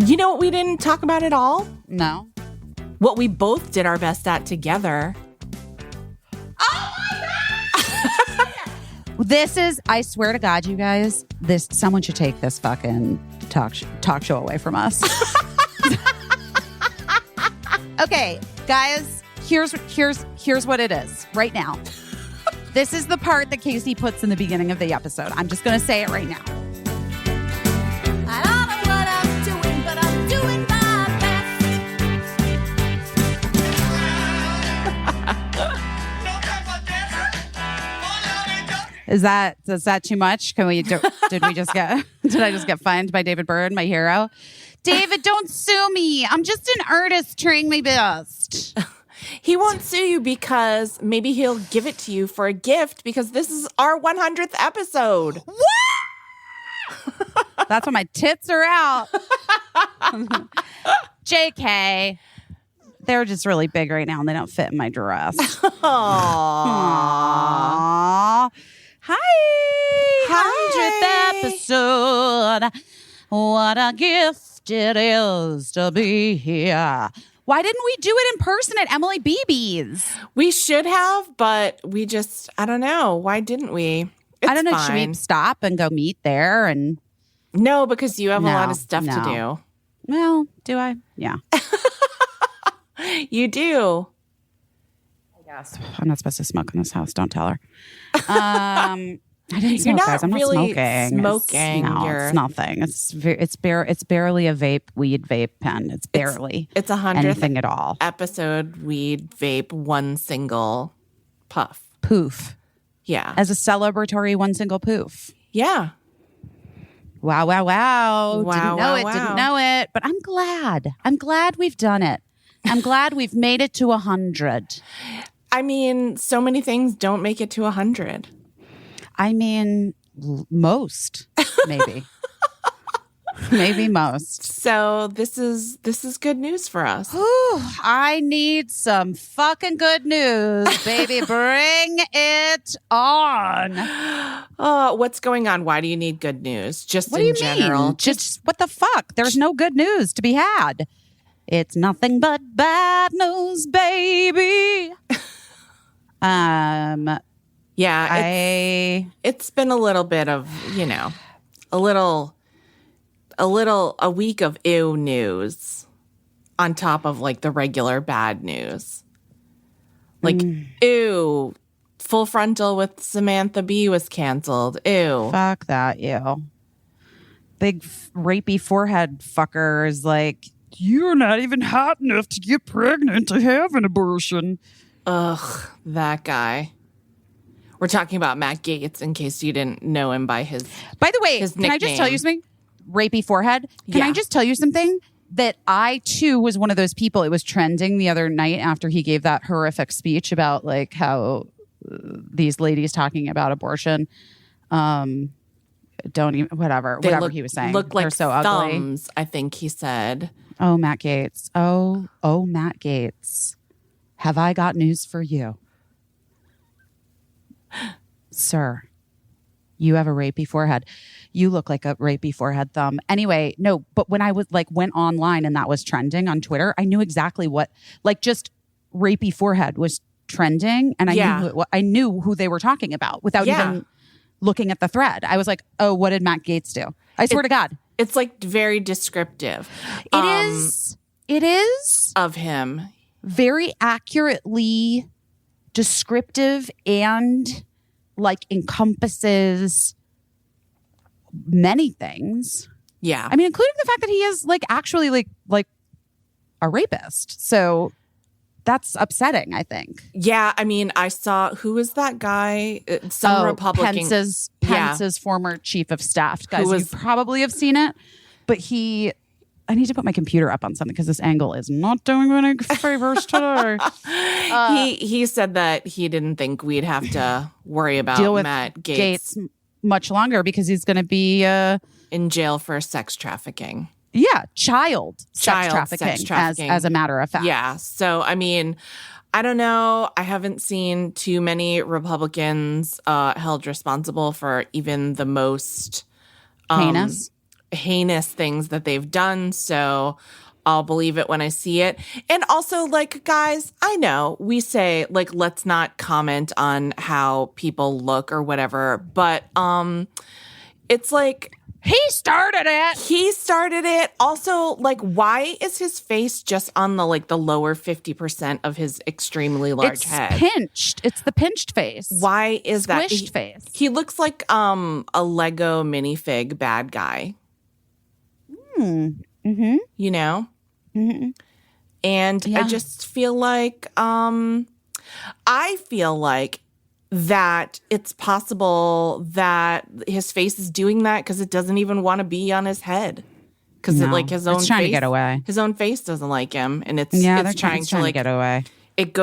You know what we didn't talk about at all? No. What we both did our best at together. Oh my God! This is, I swear to God, you guys, someone should take this fucking talk show away from us. Okay, guys, here's what it is right now. This is the part that Caissie puts in the beginning of the episode. I'm just going to say it right now. I don't know what I'm doing, but I'm doing my best. Is that too much? Did I just get fined by David Byrne, my hero? David, don't sue me. I'm just an artist trying my best. He won't sue you because maybe he'll give it to you for a gift because this is our 100th episode. What? That's when my tits are out. JK. They're just really big right now and they don't fit in my dress. Aww. Hi. 100th episode. What a gift it is to be here. Why didn't we do it in person at Emily Beebe's? We should have, but we just, I don't know. Why didn't we? It's I don't know. fine. Should we stop and go meet there? And no, because you have a lot of stuff to do. Well, do I? Yeah. You do. I guess. I'm not supposed to smoke in this house. Don't tell her. I didn't smoke, guys. I'm really not smoking. It's nothing. It's barely a weed vape pen. It's barely. It's 100th anything at all. Episode weed vape, one single puff. Poof. Yeah. As a celebratory one single poof. Yeah. Wow. Didn't know it. But I'm glad. I'm glad we've done it. I'm glad we've made it to 100. I mean, so many things don't make it to 100. I mean, most, maybe. Maybe most. So this is good news for us. I need some fucking good news, baby. Bring it on. What's going on? Why do you need good news? Just What in do you general? mean? Just what the fuck? There's no good news to be had. It's nothing but bad news, baby. Yeah, it's been a little bit of, a week of ew news on top of like the regular bad news. Like, ew, Full Frontal with Samantha Bee was canceled. Ew. Fuck that, ew. Big rapey forehead fucker is like, you're not even hot enough to get pregnant to have an abortion. Ugh, that guy. We're talking about Matt Gaetz, in case you didn't know him by his By the way, his can I just tell nickname. you something? Rapey forehead. Can I just tell you something? That I, too, was one of those people. It was trending the other night after he gave that horrific speech about, like, how these ladies talking about abortion don't even, whatever he was saying. Look like they're so thumbs, ugly. I think he said. Oh, Matt Gaetz. Oh, Matt Gaetz. Have I got news for you? Sir, you have a rapey forehead. You look like a rapey forehead thumb. Anyway, no, but when I was went online and that was trending on Twitter, I knew exactly what, just rapey forehead was trending. And I knew who they were talking about without even looking at the thread. I was like, oh, what did Matt Gaetz do? I swear to God. It's like very descriptive. It is of him. Very accurately descriptive and encompasses many things. Yeah. I mean, including the fact that he is actually like a rapist. So that's upsetting, I think. Yeah. I mean, I saw, who was that guy? Some Republican. Pence's former chief of staff. Guys, you probably have seen it. But I need to put my computer up on something because this angle is not doing any favors today. He said that he didn't think we'd have to worry about deal with Matt Gaetz much longer because he's going to be in jail for sex trafficking. Yeah, child sex trafficking. As a matter of fact. Yeah. So, I mean, I don't know. I haven't seen too many Republicans held responsible for even the most heinous. heinous things that they've done. So I'll believe it when I see it. And also, like, guys, I know we say, like, let's not comment on how people look or whatever, but it's like, He started it. Also, like, why is his face just on the, like, the lower 50% of his extremely large head? It's pinched. It's the pinched face. Why is that? Squished face. He looks like a Lego minifig bad guy. Mm-hmm. You know? Mm-hmm. And Yeah. I just feel like that it's possible that his face is doing that because it doesn't even want to be on his head. Because like his own it's trying face, to get away. His own face doesn't like him, and it's They're trying to like get away. It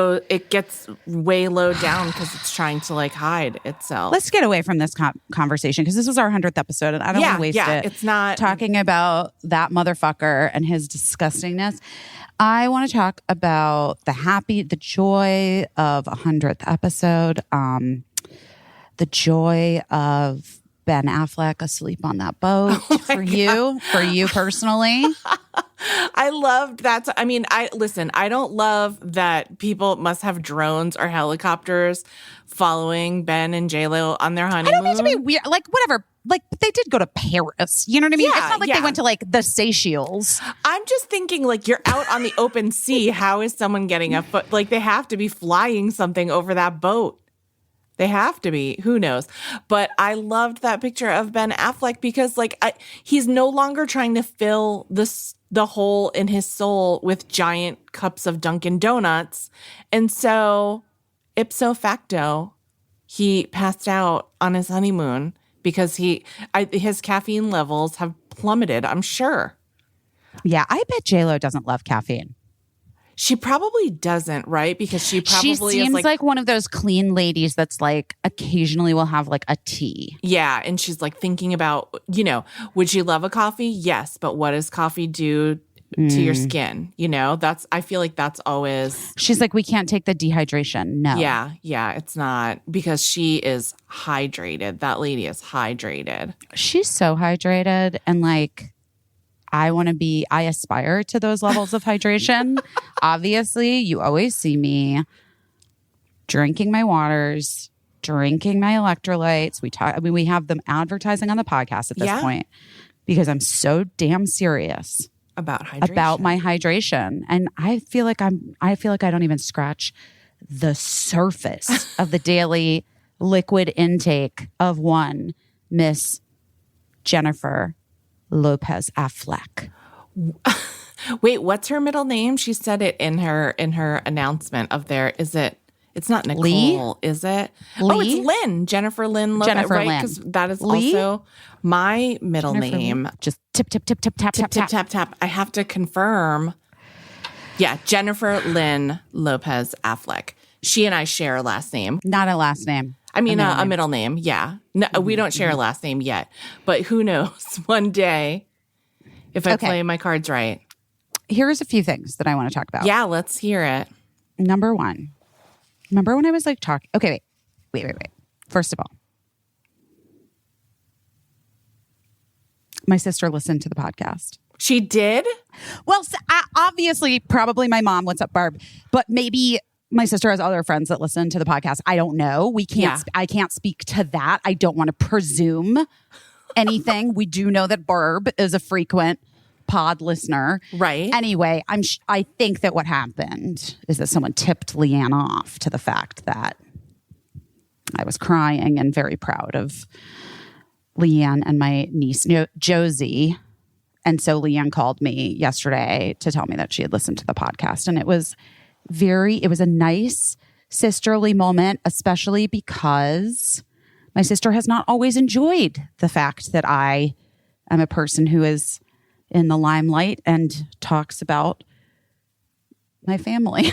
gets way low down because it's trying to like hide itself. Let's get away from this conversation because this was our 100th episode, and I don't want to waste it. It's not talking about that motherfucker and his disgustingness. I want to talk about the joy of 100th episode, the joy of Ben Affleck asleep on that boat for you personally. I loved that. I mean, I don't love that people must have drones or helicopters following Ben and J-Lo on their honeymoon. I don't mean to be weird. Like, whatever. Like, they did go to Paris. You know what I mean? Yeah, it's not like they went to, like, the Seychelles. I'm just thinking, like, you're out on the open sea. How is someone getting a foot? Like, they have to be flying something over that boat. They have to be. Who knows? But I loved that picture of Ben Affleck because, like, he's no longer trying to fill the hole in his soul with giant cups of Dunkin' Donuts. And so, ipso facto, he passed out on his honeymoon because his caffeine levels have plummeted, I'm sure. Yeah, I bet J-Lo doesn't love caffeine. She probably doesn't, right? Because she probably seems is like one of those clean ladies that's like occasionally will have like a tea. Yeah, and she's like thinking about, you know, would you love a coffee? Yes, but what does coffee do to your skin? You know, I feel like that's always. She's like, we can't take the dehydration. No. Yeah, it's not because she is hydrated. That lady is hydrated. She's so hydrated and like. I aspire to those levels of hydration. Obviously, you always see me drinking my waters, drinking my electrolytes. We have them advertising on the podcast at this point because I'm so damn serious about hydration. About my hydration. And I feel like I don't even scratch the surface of the daily liquid intake of one Miss Jennifer Lopez Affleck. Wait, what's her middle name? She said it in her announcement of there. It's not Nicole, Lee? Is it? Lee? Oh, it's Lynn. Jennifer Lynn Lopez. Jennifer right? Lynn. Because that is Lee? also my middle Jennifer name. Lynn. Just tip, tip, tip, tip, tap, Tip, tap, tip, tap. tap, tap. I have to confirm. Yeah, Jennifer Lynn Lopez Affleck. She and I share a last name. Not a last name. I mean, a middle name. Yeah. No, we don't share a last name yet. But who knows? One day, if I play my cards right. Here's a few things that I want to talk about. Yeah, let's hear it. Number one. Remember when I was like talking? Okay, wait. First of all, my sister listened to the podcast. She did? Well, obviously, probably my mom. What's up, Barb? But maybe my sister has other friends that listen to the podcast. I don't know. We can't. I can't speak to that. I don't want to presume anything. We do know that Barb is a frequent pod listener. Right. Anyway, I think that what happened is that someone tipped Leanne off to the fact that I was crying and very proud of Leanne and my niece, Josie. And so Leanne called me yesterday to tell me that she had listened to the podcast. And it was a nice sisterly moment, especially because my sister has not always enjoyed the fact that I am a person who is in the limelight and talks about my family.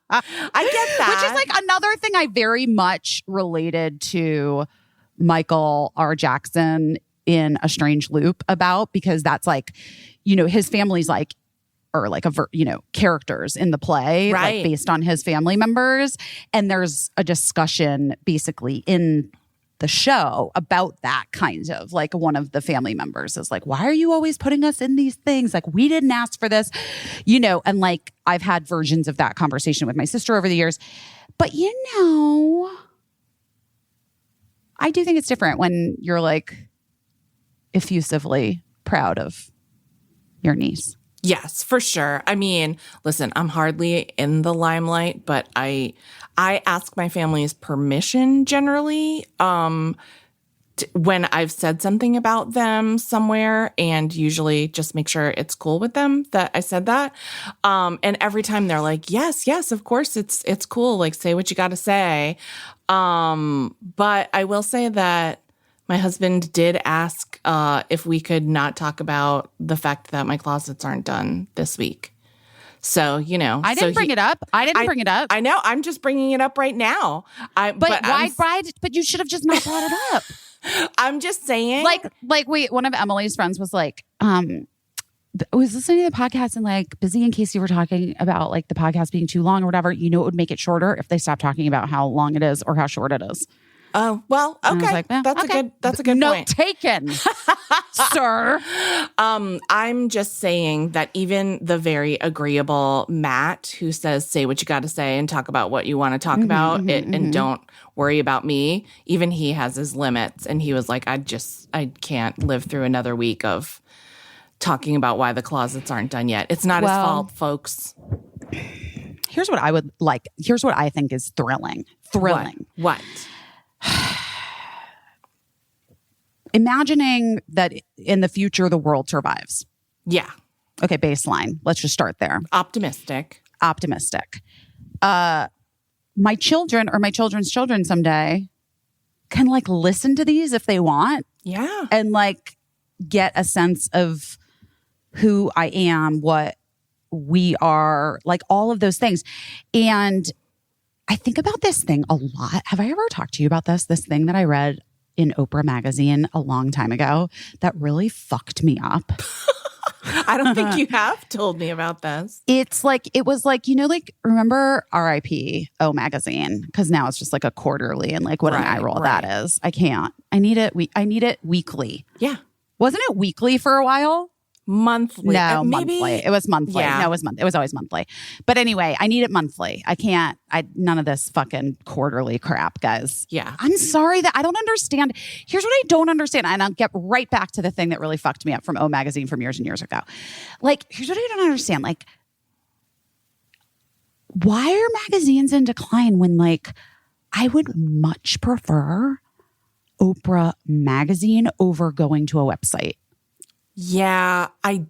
I get that. Which is like another thing I very much related to Michael R. Jackson in A Strange Loop about, because that's like, his family's like, or like characters in the play, right, like based on his family members. And there's a discussion basically in the show about that kind of like one of the family members is like, why are you always putting us in these things? Like, we didn't ask for this, you know, and like I've had versions of that conversation with my sister over the years. But, you know, I do think it's different when you're like effusively proud of your niece. Yes, for sure. I mean, listen, I'm hardly in the limelight, but I ask my family's permission generally when I've said something about them somewhere, and usually just make sure it's cool with them that I said that. And every time they're like, yes, of course, it's cool. Like, say what you got to say. But I will say that my husband did ask if we could not talk about the fact that my closets aren't done this week. So, you know. I didn't bring it up. I know. I'm just bringing it up right now. But you should have just not brought it up. I'm just saying. Wait, one of Emily's friends was like, was listening to the podcast and like Busy and Caissie were talking about like the podcast being too long or whatever. You know, it would make it shorter if they stopped talking about how long it is or how short it is. Oh, well, okay. Like, that's a good note point. Taken, sir. I'm just saying that even the very agreeable Matt, who says, say what you got to say and talk about what you want to talk about and don't worry about me, even he has his limits. And he was like, I can't live through another week of talking about why the closets aren't done yet. It's not his fault, folks. Here's what I would like. Here's what I think is thrilling. What? Imagining that in the future the world survives. Yeah. Okay, baseline. Let's just start there. Optimistic. My children or my children's children someday can like listen to these if they want. Yeah. And like get a sense of who I am, what we are, like all of those things. And I think about this thing a lot. Have I ever talked to you about this? This thing that I read in Oprah magazine a long time ago that really fucked me up. I don't think you have told me about this. It was like, you know, like remember RIP O magazine? Because now it's just like a quarterly and like what an eye roll that is. I can't. I need it weekly. Yeah. Wasn't it weekly for a while? Monthly. No, maybe? monthly. It was monthly. Yeah. No, it was monthly. It was always monthly. But anyway, I need it monthly. I can't. None of this fucking quarterly crap, guys. Yeah. I'm sorry that I don't understand. Here's what I don't understand. And I'll get right back to the thing that really fucked me up from O Magazine from years and years ago. Like, here's what I don't understand. Like, why are magazines in decline when like I would much prefer Oprah magazine over going to a website? Yeah, I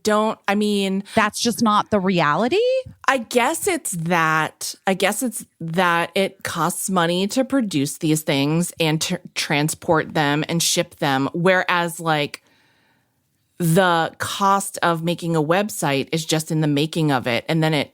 mean, that's just not the reality. I guess it's that it costs money to produce these things and to transport them and ship them. Whereas like the cost of making a website is just in the making of it. And then it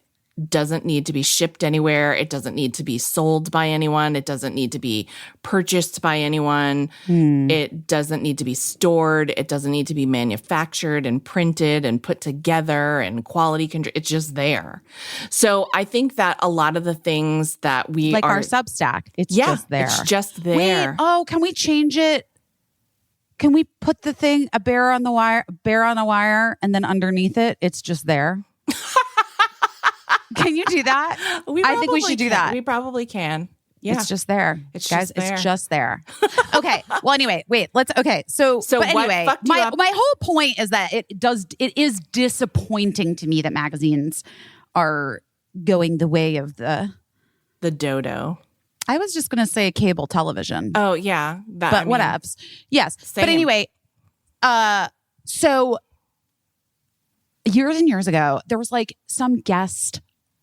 doesn't need to be shipped anywhere. It doesn't need to be sold by anyone. It doesn't need to be purchased by anyone. It doesn't need to be stored. It doesn't need to be manufactured and printed and put together and quality control. It's just there. So I think that a lot of the things that we like our Substack, it's just there. It's just there. Wait, can we change it? Can we put the thing a bear on a wire, and then underneath it, it's just there? Can you do that? I think we should do that. We probably can. Yeah. It's just there. It's guys, just there. it's just there. Okay. Well, anyway, wait, So but anyway, my whole point is that it is disappointing to me that magazines are going the way of the dodo. I was just going to say cable television. Oh, yeah. But whatevs. Yes. Same. But anyway, so years and years ago, there was like some guest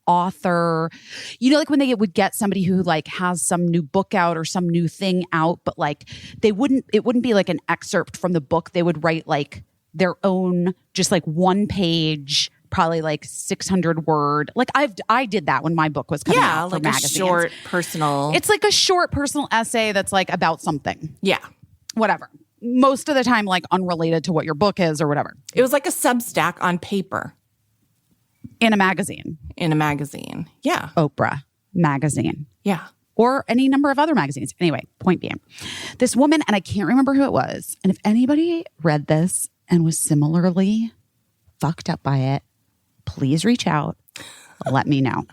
author, you know, like when they would get somebody who like has some new book out or some new thing out, but like it wouldn't be like an excerpt from the book. They would write like their own, just like one page, probably like 600 word. Like I did that when my book was coming out for like magazines. A short personal. It's like a short personal essay that's like about something. Yeah. Whatever. Most of the time, like unrelated to what your book is or whatever. It was like a Substack on paper. In a magazine. Yeah. Oprah magazine. Yeah. or any number of other magazines. Anyway, point being, this woman, and I can't remember who it was. And if anybody read this and was similarly fucked up by it, please reach out. Let me know.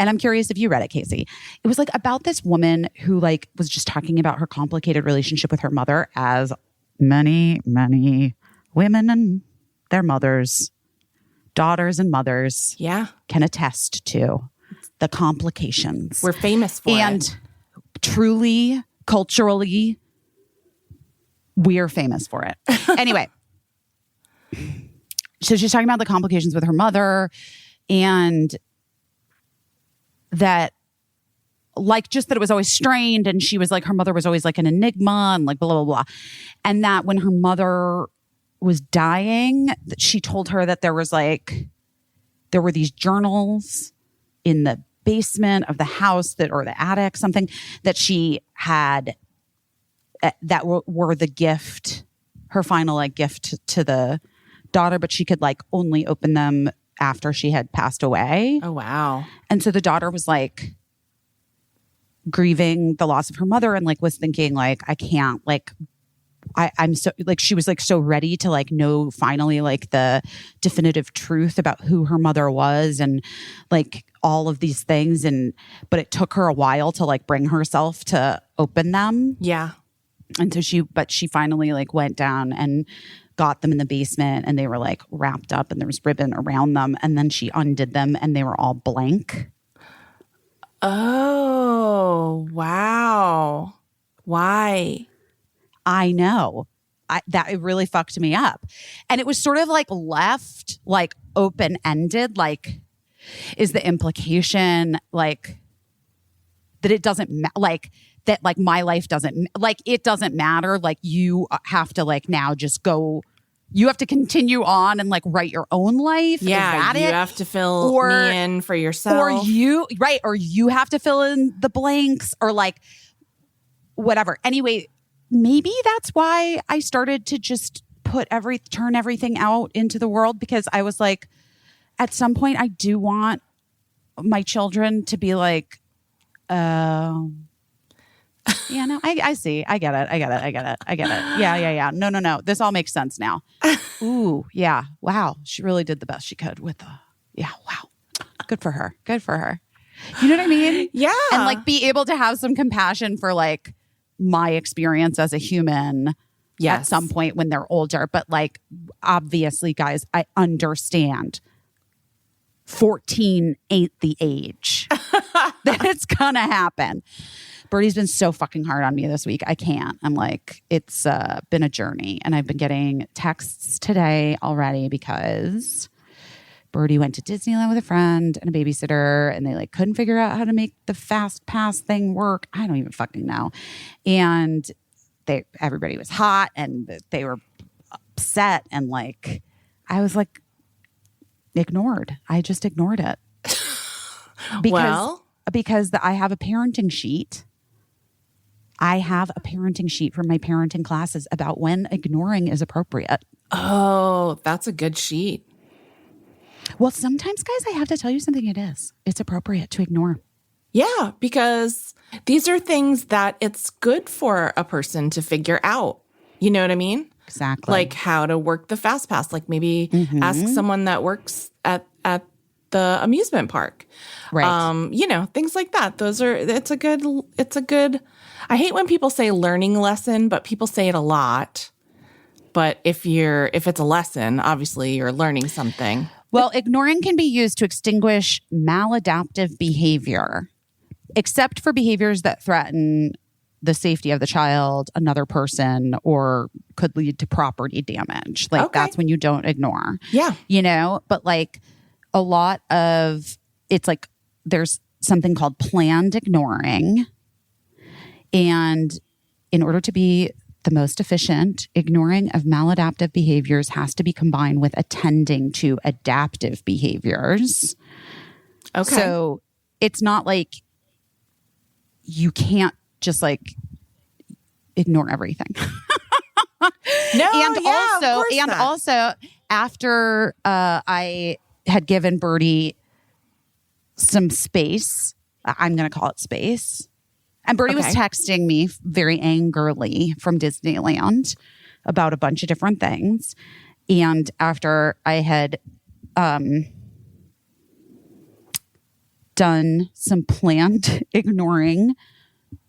And I'm curious if you read it, Caissie. It was like about this woman who like was just talking about her complicated relationship with her mother, as many, many women and their mothers, daughters and mothers can attest to the complications. We're famous for it. And truly, culturally, we're famous for it. Anyway, so she's talking about the complications with her mother and that, like, just that it was always strained and she was like, her mother was always like an enigma and like blah, blah, blah. And that when her mother was dying, she told her that there were these journals in the basement of the house or the attic, something that she had that were the gift, her final like gift to the daughter, but she could like only open them after she had passed away. Oh, wow. And so the daughter was like grieving the loss of her mother and like was thinking like, I can't like, I'm so like, she was like so ready to like know finally like the definitive truth about who her mother was and like all of these things. But it took her a while to like bring herself to open them. Yeah. And so she finally like went down and got them in the basement and they were like wrapped up and there was ribbon around them. And then she undid them and they were all blank. Oh, wow. Why? I know. It really fucked me up. And it was sort of like left like open-ended. Like, is the implication like that it doesn't like that like my life doesn't like it doesn't matter, like you have to like now just go, you have to continue on and like write your own life. Yeah, you have to fill me in for yourself, or you have to fill in the blanks or like whatever. Anyway, maybe that's why I started to just turn everything out into the world, because I was like, at some point I do want my children to be like, yeah, no, I see. I get it. Yeah. No. This all makes sense now. Ooh, yeah. Wow. She really did the best she could with wow. Good for her. You know what I mean? Yeah. And like be able to have some compassion for like my experience as a human at some point when they're older. But like, obviously, guys, I understand 14 ain't the age that it's gonna happen. Birdie's been so fucking hard on me this week. I can't. I'm like, it's been a journey. And I've been getting texts today already because Birdie went to Disneyland with a friend and a babysitter and they like couldn't figure out how to make the fast pass thing work. I don't even fucking know. And everybody was hot and they were upset. And like, I was like, ignored. I just ignored it. Because I have a parenting sheet. I have a parenting sheet from my parenting classes about when ignoring is appropriate. Oh, that's a good sheet. Well, sometimes, guys, I have to tell you something. It's appropriate to ignore. Yeah, because these are things that it's good for a person to figure out. You know what I mean? Exactly. Like how to work the fast pass. Like maybe ask someone that works at the amusement park. Right. Things like that. It's a good, I hate when people say learning lesson, but people say it a lot. But if it's a lesson, obviously you're learning something. Well, ignoring can be used to extinguish maladaptive behavior, except for behaviors that threaten the safety of the child, another person, or could lead to property damage. Like that's when you don't ignore. Yeah. But like a lot of it's like there's something called planned ignoring. And in order to be the most efficient, ignoring of maladaptive behaviors has to be combined with attending to adaptive behaviors. Okay. So it's not like you can't just like ignore everything. No, and also after I had given Birdie some space I'm going to call it space. And Birdie was Okay. texting me very angrily from Disneyland about a bunch of different things. And after I had done some planned ignoring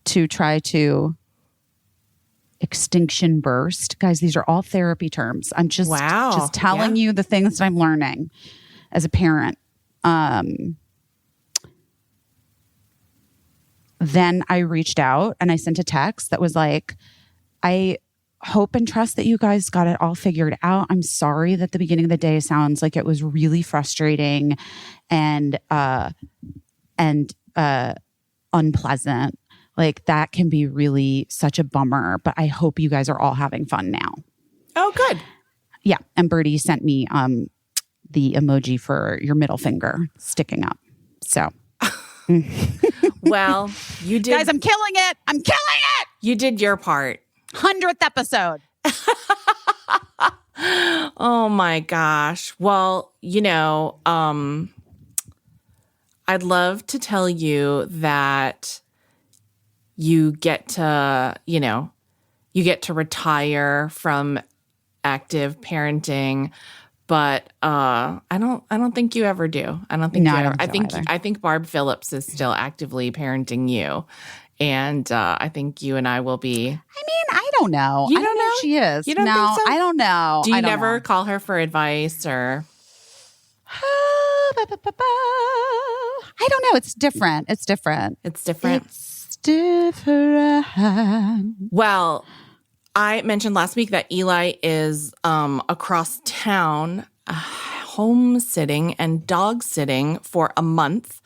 to try to extinction burst. Guys, these are all therapy terms. I'm just telling you the things that I'm learning as a parent. Then I reached out and I sent a text that was like, I hope and trust that you guys got it all figured out. I'm sorry that the beginning of the day sounds like it was really frustrating and unpleasant. Like that can be really such a bummer, but I hope you guys are all having fun now. Oh, good. Yeah. And Birdie sent me the emoji for your middle finger sticking up. So Well, you did. guys, I'm killing it. I'm killing it. You did your part. 100th episode. Oh my gosh. Well, I'd love to tell you that you get to retire from active parenting, but I don't think you ever do. I don't think No, you I ever. don't think so either. I think Barb Phillips is still actively parenting you, and I think you and I will be. I mean, I don't know. You I don't don't know know? if she is. You don't no, think so? I don't know. Do you I don't never know. call her for advice or? I don't know. It's different. It's different. It's different. It's different. Well, I mentioned last week that Eli is across town home sitting and dog sitting for a month.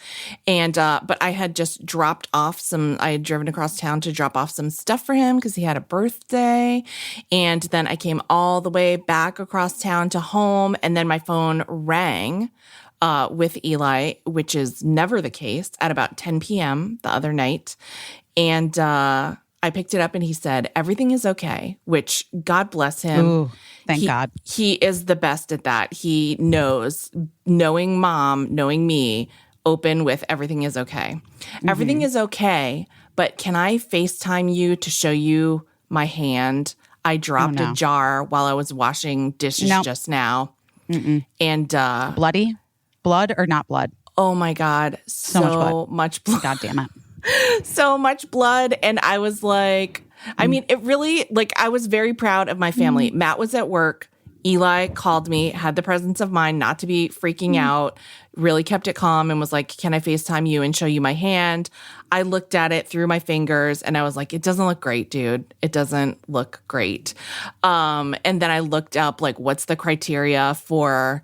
And but I had just dropped off I had driven across town to drop off some stuff for him because he had a birthday. And then I came all the way back across town to home. And then my phone rang with Eli, which is never the case, at about 10 p.m. the other night. And I picked it up and he said, everything is okay, which God bless him. Ooh, thank God. He is the best at that. He knows, knowing mom, knowing me, open with everything is okay. Mm-hmm. Everything is okay, but can I FaceTime you to show you my hand? I dropped a jar while I was washing dishes just now. Mm-mm. And bloody? Blood or not blood? Oh my God. So much blood. God damn it. So much blood. And I was like, I mean, it really, like, I was very proud of my family. Matt was at work. Eli called me, had the presence of mind not to be freaking out, really kept it calm and was like, can I FaceTime you and show you my hand? I looked at it through my fingers and I was like, it doesn't look great, dude. It doesn't look great. And then I looked up, like, what's the criteria for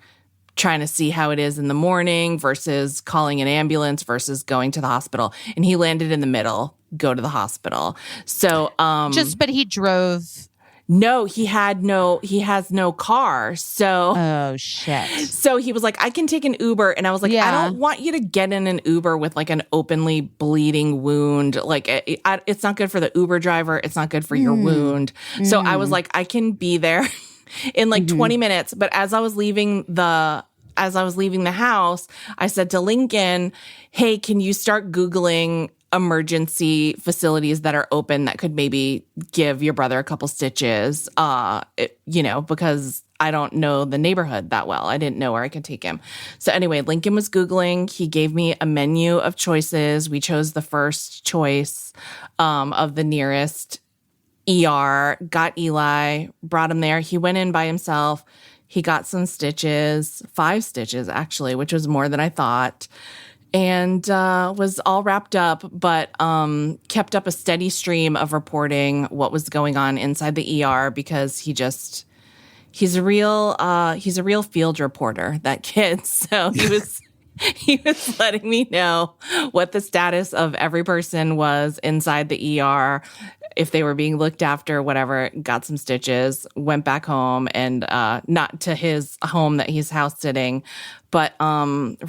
trying to see how it is in the morning versus calling an ambulance versus going to the hospital. And he landed in the middle, go to the hospital. So, but he drove. No, he has no car. So, oh shit. So he was like, I can take an Uber. And I was like, I don't want you to get in an Uber with like an openly bleeding wound. Like it's not good for the Uber driver. It's not good for your wound. So I was like, I can be there in like 20 minutes. But as I was leaving the house, I said to Lincoln, hey, can you start Googling emergency facilities that are open that could maybe give your brother a couple stitches, because I don't know the neighborhood that well. I didn't know where I could take him. So anyway, Lincoln was Googling. He gave me a menu of choices. We chose the first choice of the nearest ER, got Eli, brought him there. He went in by himself. He got some stitches, 5 stitches actually, which was more than I thought, and was all wrapped up, but kept up a steady stream of reporting what was going on inside the ER because he's a real field reporter, that kid. So he was letting me know what the status of every person was inside the ER, if they were being looked after, whatever. Got some stitches, went back home, and not to his home that he's house sitting, but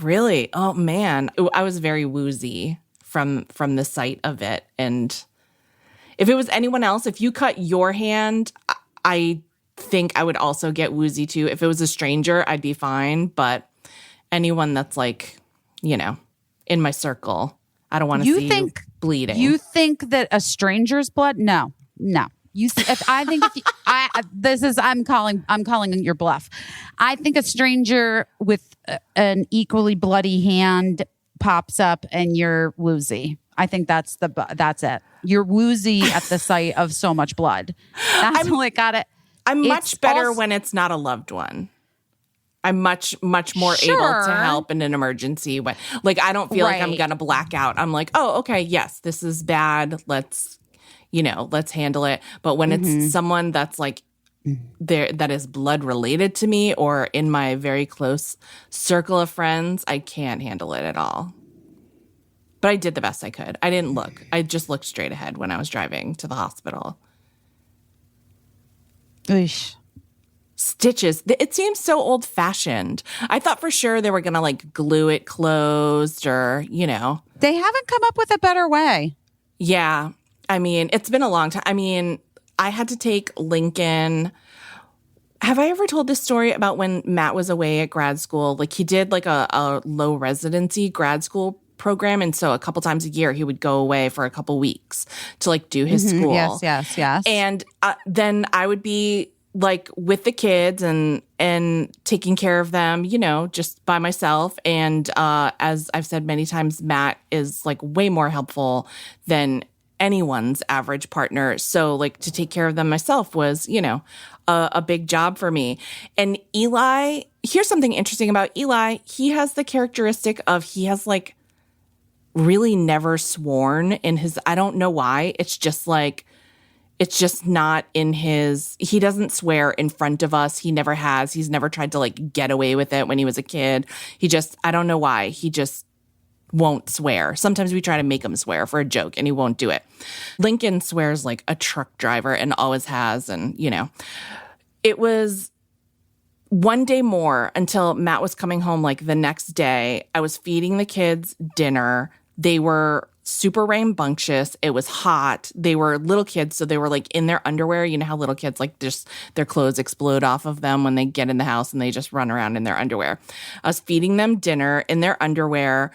really, oh man, I was very woozy from the sight of it. And if it was anyone else, if you cut your hand, I think I would also get woozy too. If it was a stranger, I'd be fine, but anyone that's like, in my circle, I don't want to see you bleeding. You think that a stranger's blood? No. You see, I'm calling your bluff. I think a stranger with an equally bloody hand pops up and you're woozy. I think that's it. You're woozy at the sight of so much blood. That's what got it. I'm much better when it's not a loved one. I'm much more able to help in an emergency. Like, I don't feel like I'm going to black out. I'm like, oh, okay, yes, this is bad. Let's handle it. But when it's someone that's like there, that is blood related to me or in my very close circle of friends, I can't handle it at all. But I did the best I could. I didn't look. I just looked straight ahead when I was driving to the hospital. Oosh. Stitches. It seems so old fashioned. I thought for sure they were going to like glue it closed or, They haven't come up with a better way. Yeah. I mean, it's been a long time. I mean, I had to take Lincoln. Have I ever told this story about when Matt was away at grad school? Like he did like a low residency grad school program. And so a couple times a year he would go away for a couple weeks to like do his school. Yes. And then I would be like with the kids and taking care of them, just by myself. And as I've said many times, Matt is like way more helpful than anyone's average partner. So like to take care of them myself was, a big job for me. And Eli, here's something interesting about Eli. He has the characteristic of he has like really never sworn in his, I don't know why. It's just not in his, he doesn't swear in front of us. He never has. He's never tried to like get away with it when he was a kid. I don't know why. He just won't swear. Sometimes we try to make him swear for a joke and he won't do it. Lincoln swears like a truck driver and always has. And, it was one day more until Matt was coming home like the next day. I was feeding the kids dinner. They were super rambunctious. It was hot. They were little kids, so they were like in their underwear. You know how little kids like just their clothes explode off of them when they get in the house and they just run around in their underwear. I was feeding them dinner in their underwear,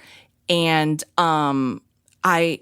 and I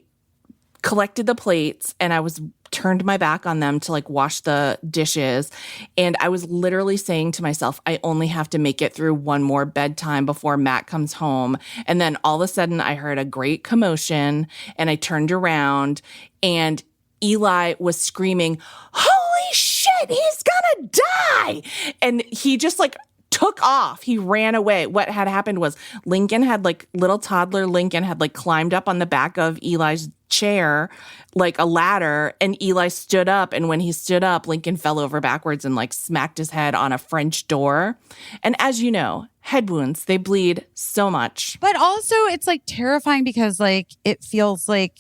collected the plates and I turned my back on them to like wash the dishes. And I was literally saying to myself, I only have to make it through one more bedtime before Matt comes home. And then all of a sudden I heard a great commotion and I turned around and Eli was screaming, "Holy shit, he's gonna die!" And he just like took off. He ran away. What had happened was little toddler Lincoln had like climbed up on the back of Eli's chair, like a ladder, and Eli stood up. And when he stood up, Lincoln fell over backwards and like smacked his head on a French door. And as you know, head wounds, they bleed so much. But also it's like terrifying because like it feels like,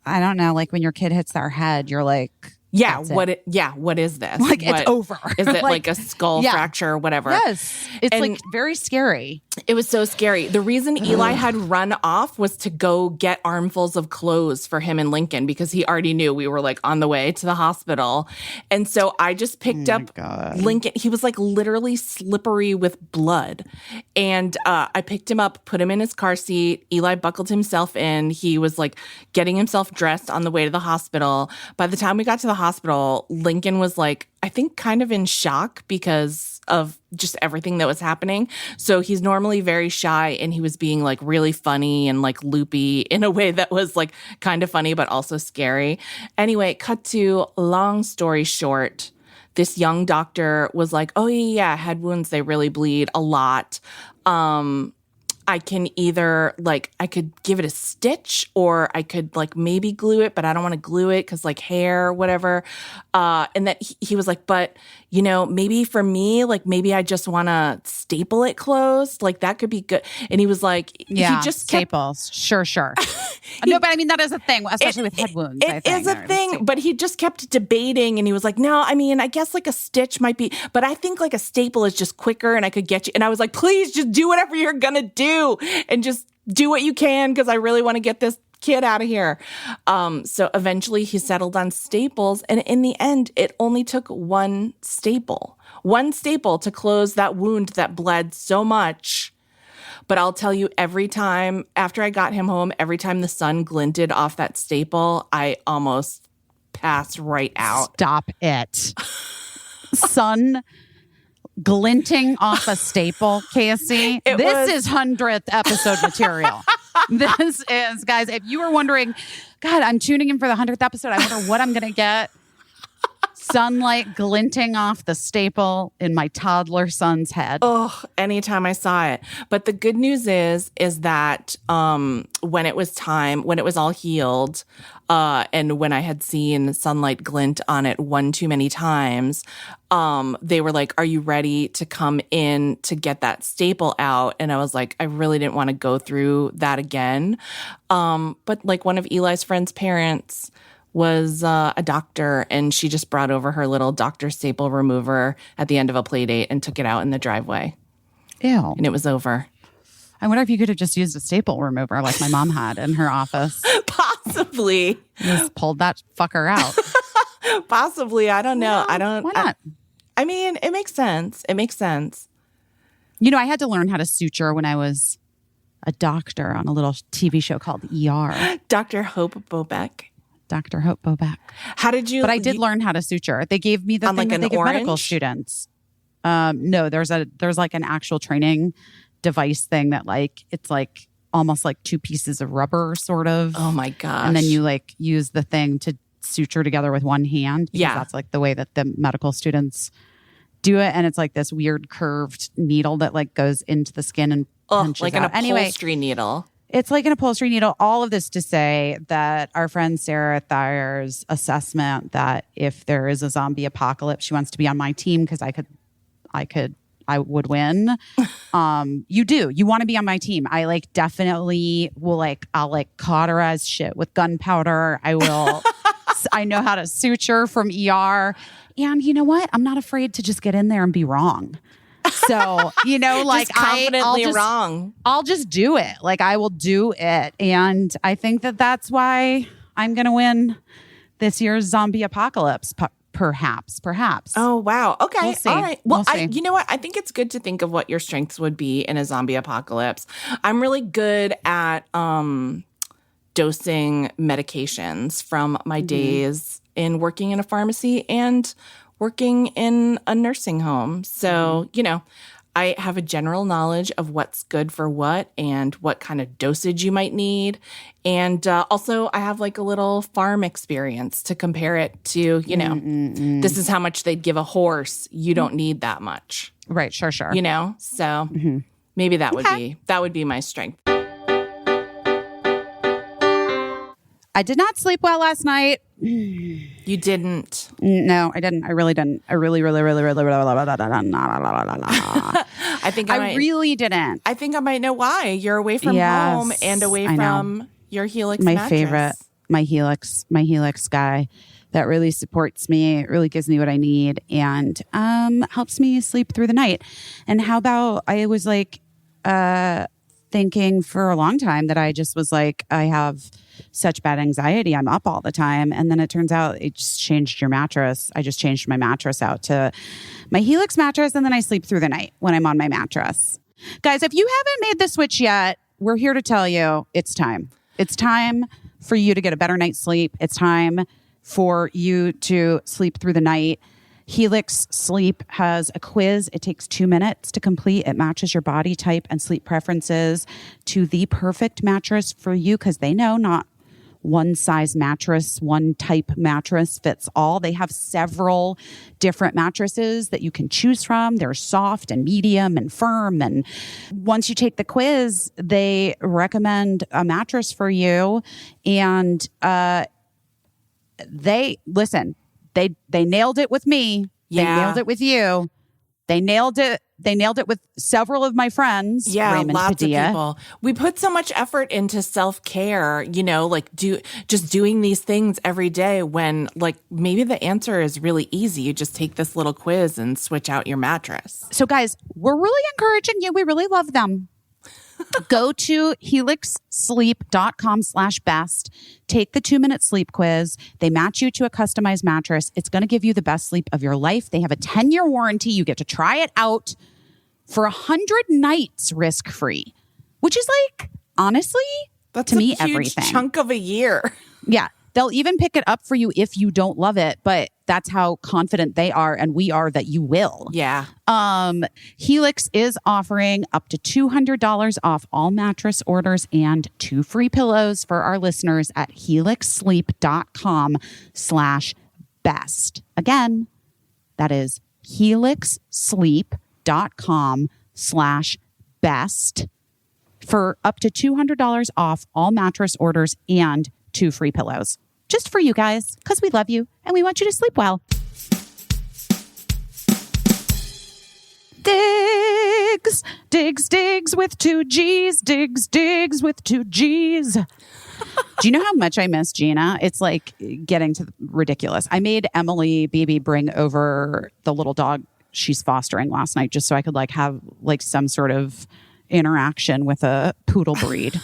I don't know, like when your kid hits their head, you're like, yeah, what is this? Like, it's over. Is it like a skull fracture or whatever? Yes. It's like very scary. It was so scary. The reason Eli had run off was to go get armfuls of clothes for him and Lincoln because he already knew we were like on the way to the hospital. And so I just picked up Lincoln. He was like literally slippery with blood. And I picked him up, put him in his car seat. Eli buckled himself in. He was like getting himself dressed on the way to the hospital. By the time we got to the hospital, Lincoln was like, I think kind of in shock because of just everything that was happening. So he's normally very shy and he was being like really funny and like loopy in a way that was like kind of funny, but also scary. Anyway, cut to long story short. This young doctor was like, oh yeah, head wounds, they really bleed a lot. I can either like, I could give it a stitch or I could like maybe glue it, but I don't want to glue it because like hair, whatever. And that he was like, but you know, maybe for me, like maybe I just want to staple it closed. Like that could be good. And he was like, yeah, he just staples. Sure. No, but I mean, that is a thing, especially with head wounds. It is a thing, but he just kept debating and he was like, no, I mean, I guess like a stitch might be, but I think like a staple is just quicker and I could get you. And I was like, please just do whatever you're going to do and just do what you can because I really want to get this kid out of here. So eventually he settled on staples. And in the end, it only took one staple to close that wound that bled so much. But I'll tell you, every time after I got him home, every time the sun glinted off that staple, I almost passed right out. Stop it. Sun glinting off a staple, Caissie. This is 100th episode material. This is, guys, if you were wondering, God, I'm tuning in for the 100th episode. I wonder what I'm going to get. Sunlight glinting off the staple in my toddler son's head. Oh, anytime I saw it. But the good news is that when it was time, when it was all healed, and when I had seen sunlight glint on it one too many times, they were like, "Are you ready to come in to get that staple out?" And I was like, I really didn't want to go through that again. But like one of Eli's friend's parents was a doctor, and she just brought over her little doctor staple remover at the end of a play date and took it out in the driveway. Ew. And it was over. I wonder if you could have just used a staple remover like my mom had in her office. Possibly. Just pulled that fucker out. Possibly. I don't know. Why not? I mean, it makes sense. It makes sense. You know, I had to learn how to suture when I was a doctor on a little TV show called ER. Dr. Hope Bobeck. Dr. Hope Bobeck. How did you? But I did learn how to suture. They gave me the thing like that an they give medical orange? students. No, there's like an actual training device thing that like it's like almost like two pieces of rubber, sort of. Oh my gosh! And then you like use the thing to suture together with one hand. Because that's like the way that the medical students do it. And it's like this weird curved needle that like goes into the skin and punches like out. an upholstery needle. It's like an upholstery needle. All of this to say that our friend Sarah Thayer's assessment that if there is a zombie apocalypse, she wants to be on my team because I would win. You do. You want to be on my team. I like definitely will I'll like cauterize shit with gunpowder. I will. I know how to suture from ER. And you know what? I'm not afraid to just get in there and be wrong. So, you know, like just confidently wrong. I'll just do it. Like I will do it. And I think that that's why I'm going to win this year's zombie apocalypse. Perhaps. Oh, wow. Okay. We'll see. All right. Well, We'll see. you know what? I think it's good to think of what your strengths would be in a zombie apocalypse. I'm really good at dosing medications from my days in working in a pharmacy and working in a nursing home. So, you know, I have a general knowledge of what's good for what and what kind of dosage you might need. And also I have like a little farm experience to compare it to, you know, this is how much they'd give a horse. You don't need that much. Right. Sure. You know? So maybe that would be my strength. I did not sleep well last night. You didn't. No, I didn't. I really didn't. I really I really didn't. I think I might know why. You're away from Yes, home and away I know. from your Helix My mattress. favorite, my Helix guy that really supports me. It really gives me what I need and helps me sleep through the night. And how about I was like thinking for a long time that I just was like, I have such bad anxiety. I'm up all the time. And then it turns out it just changed your mattress. I just changed my mattress out to my Helix mattress. And then I sleep through the night when I'm on my mattress. Guys, if you haven't made the switch yet, we're here to tell you it's time. It's time for you to get a better night's sleep. It's time for you to sleep through the night. Helix Sleep has a quiz. It takes 2 minutes to complete. It matches your body type and sleep preferences to the perfect mattress for you because they know not one size mattress, one type mattress fits all. They have several different mattresses that you can choose from. They're soft and medium and firm. And once you take the quiz, they recommend a mattress for you. And they nailed it with me. They nailed it with you. They nailed it. They nailed it with several of my friends. Yeah, Raymond lots Padilla. of people. We put so much effort into self-care, you know, like just doing these things every day when like maybe the answer is really easy. You just take this little quiz and switch out your mattress. So guys, we're really encouraging you. We really love them. Go to helixsleep.com/best. Take the 2-minute sleep quiz. They match you to a customized mattress. It's going to give you the best sleep of your life. They have a 10-year warranty. You get to try it out for 100 nights risk-free. which is like, honestly, That's to a me, huge everything. chunk of a year. Yeah. They'll even pick it up for you if you don't love it, but that's how confident they are and we are that you will. Yeah. Helix is offering up to $200 off all mattress orders and 2 free pillows for our listeners at helixsleep.com/best. Again, that is helixsleep.com/best for up to $200 off all mattress orders and 2 free pillows. Just for you guys, because we love you and we want you to sleep well. Digs with 2 G's. Digs with 2 G's. Do you know how much I miss Gina? It's like getting to ridiculous. I made Emily Beebe bring over the little dog she's fostering last night just so I could like have like some sort of interaction with a poodle breed.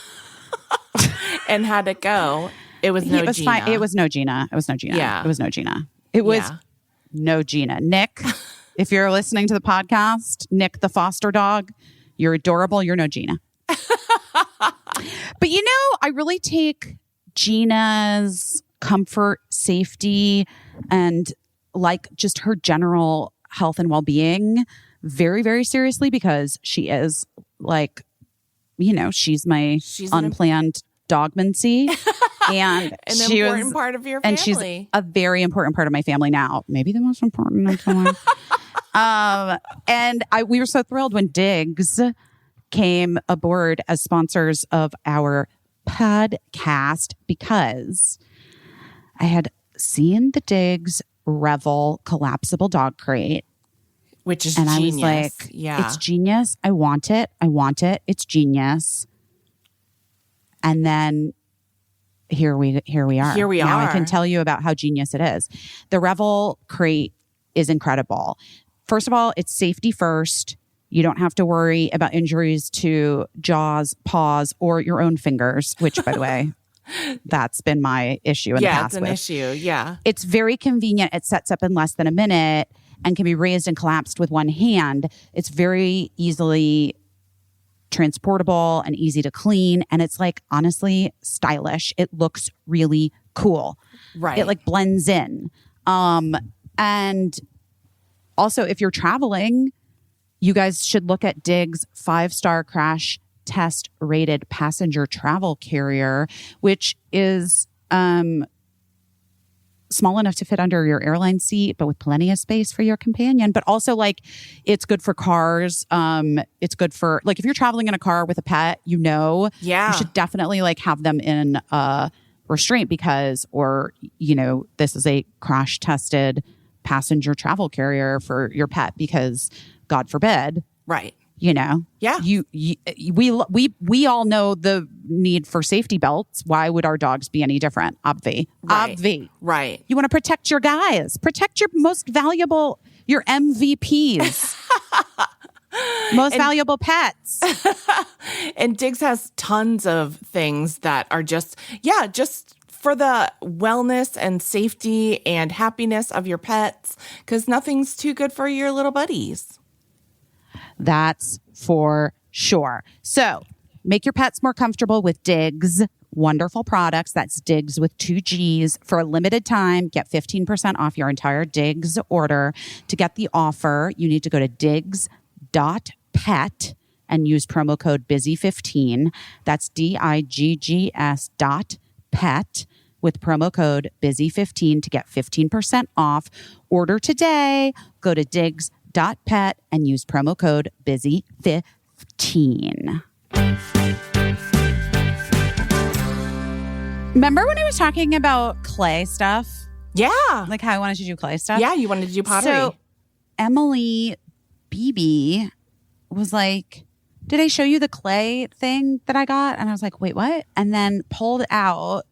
And how'd it go? It was no Gina. Fine. It was no Gina. Yeah. It was no Gina. Nick, if you're listening to the podcast, Nick the foster dog, you're adorable. You're no Gina. But you know, I really take Gina's comfort, safety, and like just her general health and well-being very, very seriously because she is like, you know, she's unplanned dogmancy. And an important part of your family. And she's a very important part of my family now. Maybe the most important in someone. And we were so thrilled when Diggs came aboard as sponsors of our podcast because I had seen the Diggs Revel collapsible dog crate. Which is and genius. I was like, it's genius. I want it. It's genius. And then here we are. Now I can tell you about how genius it is. The Revel crate is incredible. First of all, it's safety first. You don't have to worry about injuries to jaws, paws, or your own fingers, which, by the way, that's been my issue in the past. Yeah, it's an issue. Yeah. It's very convenient. It sets up in less than a minute and can be raised and collapsed with one hand. It's very easily transportable and easy to clean. And it's like, honestly, stylish. It looks really cool. Right. It like blends in. And also, if you're traveling, you guys should look at Diggs 5-star crash test rated passenger travel carrier, which is small enough to fit under your airline seat, but with plenty of space for your companion. But also, like, it's good for cars. It's good for, like, if you're traveling in a car with a pet, you should definitely, like, have them in restraint because, or, you know, this is a crash tested passenger travel carrier for your pet because, God forbid. Right. You know, yeah. We all know the need for safety belts. Why would our dogs be any different? Obvi. Right. You want to protect your guys. Protect your most valuable, your MVPs, valuable pets. And Diggs has tons of things that are just for the wellness and safety and happiness of your pets, because nothing's too good for your little buddies. That's for sure. So make your pets more comfortable with Diggs. Wonderful products. That's Diggs with 2 G's. For a limited time, get 15% off your entire Diggs order. To get the offer, you need to go to diggs.pet and use promo code BUSY15. That's DIGGS.pet with promo code BUSY15 to get 15% off. Order today. Go to diggs.pet and use promo code BUSY15. Remember when I was talking about clay stuff? Yeah. Like how I wanted to do clay stuff? Yeah, you wanted to do pottery. So Emily Beebe was like, did I show you the clay thing that I got? And I was like, wait, what? And then pulled out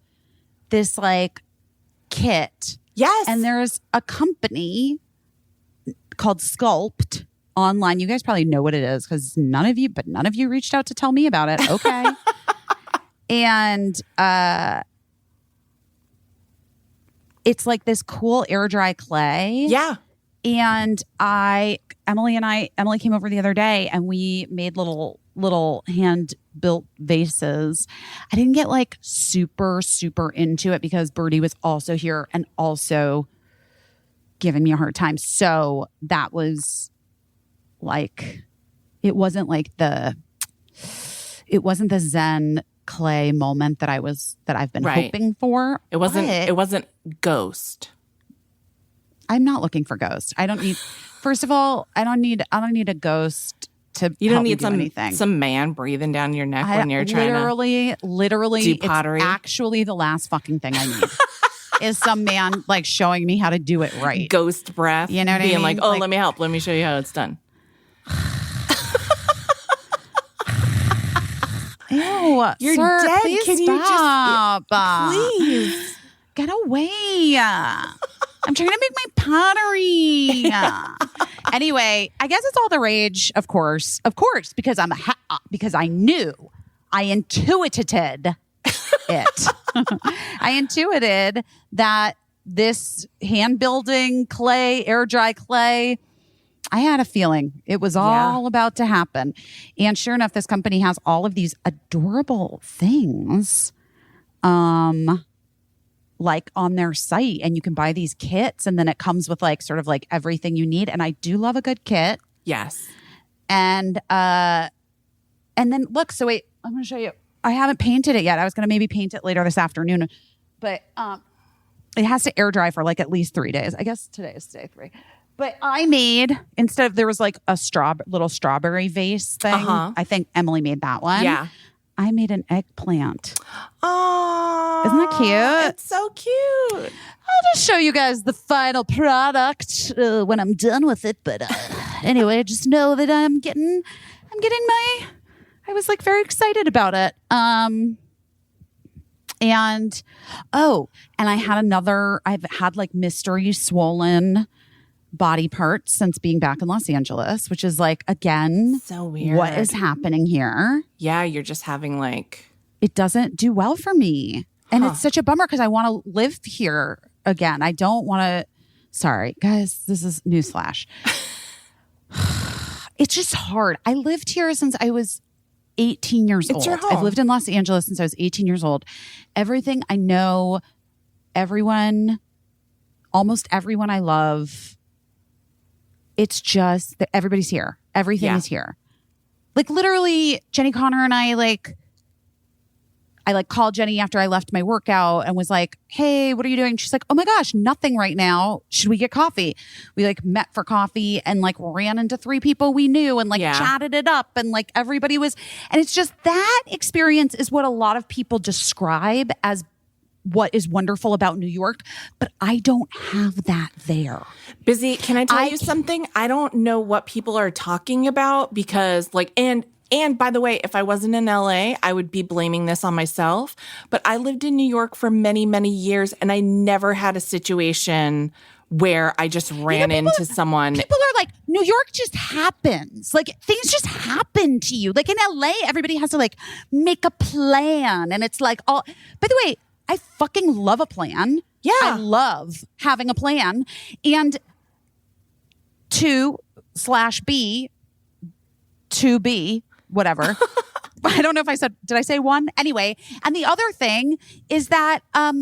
this like kit. Yes. And there's a company called Sculpt online. You guys probably know what it is because none of you reached out to tell me about it. Okay. And it's like this cool air dry clay. Yeah. And Emily came over the other day and we made little little hand-built vases. I didn't get like super, super into it because Birdie was also here and also giving me a hard time. So that was like, it wasn't the Zen clay moment that I've been hoping for. It wasn't Ghost. I'm not looking for Ghost. I don't need, first of all, I don't need a ghost to You don't help me need do anything. some man breathing down your neck when you're trying to literally do pottery. It's actually the last fucking thing I need is some man like showing me how to do it right. Ghost breath. You know what I mean? Being like, oh, let me help. Let me show you how it's done. Ew, You're sir, dead. please Can stop. you please? Get away. I'm trying to make my pottery. Anyway, I guess it's all the rage, of course, because because I knew, I intuited it. I intuited that this hand building clay, air dry clay, I had a feeling it was all about to happen. And sure enough, this company has all of these adorable things. Like on their site, and you can buy these kits, and then it comes with like sort of like everything you need. And I do love a good kit. Yes. And then look, so wait, I'm going to show you. I haven't painted it yet. I was going to maybe paint it later this afternoon, but it has to air dry for like at least 3 days. I guess today is day 3. But I made, instead of, there was like a little strawberry vase thing. I think Emily made that one. Yeah. I made an eggplant. Oh, isn't that cute? It's so cute. I'll just show you guys the final product when I'm done with it. But anyway, just know that I'm getting I was like very excited about it. And I had I've had like mystery swollen body parts since being back in Los Angeles, which is like, again, so weird. What is happening here? Yeah, you're just having like, it doesn't do well for me. And it's such a bummer because I want to live here again. I don't want to, sorry guys, this is newsflash. It's just hard. I lived here since I was 18 years old. Your home. I've lived in Los Angeles since I was 18 years old. Everything I know, almost everyone I love, it's just that everybody's here. Everything is here. Like literally, Jenny Connor and I called Jenny after I left my workout and was like, hey, what are you doing? She's like, oh my gosh, nothing right now. Should we get coffee? We like met for coffee and like ran into 3 people we knew and like chatted it up. And like everybody was, and it's just that experience is what a lot of people describe as what is wonderful about New York, but I don't have that there. Busy, can I tell you something? I don't know what people are talking about because like, and by the way, if I wasn't in LA, I would be blaming this on myself, but I lived in New York for many, many years and I never had a situation where I just ran into someone. People are like, New York just happens. Like things just happen to you. Like in LA, everybody has to like make a plan. And it's like, by the way, I fucking love a plan. Yeah. I love having a plan. And to/be, whatever. I don't know if did I say one? Anyway. And the other thing is that I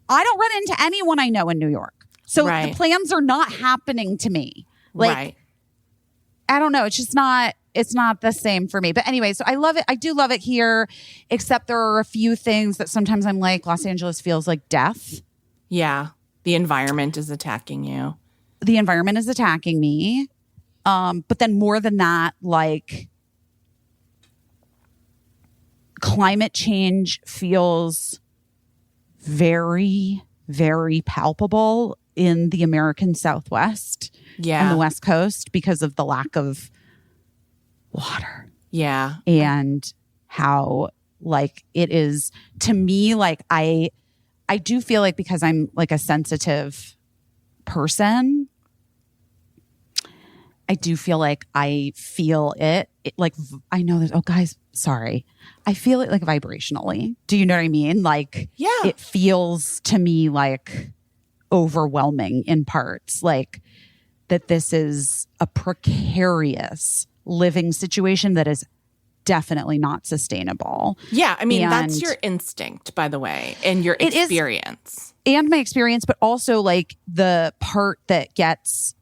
don't run into anyone I know in New York. So the plans are not happening to me. Like, I don't know. It's just not. It's not the same for me. But anyway, so I love it. I do love it here, except there are a few things that sometimes I'm like, Los Angeles feels like death. Yeah. The environment is attacking you. The environment is attacking me. But then more than that, like climate change feels very, very palpable in the American Southwest and the West Coast because of the lack of water. Yeah. And how like it is to me, like I do feel like because I'm like a sensitive person, I do feel like I feel it like, I know there's, guys, sorry. I feel it like vibrationally. Do you know what I mean? Like, it feels to me like overwhelming in parts, like that this is a precarious living situation that is definitely not sustainable. Yeah, I mean, And that's your instinct, by the way, and your It is. experience. And my experience, but also like the part that gets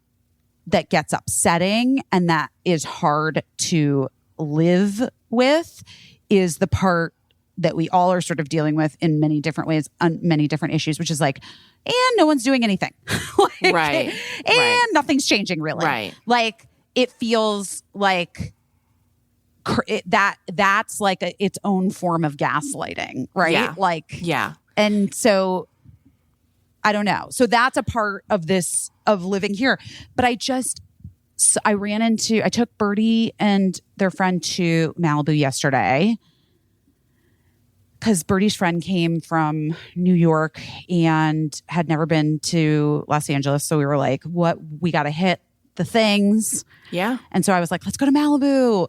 upsetting and that is hard to live with is the part that we all are sort of dealing with in many different ways on many different issues, which is like, and no one's doing anything. Like, Right. And Right. nothing's changing really. Right. Like it feels like that's like its own form of gaslighting, right? Yeah. Like, Yeah. and so I don't know. So that's a part of this, of living here. But I took Birdie and their friend to Malibu yesterday because Birdie's friend came from New York and had never been to Los Angeles. So we were like, we got to hit the things. Yeah. And so I was like, let's go to Malibu.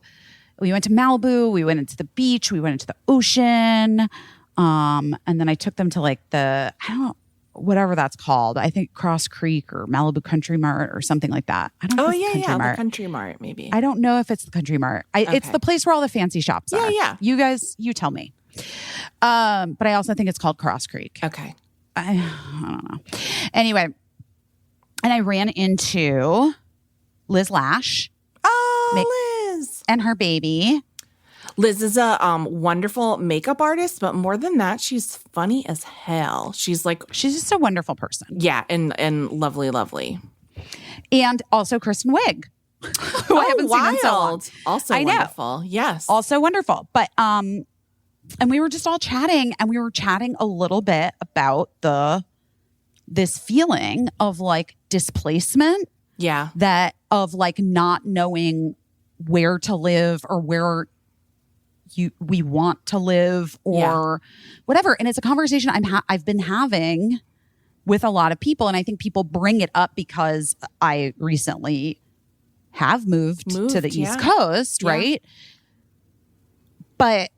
We went to Malibu. We went into the beach. We went into the ocean. And then I took them to like whatever that's called. I think Cross Creek or Malibu Country Mart or something like that. I don't know. The Country Mart, maybe. I don't know if it's the Country Mart. It's the place where all the fancy shops are. Yeah. You guys, you tell me. But I also think it's called Cross Creek. Okay. I don't know. Anyway, and I ran into Liz Lash. Oh, Liz. And her baby. Liz is a wonderful makeup artist, but more than that, she's funny as hell. She's just a wonderful person. Yeah, and lovely, lovely. And also Kristen Wiig, who I haven't seen in so long. Also wonderful. Yes. Also wonderful. But and we were just all chatting, and we were chatting a little bit about this feeling of like displacement. Yeah. That of like not knowing where to live or where we want to live or whatever. And it's a conversation I've been having with a lot of people. And I think people bring it up because I recently have moved to the East Coast, right? But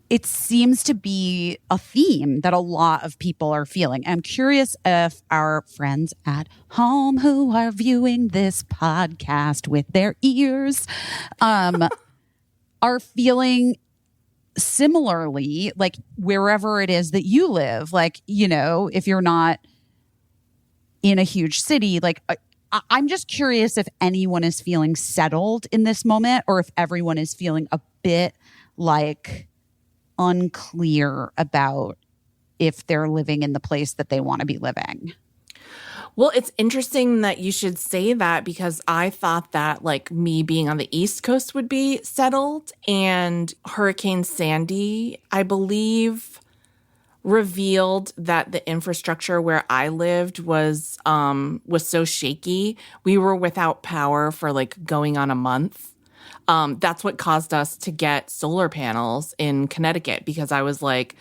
it seems to be a theme that a lot of people are feeling. I'm curious if our friends at home who are viewing this podcast with their ears are feeling similarly, like wherever it is that you live. Like, you know, if you're not in a huge city, like I'm just curious if anyone is feeling settled in this moment or if everyone is feeling a bit like unclear about if they're living in the place that they want to be living. Well, it's interesting that you should say that because I thought that like me being on the East Coast would be settled, and Hurricane Sandy, I believe, revealed that the infrastructure where I lived was so shaky. We were without power for like going on a month. That's what caused us to get solar panels in Connecticut because I was like,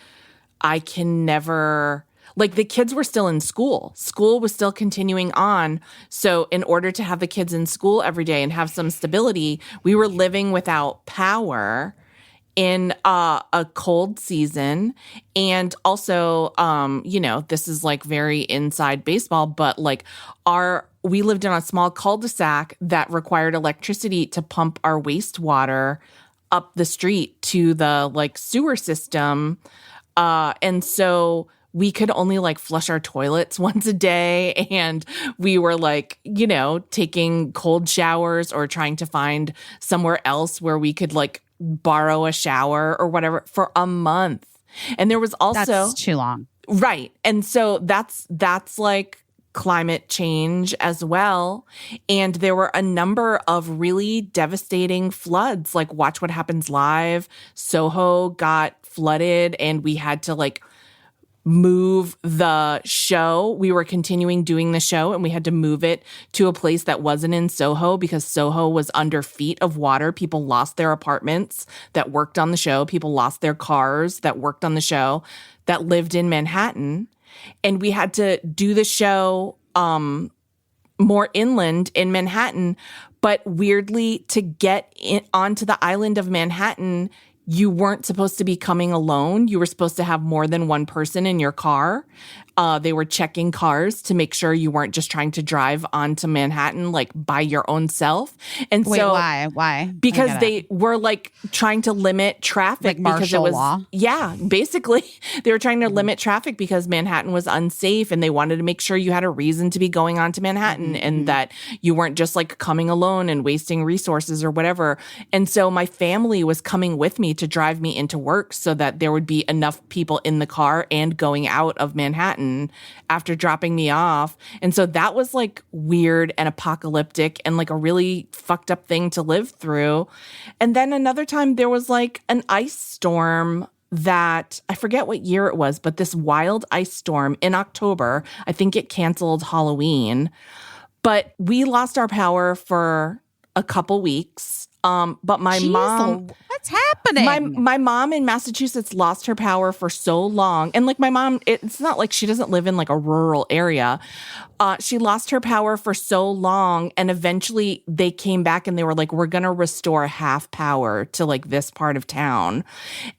I can never, like the kids were still in school. School was still continuing on. So in order to have the kids in school every day and have some stability, we were living without power in a cold season. And also, you know, this is like very inside baseball, but like we lived in a small cul-de-sac that required electricity to pump our wastewater up the street to the like sewer system. And so we could only like flush our toilets once a day. And we were like, you know, taking cold showers or trying to find somewhere else where we could like borrow a shower or whatever for a month. And there was also that's too long. Right. And so that's like climate change as well. And there were a number of really devastating floods, like Watch What Happens Live. Soho got flooded and we had to like move the show. We were continuing doing the show and we had to move it to a place that wasn't in Soho because Soho was under feet of water. People lost their apartments that worked on the show. People lost their cars that worked on the show that lived in Manhattan. And we had to do the show more inland in Manhattan. But weirdly, to get onto the island of Manhattan, you weren't supposed to be coming alone. You were supposed to have more than one person in your car. they were checking cars to make sure you weren't just trying to drive onto Manhattan like by your own self. And Wait, so why? because they were like trying to limit traffic Like because it martial was law? Yeah, basically they were trying to limit traffic because Manhattan was unsafe, and they wanted to make sure you had a reason to be going on to Manhattan and that you weren't just like coming alone and wasting resources or whatever. And so my family was coming with me to drive me into work so that there would be enough people in the car and going out of Manhattan after dropping me off. And so that was like weird and apocalyptic and like a really fucked up thing to live through. And then another time there was like an ice storm that I forget what year it was, but this wild ice storm in October. I think it canceled Halloween, but we lost our power for a couple weeks. But my mom, what's happening? my mom in Massachusetts lost her power for so long. And like my mom, it's not like she doesn't live in like a rural area. She lost her power for so long. And eventually they came back and they were like, we're going to restore half power to like this part of town.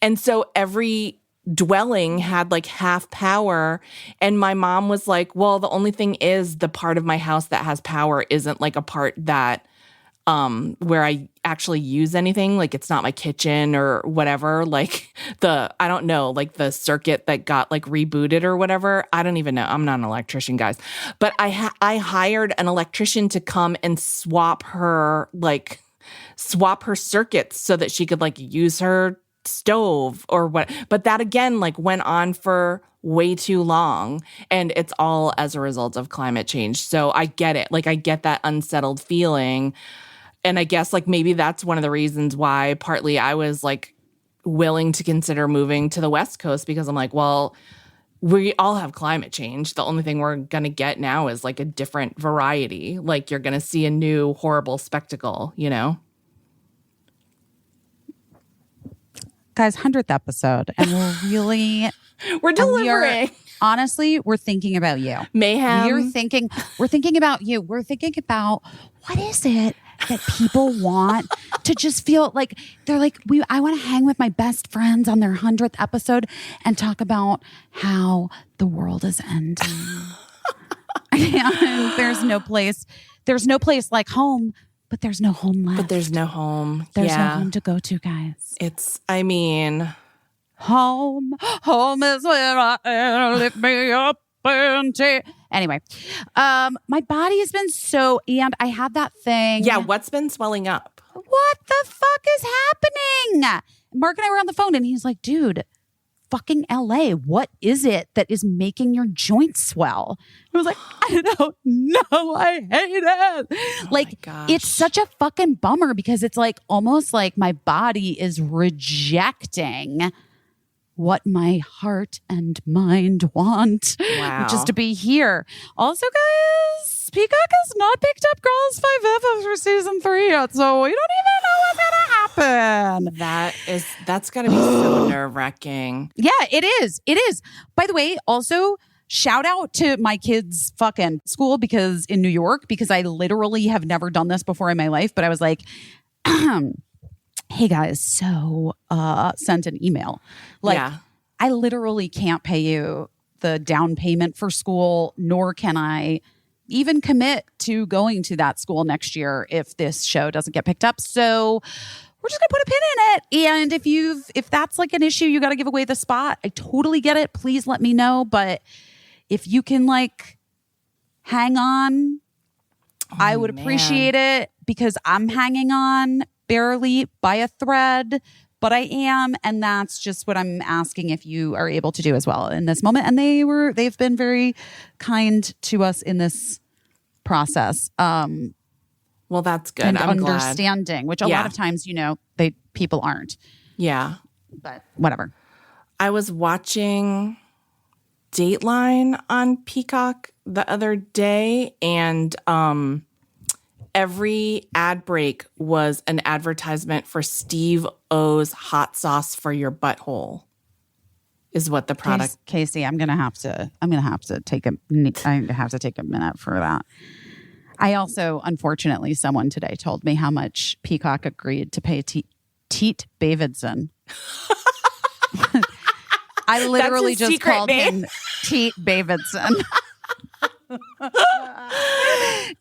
And so every dwelling had like half power. And my mom was like, well, the only thing is the part of my house that has power isn't like a part that where I actually use anything, like it's not my kitchen or whatever, like I don't know, like the circuit that got like rebooted or whatever. I don't even know. I'm not an electrician, guys. But I hired an electrician to come and swap her circuits so that she could like use her stove or what. But that again, like went on for way too long, and it's all as a result of climate change. So I get it. Like I get that unsettled feeling. And I guess like maybe that's one of the reasons why partly I was like willing to consider moving to the West Coast, because I'm like, well, we all have climate change. The only thing we're going to get now is like a different variety. Like you're going to see a new horrible spectacle, you know? Guys, 100th episode. And we're really... we're delivering. Honestly, we're thinking about you. Mayhem. We're thinking about you. We're thinking about what is it that people want to just feel like they're like, I want to hang with my best friends on their 100th episode and talk about how the world is ending. And there's no place like home, but there's no home left. But there's no home. There's no home to go to, guys. Home is where I am. Lift me up and take. Anyway, my body has been and I have that thing. Yeah, what's been swelling up? What the fuck is happening? Mark and I were on the phone and he's like, dude, fucking LA, what is it that is making your joints swell? I was like, I don't know. I hate it. It's such a fucking bummer because it's like almost like my body is rejecting what my heart and mind want, which is to be here. Also, guys, Peacock has not picked up Girls 5F for season 3 yet, so we don't even know what's gonna happen. That's gotta be so nerve-wracking. Yeah, it is. It is. By the way, also shout out to my kids' fucking school because in New York, because I literally have never done this before in my life, but I was like, hey guys, so sent an email. I literally can't pay you the down payment for school, nor can I even commit to going to that school next year if this show doesn't get picked up. So we're just gonna put a pin in it. And if that's like an issue, you got to give away the spot. I totally get it. Please let me know. But if you can like hang on, I would appreciate it because I'm hanging on barely by a thread, but I am. And that's just what I'm asking if you are able to do as well in this moment. And they've been very kind to us in this process. Well, that's good. And I'm understanding, which a lot of times, people aren't. Yeah. But whatever. I was watching Dateline on Peacock the other day, and every ad break was an advertisement for Steve O's hot sauce for your butthole. Is what the product. Caissie, I'm gonna have to take a minute for that. I also, unfortunately, someone today told me how much Peacock agreed to pay Teet Davidson. I literally just called him. Teet Davidson.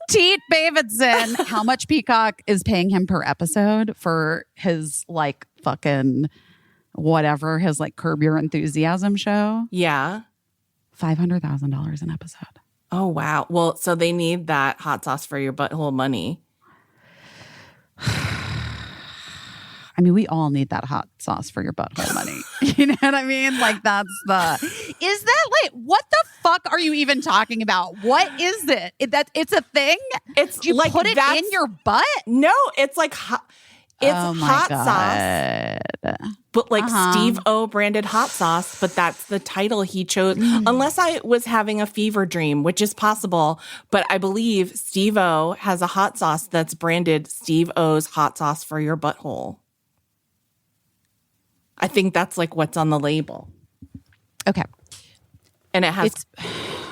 Teet Davidson. How much Peacock is paying him per episode for his like fucking whatever, his like Curb Your Enthusiasm show? Yeah. $500,000 an episode. Oh, wow. Well, so they need that hot sauce for your butthole money. I mean, we all need that hot sauce for your butthole money. You know what I mean? Like that's is that like, what the fuck are you even talking about? What is it? It's a thing? It's you like put it in your butt? No, it's like it's hot sauce. But like Steve O branded hot sauce, but that's the title he chose. Unless I was having a fever dream, which is possible. But I believe Steve O has a hot sauce that's branded Steve O's hot sauce for your butthole. I think that's like what's on the label. Okay. And it has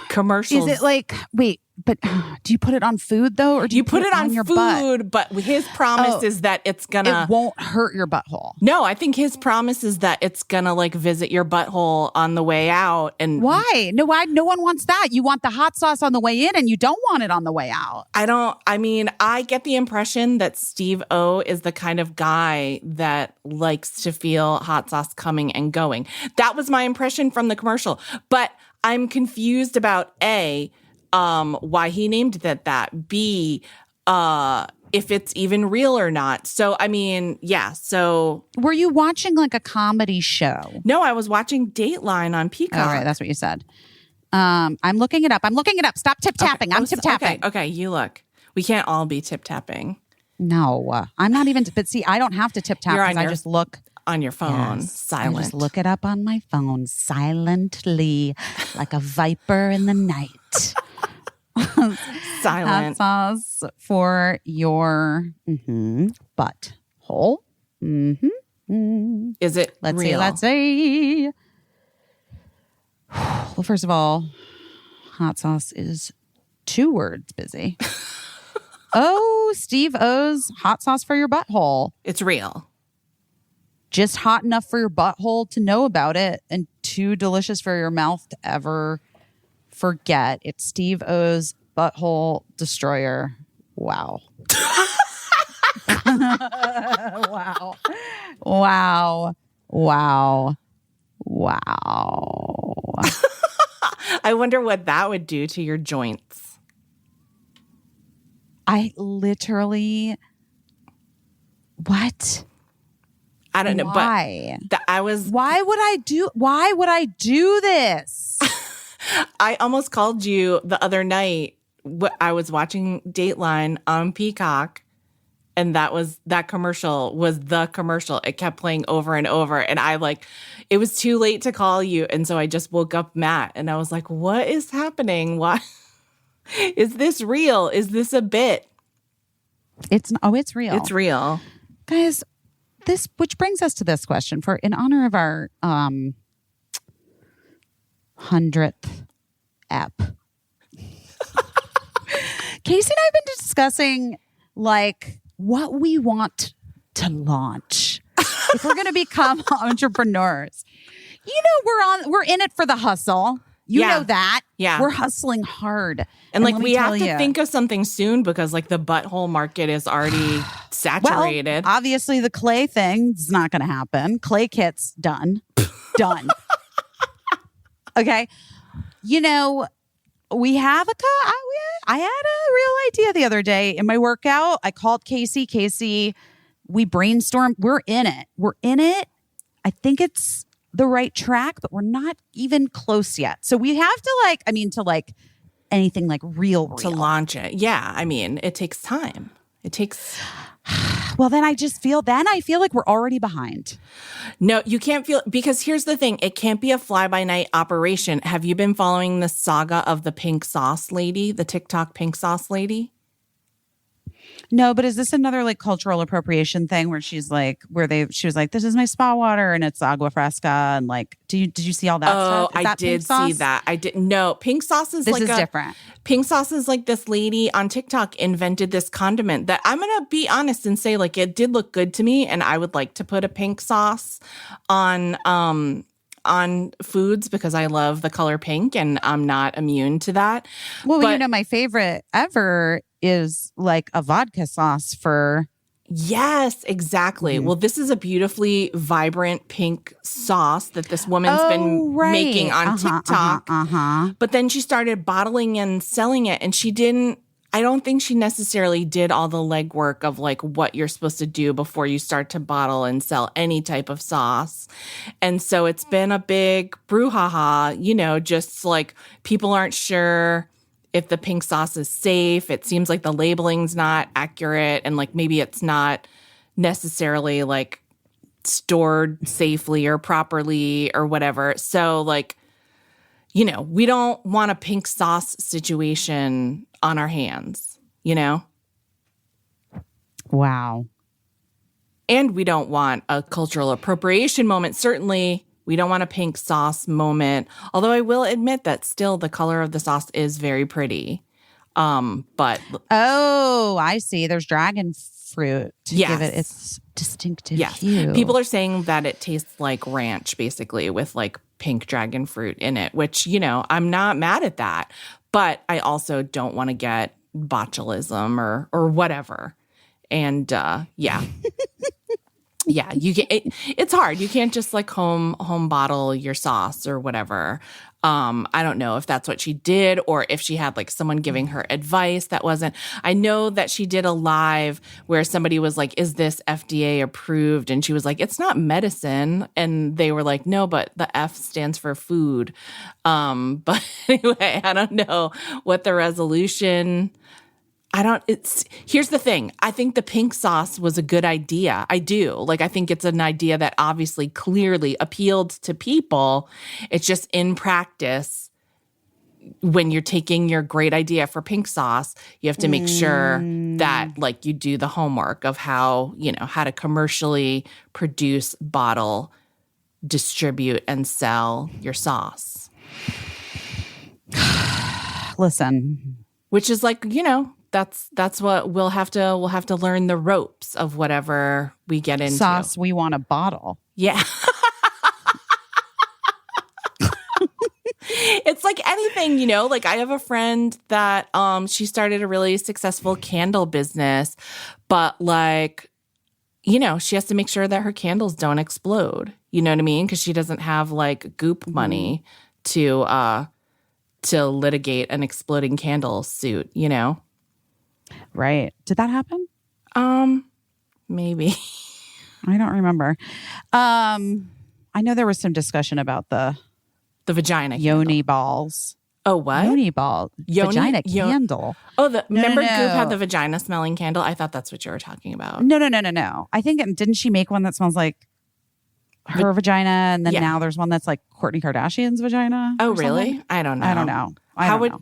commercials. Is it like, wait, but do you put it on food though? Or do you put it on your food, butt? but his promise is that it won't hurt your butthole. No, I think his promise is that it's gonna like visit your butthole on the way out. And why? No one wants that. You want the hot sauce on the way in and you don't want it on the way out. I get the impression that Steve O is the kind of guy that likes to feel hot sauce coming and going. That was my impression from the commercial. But I'm confused about A, why he named it that. B, if it's even real or not. So, I mean, yeah. So, were you watching like a comedy show? No, I was watching Dateline on Peacock. All right, that's what you said. I'm looking it up. Stop tip tapping. I'm tip tapping. Okay, you look. We can't all be tip tapping. No, I'm not even. But see, I don't have to tip tap because I just look on your phone, silent. I just look it up on my phone silently, like a viper in the night. Silent. Hot sauce for your butthole. Is it real? Let's see. Well, first of all, hot sauce is 2 words, Busy. Oh, Steve O's hot sauce for your butthole. It's real. Just hot enough for your butthole to know about it and too delicious for your mouth to ever forget. It's Steve O's butthole destroyer. Wow. Wow. Wow. Wow. Wow. I wonder what that would do to your joints. I literally... What? I don't know. Why? But Why would I do this? I almost called you the other night. I was watching Dateline on Peacock, and that commercial was the commercial. It kept playing over and over, and it was too late to call you, and so I just woke up Matt, and I was like, "What is happening? Why is this real? Is this a bit?" It's real. It's real, guys. Which brings us to this question in honor of our 100th ep. Caissie and I have been discussing like what we want to launch if we're going to become entrepreneurs. You know, we're in it for the hustle. You know that. Yeah. We're hustling hard. And like we have to think of something soon because like the butthole market is already saturated. Well, obviously the clay thing is not going to happen. Clay kits done. Done. Okay. You know, I had a real idea the other day in my workout. I called Caissie. Caissie, we brainstormed. We're in it. I think it's the right track, but we're not even close yet. So we have to anything like real to launch it. Yeah. I mean, it takes time. It takes. Well, then I feel like we're already behind. No, you can't feel, because here's the thing. It can't be a fly-by-night operation. Have you been following the saga of the pink sauce lady, the TikTok pink sauce lady? No, but is this another like cultural appropriation thing where she was like, this is my spa water and it's agua fresca and like, did you see all that stuff? Oh, I did see that. I didn't know. Pink sauce is different. Pink sauce is like this lady on TikTok invented this condiment that I'm going to be honest and say like it did look good to me and I would like to put a pink sauce on on foods because I love the color pink and I'm not immune to that. Well, But- you know, my favorite ever is like a vodka sauce for. Yes, exactly. Well, this is a beautifully vibrant pink sauce that this woman's been making on TikTok. But then she started bottling and selling it, and I don't think she necessarily did all the legwork of like what you're supposed to do before you start to bottle and sell any type of sauce. And so it's been a big brouhaha, you know, just like people aren't sure if the pink sauce is safe. It seems like the labeling's not accurate, and like maybe it's not necessarily like stored safely or properly or whatever. So like, you know, we don't want a pink sauce situation on our hands, you know? Wow. And we don't want a cultural appropriation moment. Certainly, we don't want a pink sauce moment. Although I will admit that still the color of the sauce is very pretty. But Oh, I see. There's dragon fruit to give it its distinctive hue. People are saying that it tastes like ranch, basically, with like pink dragon fruit in it, which, you know, I'm not mad at that. But I also don't want to get botulism or whatever. And yeah. Yeah, it's hard. You can't just like home bottle your sauce or whatever. I don't know if that's what she did or if she had like someone giving her advice that wasn't. I know that she did a live where somebody was like, "Is this FDA approved?" And she was like, "It's not medicine." And they were like, "No, but the F stands for food." But anyway, I don't know what the resolution. Here's the thing. I think the pink sauce was a good idea. I do. Like, I think it's an idea that obviously clearly appealed to people. It's just in practice, when you're taking your great idea for pink sauce, you have to make sure that like you do the homework of how to commercially produce, bottle, distribute, and sell your sauce. Listen. Which is like, that's what we'll have to learn the ropes of whatever we get into. Sauce we want a bottle. Yeah. It's like anything, like I have a friend that she started a really successful candle business, but like, she has to make sure that her candles don't explode. You know what I mean? Because she doesn't have like goop money to litigate an exploding candle suit, Right. Did that happen? Maybe. I don't remember. I know there was some discussion about the vagina yoni balls. Oh, what? Yoni ball. Vagina candle. Oh, remember Goop had the vagina smelling candle? I thought that's what you were talking about. No. I think, didn't she make one that smells like her vagina? And then now there's one that's like Kourtney Kardashian's vagina. Oh, really? Something? I don't know. I don't know.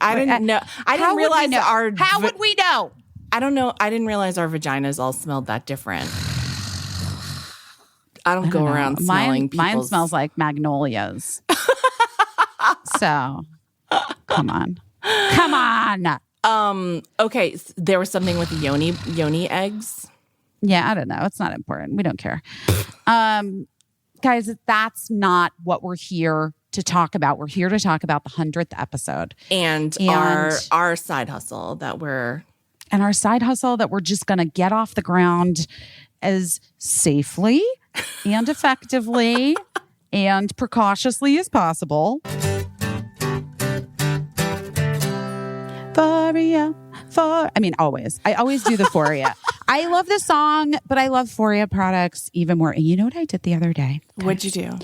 I didn't know. I didn't realize How would we know? I don't know. I didn't realize our vaginas all smelled that different. I don't go around smelling people's... Mine smells like magnolias. So, come on. Okay, there was something with the yoni eggs. Yeah, I don't know. It's not important. We don't care. Guys, that's not what we're here to talk about. We're here to talk about the 100th episode. And our side hustle that we're... And our side hustle that we're just going to get off the ground as safely and effectively and precautiously as possible. Always. I always do the Foria. I love the song, but I love Foria products even more. And you know what I did the other day? What'd you do?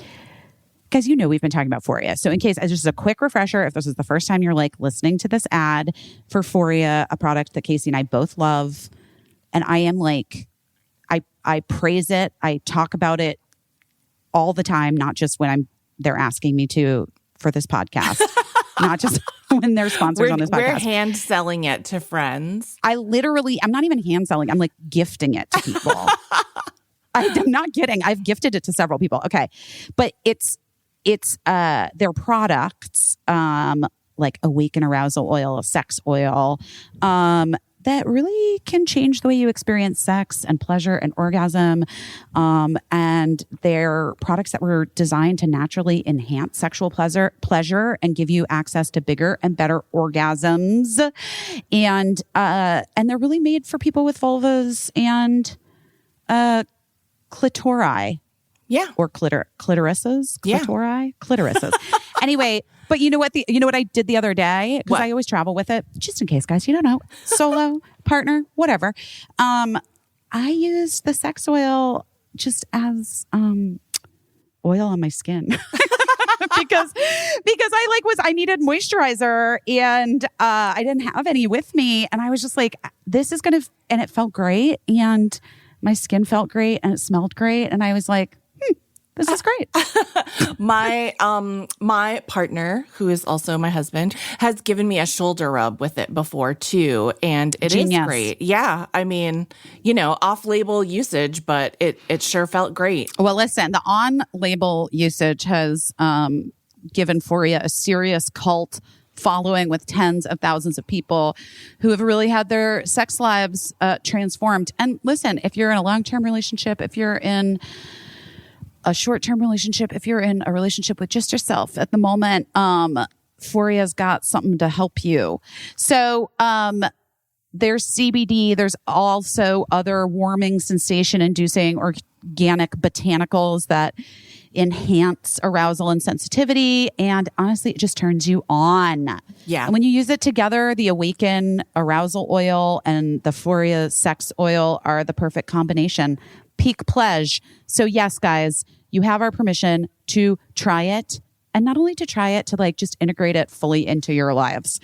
Because we've been talking about Foria. So in case, just as a quick refresher, if this is the first time you're like listening to this ad for Foria, a product that Caissie and I both love, and I am like, I praise it. I talk about it all the time, not just when they're asking me to for this podcast, not just when they're sponsors on this podcast. We're hand selling it to friends. I'm not even hand selling. I'm like gifting it to people. I'm not kidding. I've gifted it to several people. Okay. But it's their products, like Awaken Arousal Oil, Sex Oil, that really can change the way you experience sex and pleasure and orgasm. And they're products that were designed to naturally enhance sexual pleasure and give you access to bigger and better orgasms. And they're really made for people with vulvas and clitori. Yeah. Or clitorises. Yeah. Clitorises. Anyway, but you know what I did the other day? Because I always travel with it. Just in case, guys, you don't know. Solo, partner, whatever. I used the sex oil just as oil on my skin. because I needed moisturizer and I didn't have any with me. And I was just like, this is gonna, and it felt great. And my skin felt great and it smelled great. And I was like, this is great. My partner, who is also my husband, has given me a shoulder rub with it before too, and it is great. Yeah, I mean, off-label usage, but it sure felt great. Well, listen, the on-label usage has given Foria a serious cult following with tens of thousands of people who have really had their sex lives transformed. And listen, if you're in a long-term relationship, if you're in a short-term relationship, if you're in a relationship with just yourself at the moment, Foria's got something to help you. So there's CBD. There's also other warming, sensation-inducing organic botanicals that enhance arousal and sensitivity. And honestly, it just turns you on. Yeah. And when you use it together, the Awaken arousal oil and the Foria sex oil are the perfect combination. Peak pleasure. So yes, guys, you have our permission to try it. And not only to try it, to just integrate it fully into your lives.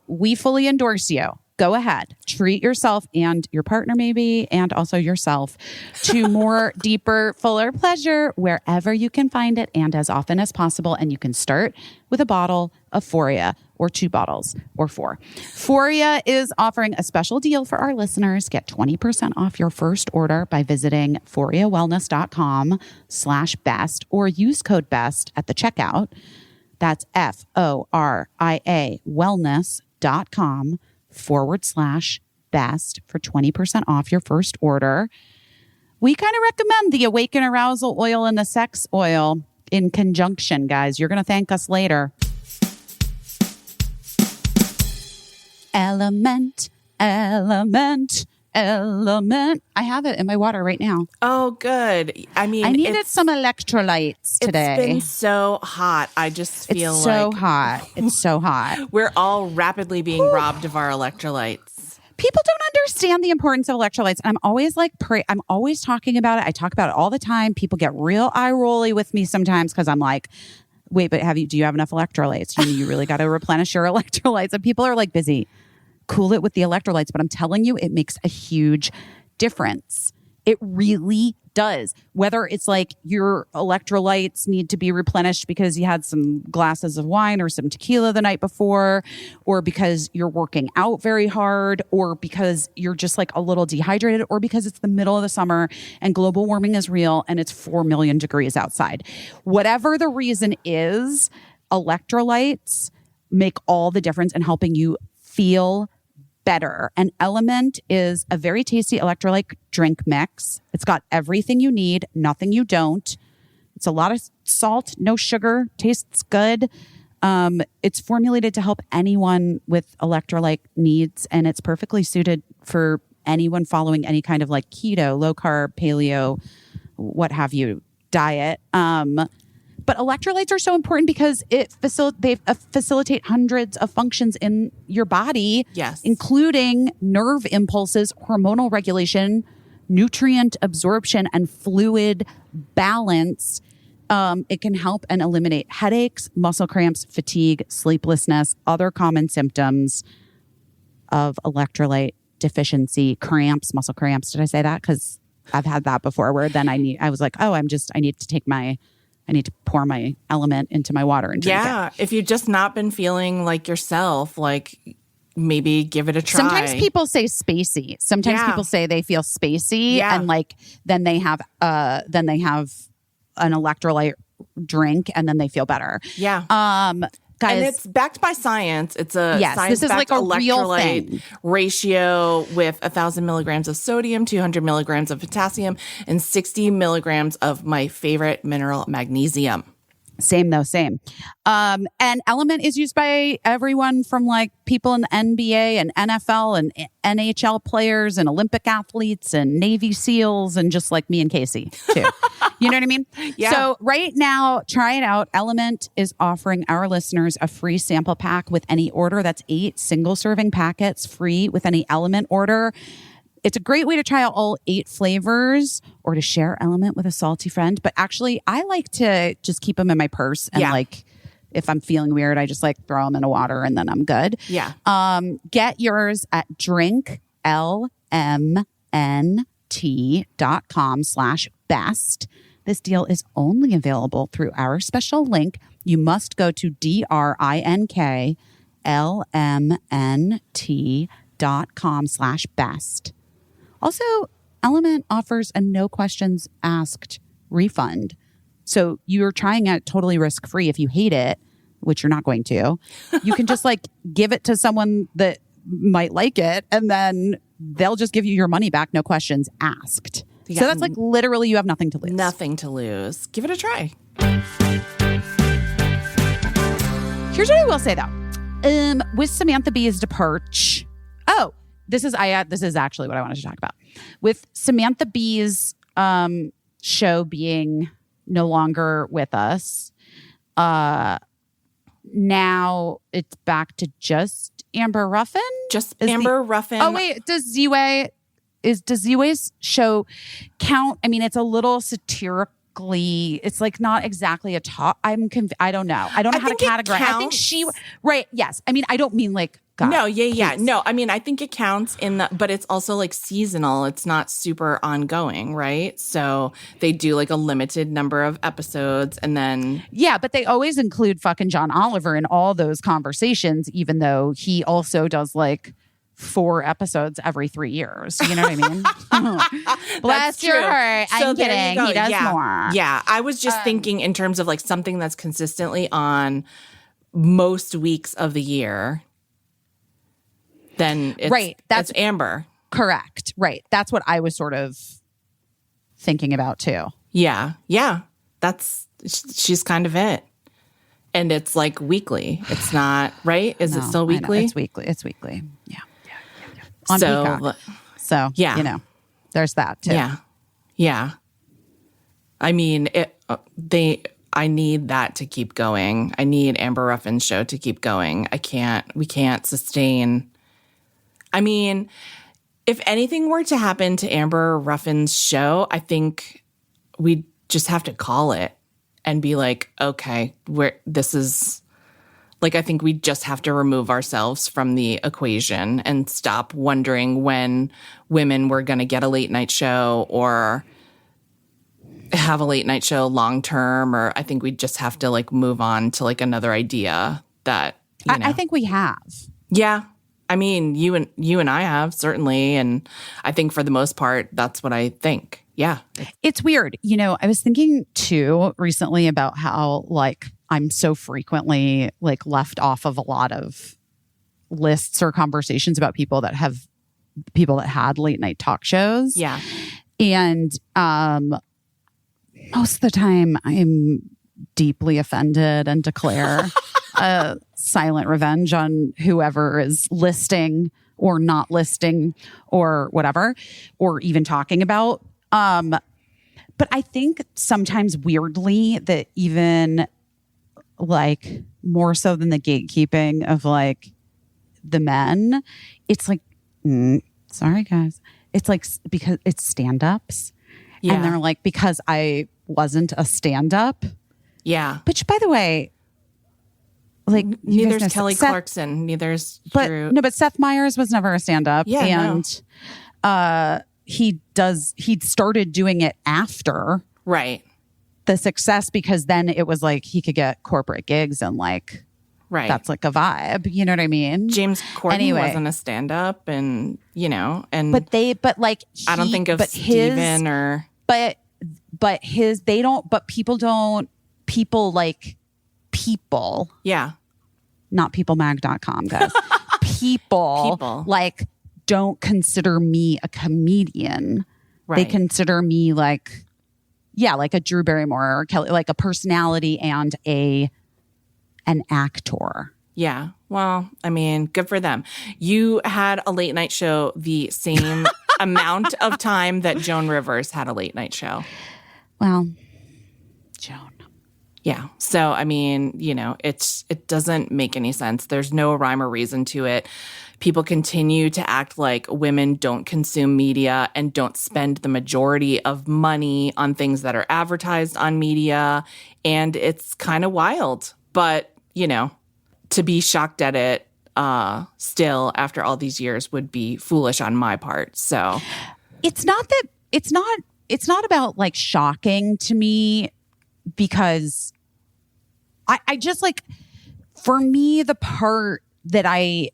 We fully endorse you. Go ahead, treat yourself and your partner maybe, and also yourself to more deeper, fuller pleasure wherever you can find it and as often as possible. And you can start with a bottle of Foria or 2 bottles or 4. Foria is offering a special deal for our listeners. Get 20% off your first order by visiting ForiaWellness.com/best or use code BEST at the checkout. That's FORIA wellness.com/best for 20% off your first order. We kind of recommend the Awaken Arousal Oil and the Sex Oil in conjunction, guys. You're going to thank us later. Element. I have it in my water right now. Oh, good. I mean, I needed some electrolytes today. It's been so hot. I just feel it's so hot. It's so hot. We're all rapidly being robbed of our electrolytes. People don't understand the importance of electrolytes. I'm always I'm always talking about it. I talk about it all the time. People get real eye rolly with me sometimes because I'm like, wait, but do you have enough electrolytes? You really got to replenish your electrolytes. And people are busy. Cool it with the electrolytes. But I'm telling you, it makes a huge difference. It really does. Whether it's your electrolytes need to be replenished because you had some glasses of wine or some tequila the night before, or because you're working out very hard, or because you're just a little dehydrated, or because it's the middle of the summer and global warming is real and it's 4 million degrees outside. Whatever the reason is, electrolytes make all the difference in helping you feel better. An Element is a very tasty electrolyte drink mix. It's got everything you need, nothing you don't. It's a lot of salt, no sugar, tastes good. It's formulated to help anyone with electrolyte needs, and it's perfectly suited for anyone following any kind of keto, low carb, paleo, what have you diet. But electrolytes are so important because they facilitate hundreds of functions in your body, yes, including nerve impulses, hormonal regulation, nutrient absorption, and fluid balance. It can help and eliminate headaches, muscle cramps, fatigue, sleeplessness, other common symptoms of electrolyte deficiency, cramps, muscle cramps. Did I say that? Because I've had that before where then I need to pour my Element into my water and drink it. If you've just not been feeling like yourself, maybe give it a try. Sometimes people say spacey. Sometimes people say they feel spacey, and then they have an electrolyte drink and then they feel better. Yeah. guys. And it's backed by science. It's a Yes, this is like science-backed a real electrolyte thing. ratio with 1,000 milligrams of sodium, 200 milligrams of potassium, and 60 milligrams of my favorite mineral, magnesium. Same though, same. And Element is used by everyone from like people in the NBA and NFL and NHL players and Olympic athletes and Navy SEALs and just like me and Caissie too. You know what I mean? Yeah. So right now, try it out. Element is offering our listeners a free sample pack with any order. That's 8 single serving packets free with any Element order. It's a great way to try out all 8 flavors or to share Element with a salty friend. But actually, I like to just keep them in my purse. And like, if I'm feeling weird, I just like throw them in the water and then I'm good. Yeah. Get yours at drinklmnt.com/best. This deal is only available through our special link. You must go to drinklmnt.com/best. Also, Element offers a no questions asked refund. So you're trying it totally risk-free. If you hate it, which you're not going to, you can just like give it to someone that might like it and then they'll just give you your money back, no questions asked. Yeah. So that's like literally you have nothing to lose. Nothing to lose. Give it a try. Here's what I will say though. With Samantha Bee's departure. Oh, this is actually what I wanted to talk about. With Samantha Bee's show being no longer with us, now it's back to just Amber Ruffin. Just Amber Ruffin. Oh wait, does Ziwe's show count? I mean, it's a little satirically. It's like not exactly a talk. I don't know. I don't know how to categorize. I think right. Yes. I mean, I don't mean like. God, no, yeah. please. No, I mean, I think it counts but it's also like seasonal. It's not super ongoing, right? So they do like a limited number of episodes and then. Yeah, but they always include fucking John Oliver in all those conversations, even though he also does like 4 episodes every 3 years. You know what I mean? Bless your heart. I'm kidding. He does more. Yeah. I was just thinking in terms of like something that's consistently on most weeks of the year. Then it's, right. That's Amber. Correct. Right. That's what I was sort of thinking about too. Yeah. Yeah. She's kind of it. And it's like weekly. It's not, right? Is it still weekly? It's weekly. Yeah. On Peacock. So, yeah. You know, there's that too. Yeah. Yeah. I mean, I need that to keep going. I need Amber Ruffin's show to keep going. We can't sustain. I mean, if anything were to happen to Amber Ruffin's show, I think we just have to call it and be like, okay, this is like, I think we just have to remove ourselves from the equation and stop wondering when women were going to get a late night show or have a late night show long term, or I think we just have to like move on to like another idea that, I think we have. Yeah. I mean, you and I have certainly. And I think for the most part, that's what I think. Yeah. It's weird. You know, I was thinking too recently about how like I'm so frequently like left off of a lot of lists or conversations about people that had late night talk shows. Yeah. And most of the time I'm deeply offended and declare silent revenge on whoever is listing or not listing or whatever, or even talking about. But I think sometimes weirdly that even like more so than the gatekeeping of like the men, it's like, sorry guys. It's like, because it's stand-ups. Yeah. And they're like, because I wasn't a stand-up. Yeah. Which, by the way, like neither's Kelly Clarkson, neither's Drew. But Seth Meyers was never a stand-up. Yeah, and he'd started doing it after the success, because then it was like he could get corporate gigs and like that's like a vibe. You know what I mean? James Corden wasn't a stand-up, and you know, and but I don't think of Steven or people like people. Yeah. not peoplemag.com, guys. People like don't consider me a comedian. Right. They consider me like a Drew Barrymore or Kelly, like a personality and an actor. Yeah. Well, I mean, good for them. You had a late night show the same amount of time that Joan Rivers had a late night show. Well, Joan. Yeah. So, I mean, you know, it doesn't make any sense. There's no rhyme or reason to it. People continue to act like women don't consume media and don't spend the majority of money on things that are advertised on media. And it's kind of wild. But, you know, to be shocked at it still after all these years would be foolish on my part. So it's not about like shocking to me, because I just like, for me, the part that I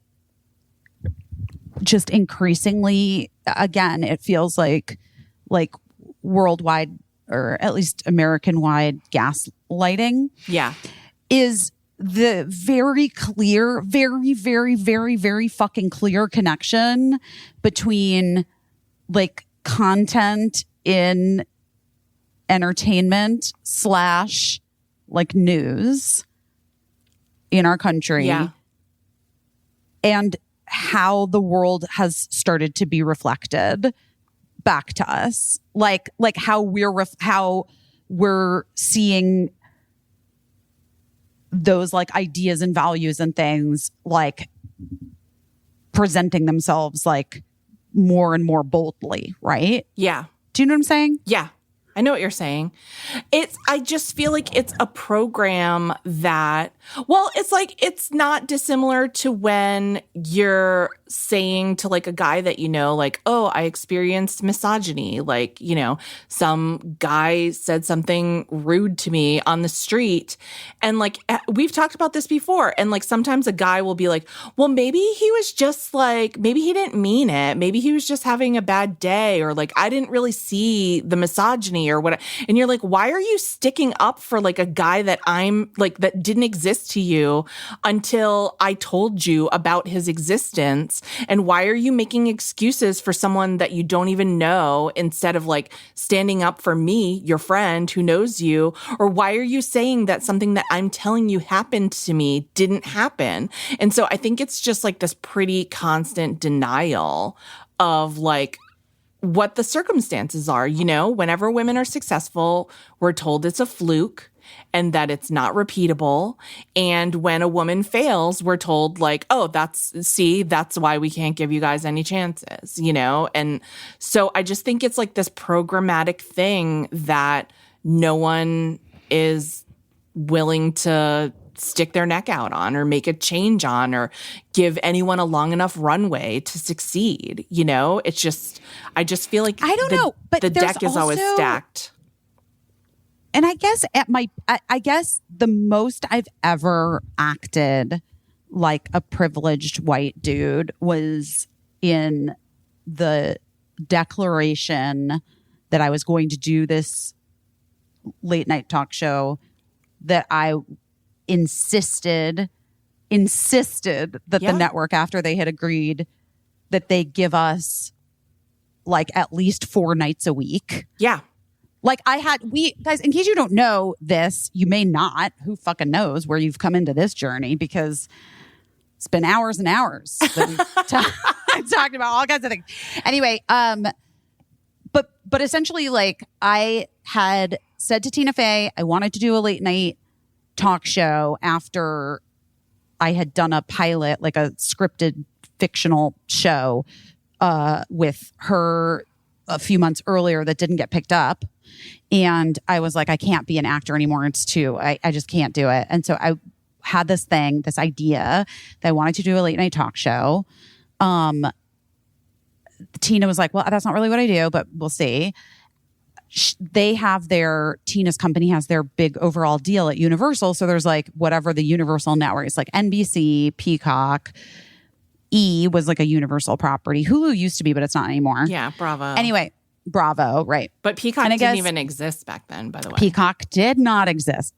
just increasingly, again, it feels like worldwide or at least American-wide gaslighting. Yeah. Is the very clear, very, very, very, very fucking clear connection between like content in entertainment / like news in our country. Yeah. And how the world has started to be reflected back to us. Like how we're seeing those like ideas and values and things like presenting themselves like more and more boldly, right? Yeah. Do you know what I'm saying? Yeah. I know what you're saying. I just feel like it's a program that, well, it's like, it's not dissimilar to when you're saying to like a guy that you know, like, oh, I experienced misogyny. Like, you know, some guy said something rude to me on the street. And like, we've talked about this before. And like, sometimes a guy will be like, well, maybe he was just like, maybe he didn't mean it. Maybe he was just having a bad day. Or like, I didn't really see the misogyny or what. And you're like, why are you sticking up for like a guy that I'm like, that didn't exist to you until I told you about his existence? And why are you making excuses for someone that you don't even know instead of like standing up for me, your friend who knows you? Or why are you saying that something that I'm telling you happened to me didn't happen? And so I think it's just like this pretty constant denial of like what the circumstances are. You know, whenever women are successful, we're told it's a fluke and that it's not repeatable. And when a woman fails, we're told like, oh, that's why we can't give you guys any chances, you know? And so I just think it's like this programmatic thing that no one is willing to stick their neck out on or make a change on or give anyone a long enough runway to succeed. You know, it's just, I just feel like I don't know, but the there's deck is always also- stacked. And I guess I guess the most I've ever acted like a privileged white dude was in the declaration that I was going to do this late night talk show that I insisted that the network, after they had agreed, that they give us like at least 4 nights a week. Yeah. Like guys, in case you don't know this, you may not, who fucking knows where you've come into this journey, because it's been hours and hours that we've talked about all kinds of things. Anyway, but essentially, like, I had said to Tina Fey, I wanted to do a late night talk show after I had done a pilot, like a scripted fictional show with her a few months earlier that didn't get picked up. And I was like, I can't be an actor anymore. It's too, I just can't do it. And so I had this idea that I wanted to do a late night talk show. Tina was like, well, that's not really what I do, but we'll see. They have Tina's company has their big overall deal at Universal. So there's like whatever the Universal network is, like NBC, Peacock, E was like a Universal property. Hulu used to be, but it's not anymore. Yeah, Bravo. Anyway, Bravo, right. But Peacock didn't even exist back then, by the way. Peacock did not exist.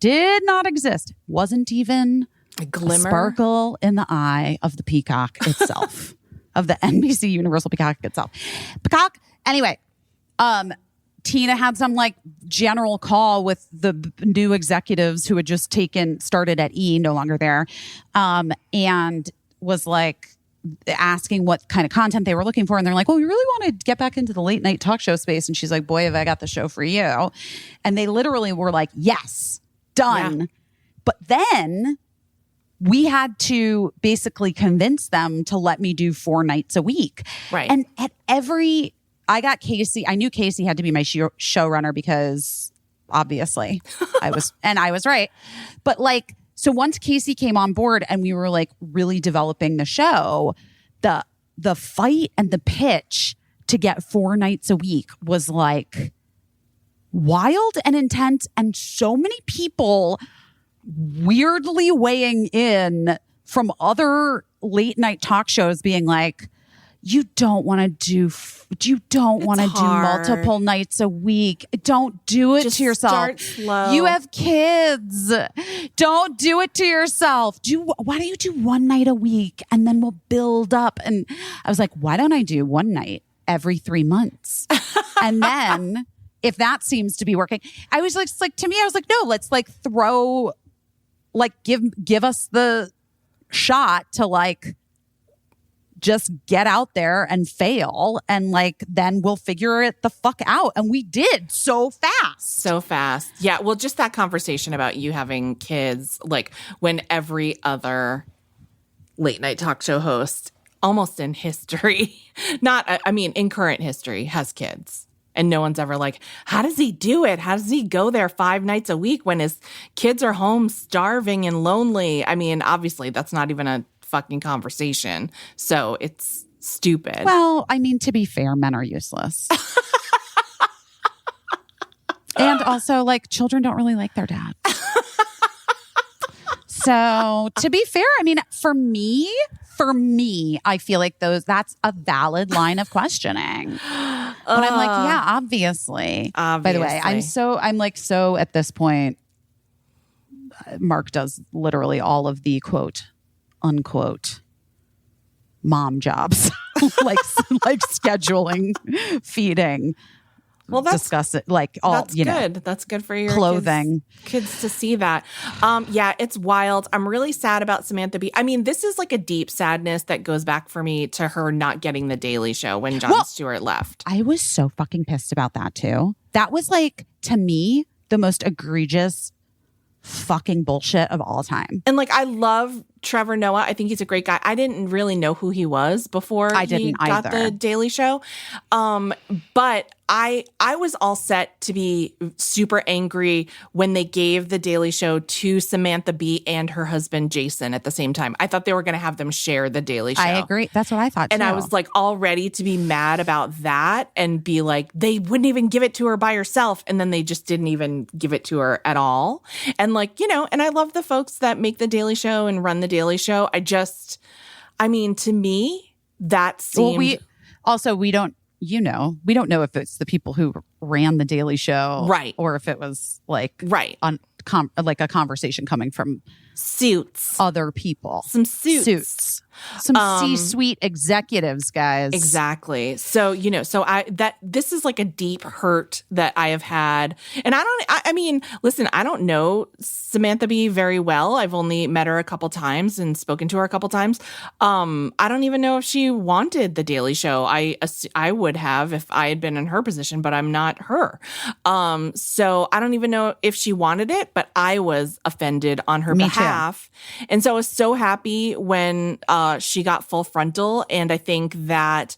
Wasn't even A glimmer. sparkle in the eye of the peacock itself, of the NBC Universal Peacock itself. Peacock. Anyway, Tina had some like general call with the new executives who had just started at E, no longer there, and was like asking what kind of content they were looking for. And they're like, well, we really want to get back into the late night talk show space. And she's like, boy, have I got the show for you. And they literally were like, yes, done. Yeah. But then we had to basically convince them to let me do 4 nights a week. Right. And I got Caissie. I knew Caissie had to be my showrunner because obviously I was right. But like, so once Caissie came on board and we were like really developing the show, the fight and the pitch to get 4 nights a week was like wild and intense, and so many people weirdly weighing in from other late night talk shows being like, you don't want to do multiple nights a week. Don't do it Just to yourself. Start slow. You have kids. Don't do it to yourself. Why don't you do 1 night a week and then we'll build up? And I was like, why don't I do 1 night every 3 months? And then if that seems to be working, I was like to me, I was like, no, let's like throw, like give us the shot to like just get out there and fail, and like then we'll figure it the fuck out. And we did so fast. Yeah, well, just that conversation about you having kids, like when every other late night talk show host almost in history, in current history, has kids. And no one's ever like, how does he do it? How does he go there 5 nights a week when his kids are home starving and lonely? I mean, obviously that's not even a fucking conversation. So it's stupid. Well, I mean, to be fair, men are useless. And also, like, children don't really like their dad. So to be fair, I mean, for me, I feel like that's a valid line of questioning. But I'm like, yeah, obviously. By the way, I'm so at this point, Mark does literally all of the quote unquote mom jobs, like scheduling, feeding. Well, discuss it like all. That's good. That's good for your clothing kids to see that. Yeah, it's wild. I'm really sad about Samantha Bee. I mean, this is like a deep sadness that goes back for me to her not getting the Daily Show when Jon Stewart left. I was so fucking pissed about that too. That was like, to me, the most egregious fucking bullshit of all time. And like, I love Trevor Noah. I think he's a great guy. I didn't really know who he was before he got the Daily Show. But I was all set to be super angry when they gave the Daily Show to Samantha Bee and her husband Jason at the same time. I thought they were going to have them share the Daily Show. I agree. That's what I thought too. And I was like all ready to be mad about that and be like, they wouldn't even give it to her by herself. And then they just didn't even give it to her at all. And like, and I love the folks that make the Daily Show and run the Daily Show. To me, that seemed... Well, we don't know if it's the people who ran the Daily Show, right, or if it was like right on like a conversation coming from suits, other people, some suits. Some C-suite executives, guys. Exactly. So, this is like a deep hurt that I have had. And listen, I don't know Samantha Bee very well. I've only met her a couple times and spoken to her a couple times. I don't even know if she wanted the Daily Show. I would have if I had been in her position, but I'm not her. So I don't even know if she wanted it, but I was offended on her behalf. Too. And so I was so happy when she got full frontal. And I think that,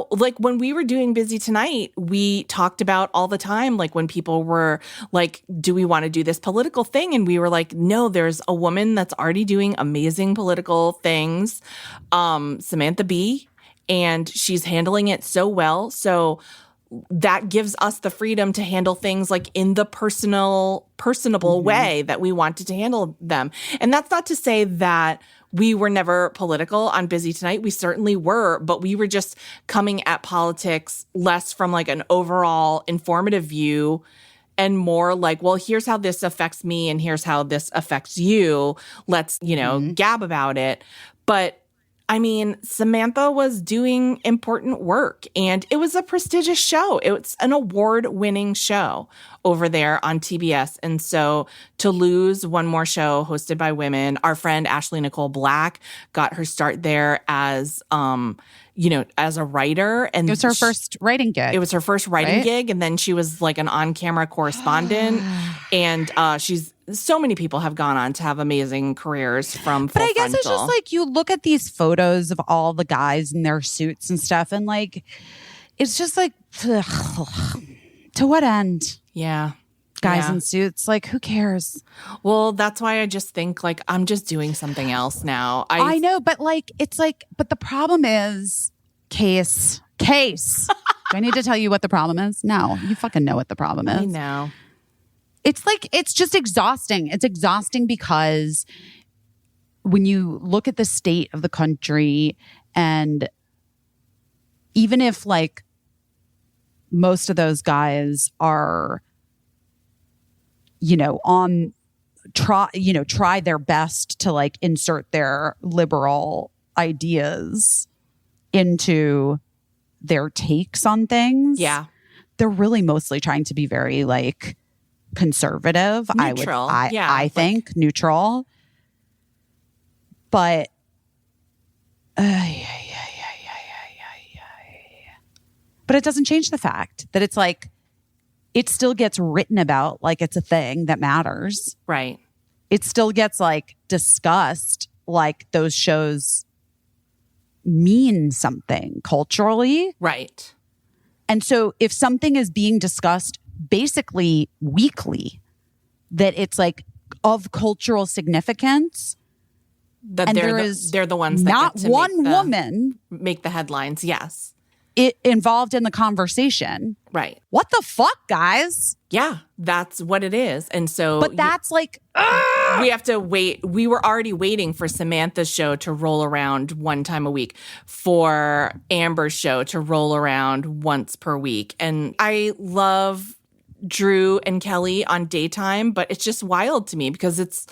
like when we were doing Busy Tonight, we talked about all the time, like when people were like, do we want to do this political thing? And we were like, no, there's a woman that's already doing amazing political things, Samantha Bee, and she's handling it so well. So that gives us the freedom to handle things like in the personable way that we wanted to handle them. And that's not to say that we were never political on Busy Tonight. We certainly were, but we were just coming at politics less from like an overall informative view and more like, well, here's how this affects me and here's how this affects you. Let's, gab about it. But I mean, Samantha was doing important work, and it was a prestigious show. It was an award-winning show over there on TBS. And so to lose one more show hosted by women, our friend Ashley Nicole Black got her start there as as a writer. And it was her first writing gig. It was her first writing gig. And then she was like an on-camera correspondent. And so many people have gone on to have amazing careers from Full But I guess Frontal. it's just like you look at these photos of all the guys in their suits and stuff, and like, it's just like, to what end? Yeah. Guys in suits, like, who cares? Well, that's why I just think like I'm just doing something else now. I know, but like, it's like, but the problem is, Case. Do I need to tell you what the problem is? No, you fucking know what the problem is. I know. It's like, it's just exhausting. It's exhausting because when you look at the state of the country, and even if like most of those guys are, try their best to like insert their liberal ideas into their takes on things. Yeah. They're really mostly trying to be very like conservative. Neutral. I think neutral. But but it doesn't change the fact that it's like it still gets written about like it's a thing that matters. Right. It still gets like discussed like those shows mean something culturally. Right. And so if something is being discussed basically weekly, that it's like of cultural significance, That and they're the ones that not get to one woman make the headlines. Yes. involved in the conversation. Right. What the fuck, guys? Yeah, that's what it is. And so But that's like, we have to wait. We were already waiting for Samantha's show to roll around one time a week, for Amber's show to roll around once per week. And I love Drew and Kelly on daytime, but it's just wild to me because it's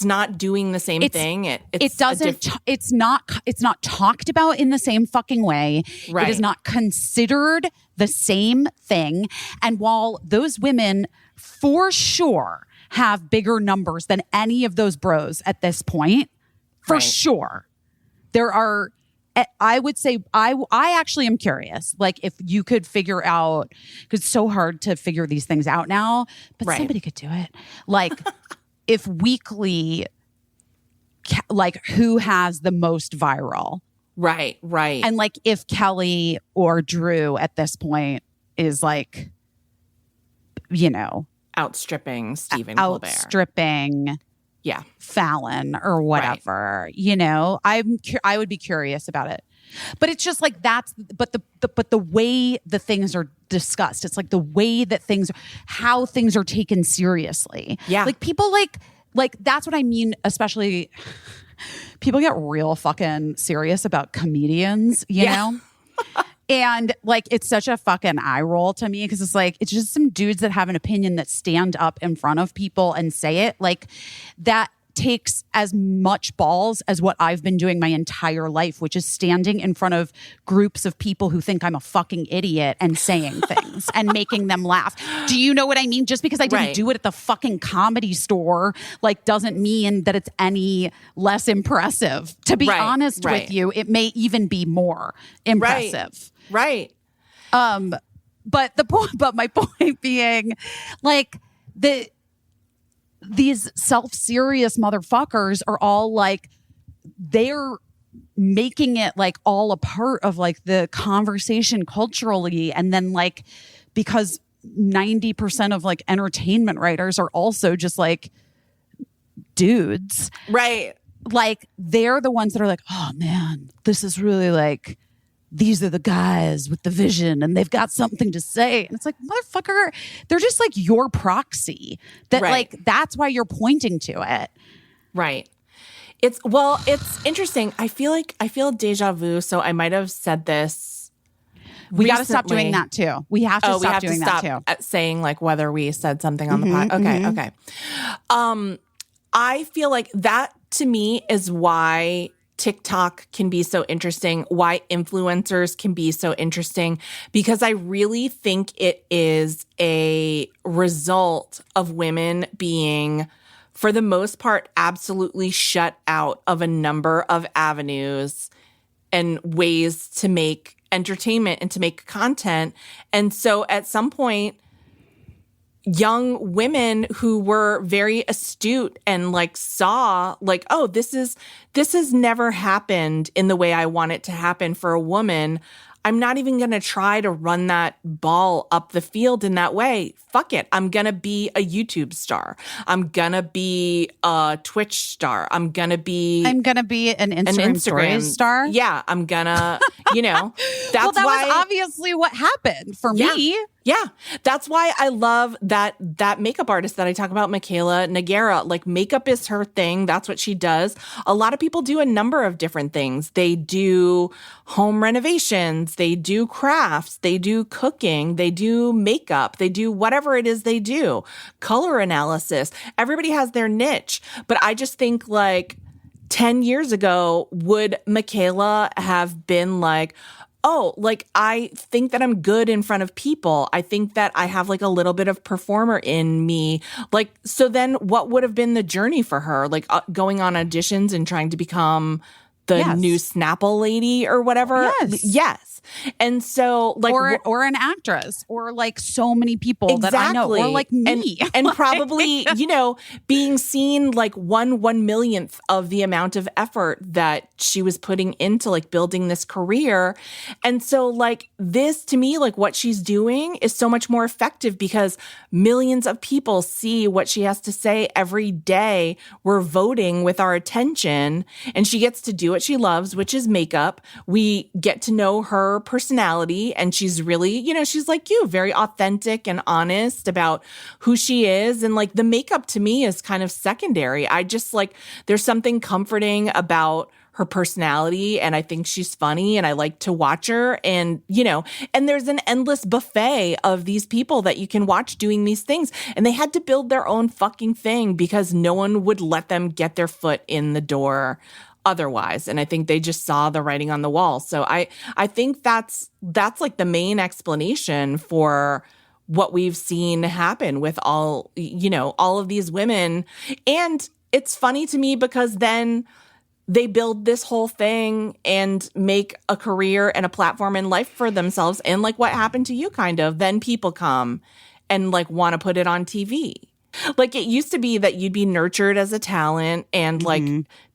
not doing the same thing. It's not talked about in the same fucking way. Right. It is not considered the same thing. And while those women for sure have bigger numbers than any of those bros at this point, for sure, there are, I would say, I actually am curious. Like, if you could figure out, because it's so hard to figure these things out now, but somebody could do it. Like, if weekly, like, who has the most viral? Right. And like, if Kelly or Drew at this point is like, outstripping Stephen Colbert. Outstripping Fallon or whatever, I would be curious about it. But it's just like but the way the things are discussed, it's like the way that how things are taken seriously. Yeah. Like people like that's what I mean, especially people get real fucking serious about comedians, you know? And like, it's such a fucking eye roll to me because it's like, it's just some dudes that have an opinion that stand up in front of people and say it. Like, that takes as much balls as what I've been doing my entire life, which is standing in front of groups of people who think I'm a fucking idiot and saying things and making them laugh. Do you know what I mean? Just because I didn't do it at the fucking Comedy Store, like, doesn't mean that it's any less impressive. To be honest with you, it may even be more impressive. Right. But my point being, like, these self-serious motherfuckers are all like, they're making it like all a part of like the conversation culturally. And then like, because 90% of like entertainment writers are also just like dudes. Right. Like, they're the ones that are like, oh man, this is really like, these are the guys with the vision and they've got something to say. And it's like, motherfucker, they're just like your proxy. That like, that's why you're pointing to it. Right. It's interesting. I feel deja vu. So I might have said this We got to stop doing that too. We have to stop doing that too. At saying like whether we said something on the pod. Okay. I feel like that to me is why TikTok can be so interesting, why influencers can be so interesting, because I really think it is a result of women being, for the most part, absolutely shut out of a number of avenues and ways to make entertainment and to make content. And so at some point, young women who were very astute and like saw like, oh, this has never happened in the way I want it to happen for a woman. I'm not even going to try to run that ball up the field in that way. Fuck it. I'm going to be a YouTube star. I'm going to be a Twitch star. I'm going to be an Instagram Stories star. Yeah. I'm going to, that's well, that why, was obviously what happened for me. Yeah. That's why I love that makeup artist that I talk about, Michaela Noguera. Like, makeup is her thing. That's what she does. A lot of people do a number of different things. They do home renovations. They do crafts. They do cooking. They do makeup. They do whatever it is they do. Color analysis. Everybody has their niche. But I just think like 10 years ago, would Michaela have been like, oh, like, I think that I'm good in front of people. I think that I have like a little bit of performer in me. Like, so then what would have been the journey for her? Like going on auditions and trying to become the new Snapple lady or whatever? Yes. And so like, or an actress or like so many people that I know, or like me. And probably, being seen like 1/1,000,000th of the amount of effort that she was putting into like building this career. And so like this to me, like what she's doing is so much more effective because millions of people see what she has to say every day. We're voting with our attention and she gets to do what she loves, which is makeup. We get to know her personality and she's really, she's like you, very authentic and honest about who she is. And like the makeup to me is kind of secondary. I just like, there's something comforting about her personality and I think she's funny and I like to watch her and, and there's an endless buffet of these people that you can watch doing these things. And they had to build their own fucking thing because no one would let them get their foot in the door otherwise. And I think they just saw the writing on the wall. So I think that's like the main explanation for what we've seen happen with all of these women. And it's funny to me because then they build this whole thing and make a career and a platform in life for themselves. And like what happened to you kind of, then people come and like want to put it on TV. Like it used to be that you'd be nurtured as a talent and like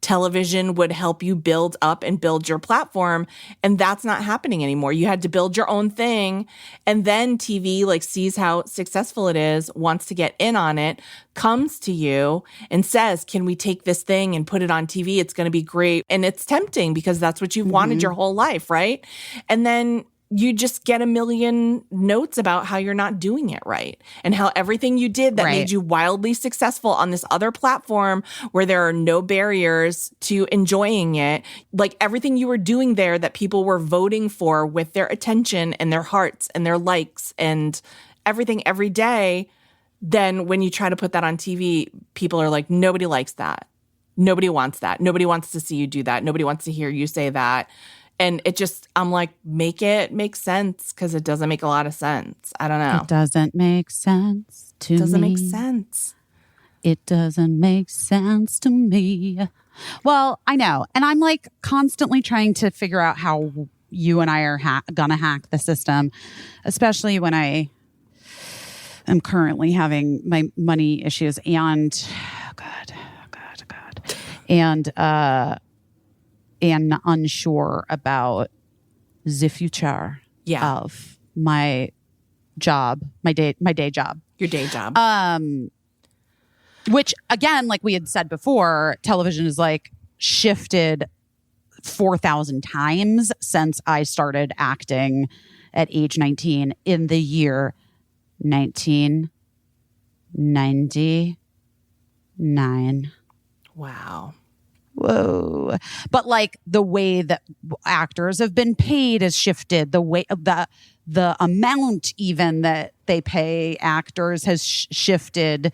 television would help you build up and build your platform. And that's not happening anymore. You had to build your own thing. And then TV like sees how successful it is, wants to get in on it, comes to you and says, can we take this thing and put it on TV? It's going to be great. And it's tempting because that's what you've wanted your whole life, right? And then you just get a million notes about how you're not doing it right and how everything you did that made you wildly successful on this other platform where there are no barriers to enjoying it, like everything you were doing there that people were voting for with their attention and their hearts and their likes and everything every day. Then when you try to put that on TV, people are like, nobody likes that. Nobody wants that. Nobody wants to see you do that. Nobody wants to hear you say that. And it just, I'm like, make it make sense because it doesn't make a lot of sense. I don't know. It doesn't make sense to me. It doesn't make sense. It doesn't make sense to me. Well, I know. And I'm like constantly trying to figure out how you and I are gonna hack the system, especially when I am currently having my money issues and, and unsure about the future of my job, my day job. Your day job. Which again, like we had said before, television is like shifted 4,000 times since I started acting at age 19 in the year 1999. Wow. whoa. But like the way that actors have been paid has shifted. The way the amount even that they pay actors has shifted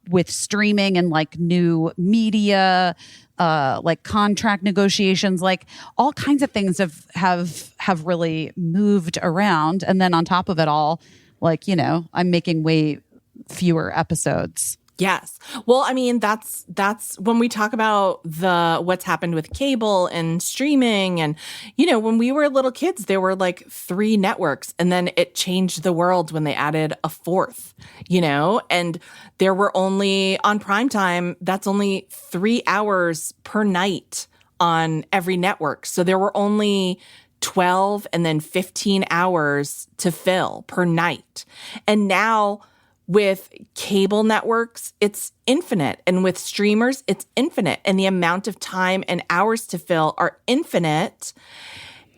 with streaming and like new media, like contract negotiations, like all kinds of things have really moved around. And then on top of it all, like, you know, I'm making way fewer episodes. Yes. Well, I mean, that's when we talk about what's happened with cable and streaming. And, you know, when we were little kids, there were like 3 networks, and then it changed the world when they added a 4th, you know, and there were only on primetime, that's only 3 hours per night on every network. So there were only 12 and then 15 hours to fill per night. And now with cable networks, it's infinite. And with streamers, it's infinite. And the amount of time and hours to fill are infinite.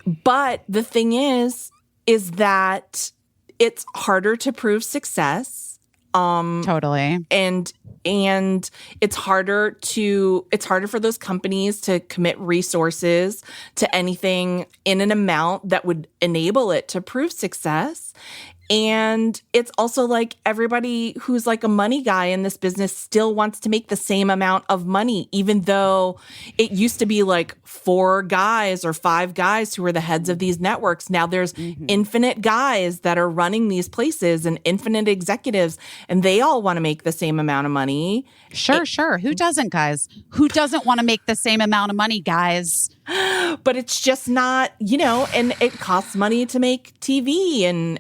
But the thing is that it's harder to prove success. Totally. And it's harder for those companies to commit resources to anything in an amount that would enable it to prove success. And it's also like everybody who's like a money guy in this business still wants to make the same amount of money, even though it used to be like 4 guys or 5 guys who were the heads of these networks. Now there's infinite guys that are running these places and infinite executives, and they all want to make the same amount of money. Sure. Who doesn't, guys? Who doesn't want to make the same amount of money, guys? But it's just not, you know, and it costs money to make TV, and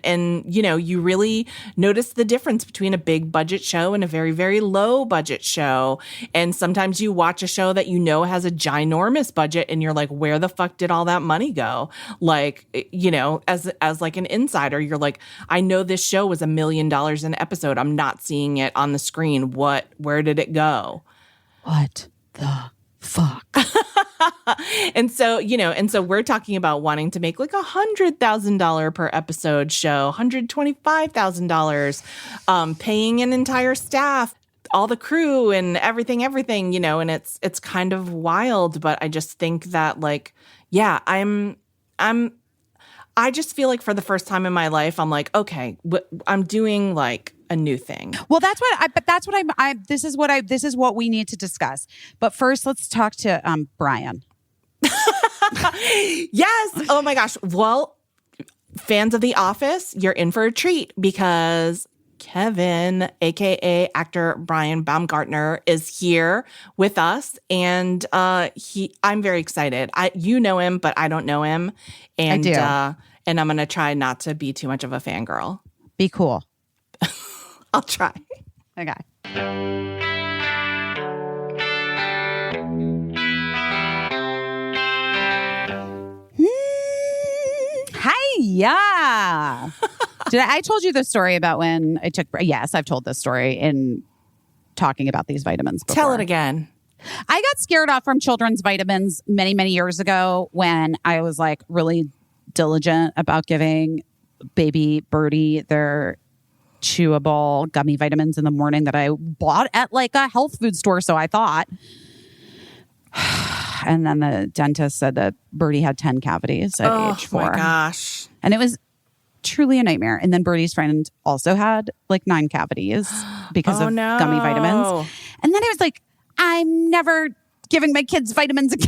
you know, you really notice the difference between a big budget show and a very, very low budget show. And sometimes you watch a show that you know has a ginormous budget and you're like, where the fuck did all that money go? Like, you know, as like an insider, you're like, I know this show was $1 million an episode. I'm not seeing it on the screen. Where did it go? What the fuck? And so, you know, we're talking about wanting to make like $100,000 per episode show, $125,000, paying an entire staff, all the crew and everything, you know, and it's kind of wild. But I just think that, like, yeah, I just feel like for the first time in my life, I'm like, okay, I'm doing like a new thing. Well, this is what we need to discuss. But first, let's talk to Brian. Yes. Oh my gosh. Well, fans of The Office, you're in for a treat because Kevin, aka actor Brian Baumgartner, is here with us, and I'm very excited. You know him, but I don't know him, and I do. And I'm gonna try not to be too much of a fangirl. Be cool. I'll try. Okay. Hiya. I told you the story about when I took. Yes, I've told this story in talking about these vitamins before. Tell it again. I got scared off from children's vitamins many, many years ago when I was like really diligent about giving baby Birdie their chewable gummy vitamins in the morning that I bought at like a health food store. So I thought. And then the dentist said that Birdie had 10 cavities at age 4. Oh my gosh. And it was truly a nightmare. And then Birdie's friend also had like 9 cavities because of gummy vitamins. And then I was like, I'm never giving my kids vitamins again.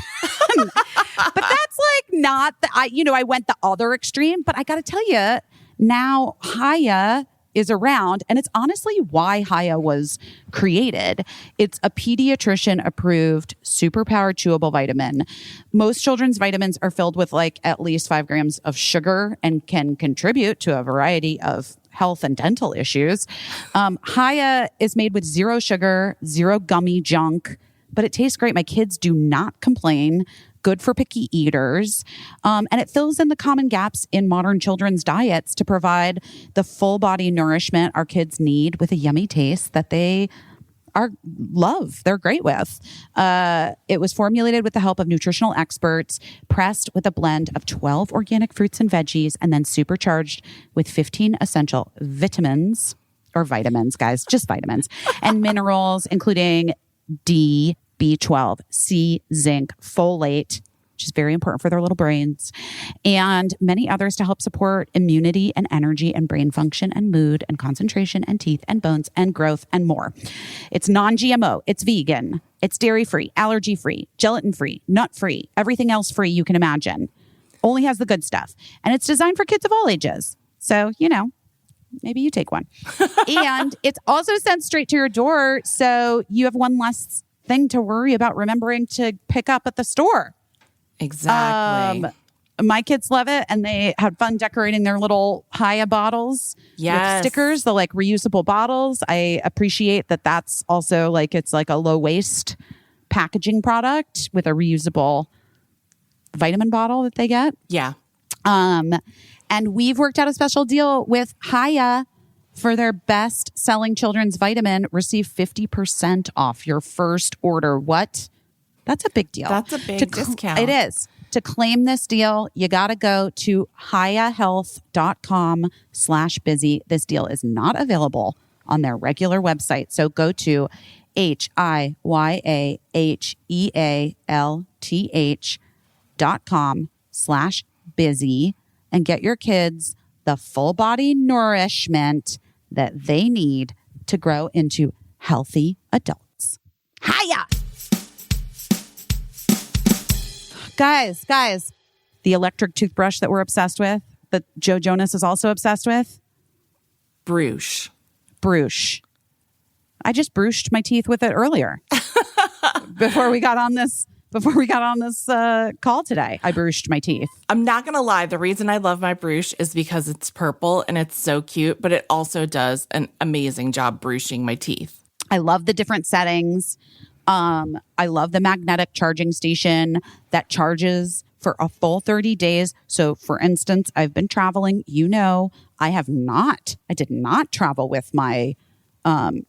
But that's like not I went the other extreme, but I got to tell you now Hiya is around, and it's honestly why Hiya was created. It's a pediatrician approved superpowered chewable vitamin. Most children's vitamins are filled with like at least 5 grams of sugar and can contribute to a variety of health and dental issues. Hiya is made with 0 sugar, 0 gummy junk, but it tastes great. My kids do not complain. Good for picky eaters. And it fills in the common gaps in modern children's diets to provide the full body nourishment our kids need with a yummy taste that they're great with. It was formulated with the help of nutritional experts, pressed with a blend of 12 organic fruits and veggies, and then supercharged with 15 essential vitamins, guys, just vitamins, and minerals, including D, B12, C, zinc, folate, which is very important for their little brains, and many others to help support immunity and energy and brain function and mood and concentration and teeth and bones and growth and more. It's non-GMO. It's vegan. It's dairy-free, allergy-free, gelatin-free, nut-free, everything else free you can imagine. Only has the good stuff. And it's designed for kids of all ages. So, maybe you take one. And it's also sent straight to your door. So you have one less thing to worry about remembering to pick up at the store. Exactly. My kids love it, and they had fun decorating their little Haya bottles with stickers, the like reusable bottles. I appreciate that that's also like, it's like a low waste packaging product with a reusable vitamin bottle that they get. Yeah. And we've worked out a special deal with Haya for their best selling children's vitamin. Receive 50% off your first order. What? That's a big deal. That's a big discount. It is. To claim this deal, you got to go to hayahealth.com/busy. This deal is not available on their regular website. So go to HIYAHEALTH.com/busy and get your kids the full body nourishment that they need to grow into healthy adults. Hiya! Guys, the electric toothbrush that we're obsessed with, that Joe Jonas is also obsessed with. Bruche. I just bruished my teeth with it earlier. Before we got on this call today, I bruished my teeth. I'm not going to lie. The reason I love my brush is because it's purple and it's so cute, but it also does an amazing job brushing my teeth. I love the different settings. I love the magnetic charging station that charges for a full 30 days. So for instance, I've been traveling, I did not travel with my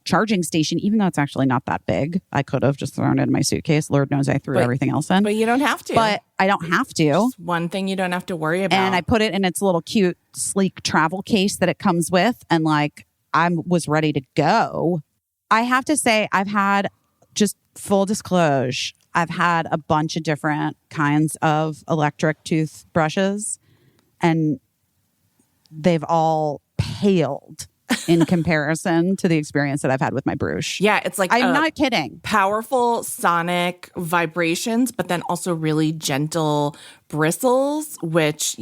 charging station, even though it's actually not that big. I could have just thrown it in my suitcase. Lord knows I threw everything else in. But you don't have to. But I don't have to. Just one thing you don't have to worry about. And I put it in its little cute, sleek travel case that it comes with. And like, I was ready to go. I have to say, I've had, just full disclosure, I've had a bunch of different kinds of electric toothbrushes, and they've all paled in comparison to the experience that I've had with my brush. Yeah, it's like I'm not kidding. Powerful sonic vibrations, but then also really gentle bristles, which,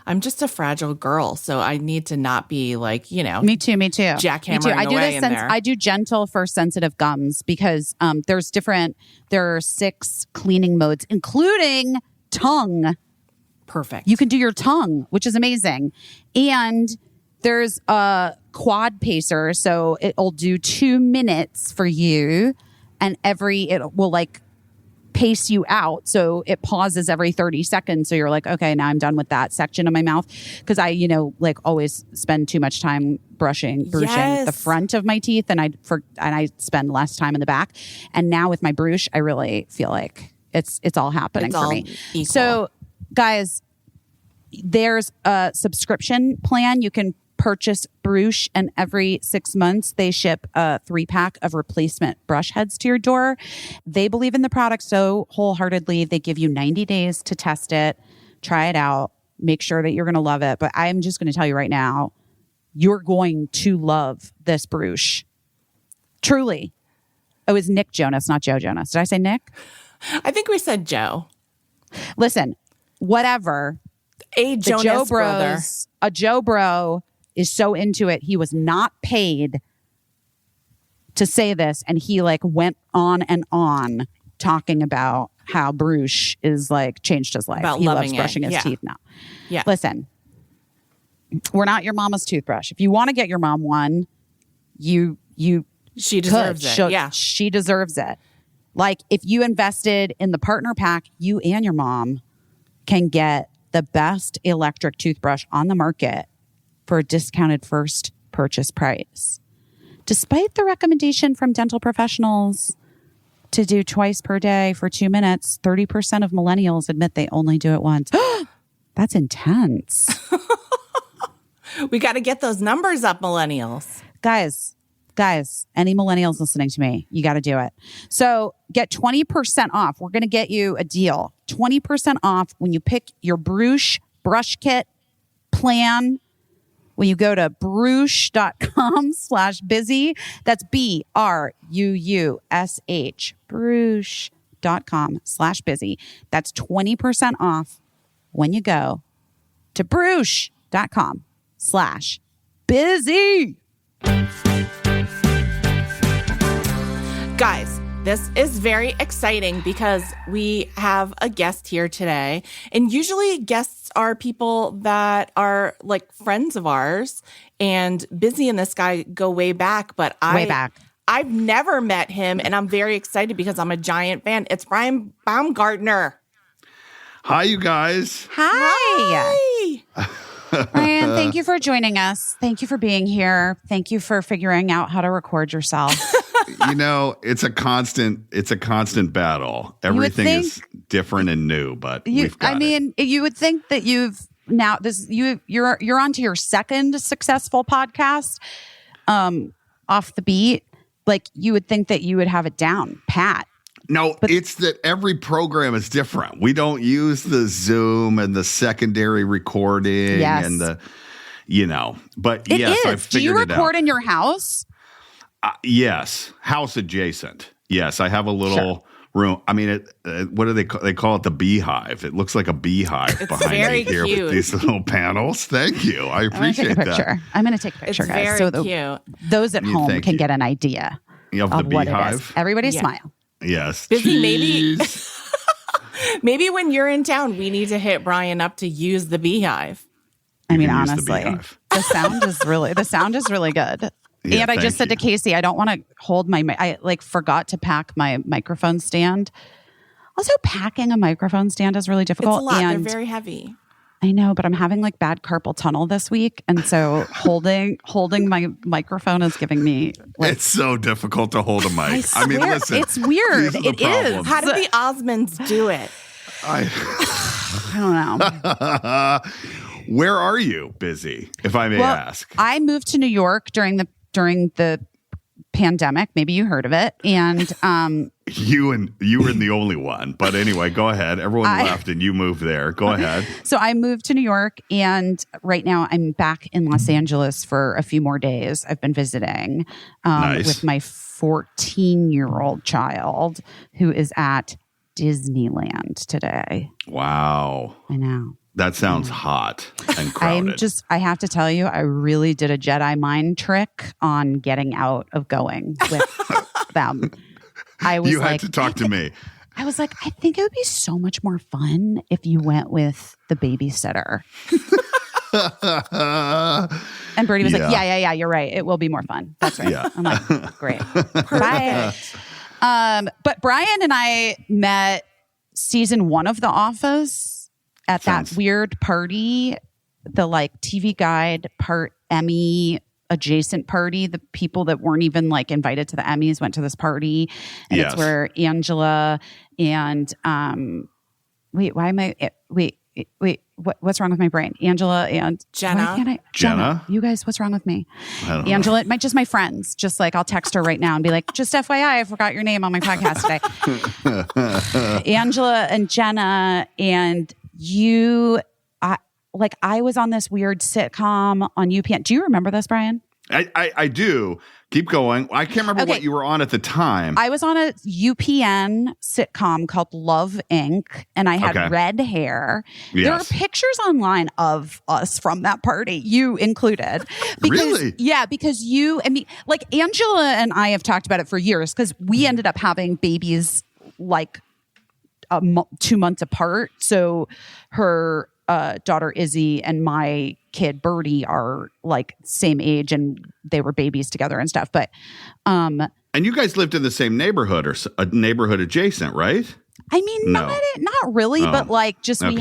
I'm just a fragile girl, so I need to not be like, Me too. jackhammering away in there. I do gentle for sensitive gums because there are 6 cleaning modes, including tongue. Perfect. You can do your tongue, which is amazing. And there's a quad pacer, so it'll do 2 minutes for you, and it will like pace you out. So it pauses every 30 seconds. So you're like, okay, now I'm done with that section of my mouth. Because I, always spend too much time brushing the front of my teeth, and I spend less time in the back. And now with my brush, I really feel like it's all happening for me. Equal. So guys, there's a subscription plan. You can purchase brush, and every 6 months they ship a 3-pack of replacement brush heads to your door. They believe in the product so wholeheartedly. They give you 90 days to test it, try it out, make sure that you're going to love it. But I'm just going to tell you right now, you're going to love this brush. Truly. It was Nick Jonas, not Joe Jonas. Did I say Nick? I think we said Joe. Listen, whatever. A Jonas brother. A Joe bro is so into it. He was not paid to say this, and he like went on and on talking about how brush is like changed his life. About he loving loves brushing his teeth now. Yeah. Listen, we're not your mama's toothbrush. If you want to get your mom one, she deserves it. Yeah. She deserves it. Like if you invested in the partner pack, you and your mom can get the best electric toothbrush on the market for a discounted first purchase price. Despite the recommendation from dental professionals to do twice per day for 2 minutes, 30% of millennials admit they only do it once. That's intense. We got to get those numbers up, millennials. Guys, Guys, any millennials listening to me, you got to do it. So get 20% off. We're going to get you a deal. 20% off when you pick your Bruush brush kit plan. When you go to bruush.com/busy, that's BRUUSH, bruush.com/busy. That's 20% off when you go to bruush.com/busy. Guys, this is very exciting because we have a guest here today. And usually guests are people that are like friends of ours. And Busy and this guy go way back. But I've never met him. And I'm very excited because I'm a giant fan. It's Brian Baumgartner. Hi, you guys. Hi. Brian, thank you for joining us. Thank you for being here. Thank you for figuring out how to record yourself. It's a constant battle. Everything is different and new, but we've got it. You would think that you're onto your second successful podcast, Off the Beat. Like you would think that you would have it down pat. No, it's that every program is different. We don't use the Zoom and the secondary recording and the, but it yes, is. I figured it out. Do you record in your house? Yes, house adjacent. Yes, I have a little room. I mean, what do they call it? The beehive. It looks like a beehive behind me here with these little panels. Thank you. I appreciate that. I'm going to take a picture, it's guys. Very cute. Those at home can get an idea of the what beehive. It is. Everybody smile. Yes. Busy, maybe when you're in town, we need to hit Brian up to use the beehive. I mean, honestly, the sound is really good. Yeah, and I just said to Caissie, I don't want to hold I forgot to pack my microphone stand. Also, packing a microphone stand is really difficult. It's a lot. And they're very heavy. I know, but I'm having like bad carpal tunnel this week. And so holding my microphone is giving me it's so difficult to hold a mic. I mean, listen. It's weird. It is. How did the Osmonds do it? I don't know. Where are you, Busy, if I may ask? I moved to New York during the pandemic. Maybe you heard of it. And you were the only one. But anyway, go ahead. Everyone left and you moved there. Go ahead. So I moved to New York and right now I'm back in Los Angeles for a few more days. I've been visiting with my 14-year-old child who is at Disneyland today. Wow. I know. That sounds hot and crowded. I have to tell you, I really did a Jedi mind trick on getting out of going with them. You had to talk to me. I was like, I think it would be so much more fun if you went with the babysitter. And Birdie was like, yeah, you're right. It will be more fun. That's right. Yeah. I'm like, great. Bye. But Brian and I met season 1 of The Office at that weird party, the like TV Guide part Emmy adjacent party. The people that weren't even like invited to the Emmys went to this party. And it's where Angela and what's wrong with my brain? Angela and Jenna. Jenna. You guys, what's wrong with me? Angela, just my friends. Just like I'll text her right now and be like, just FYI, I forgot your name on my podcast today. Angela and Jenna and I was on this weird sitcom on UPN. Do you remember this, Brian? I do. Keep going. I can't remember what you were on at the time. I was on a UPN sitcom called Love Inc. and I had red hair. Yes. There are pictures online of us from that party, you included. Really? Yeah, because you and me, like Angela and I have talked about it for years because we ended up having babies like 2 months apart. So her daughter Izzy and my kid Birdie are like same age and they were babies together and stuff. But and you guys lived in the same neighborhood or a neighborhood adjacent, right? I mean, not really, but like we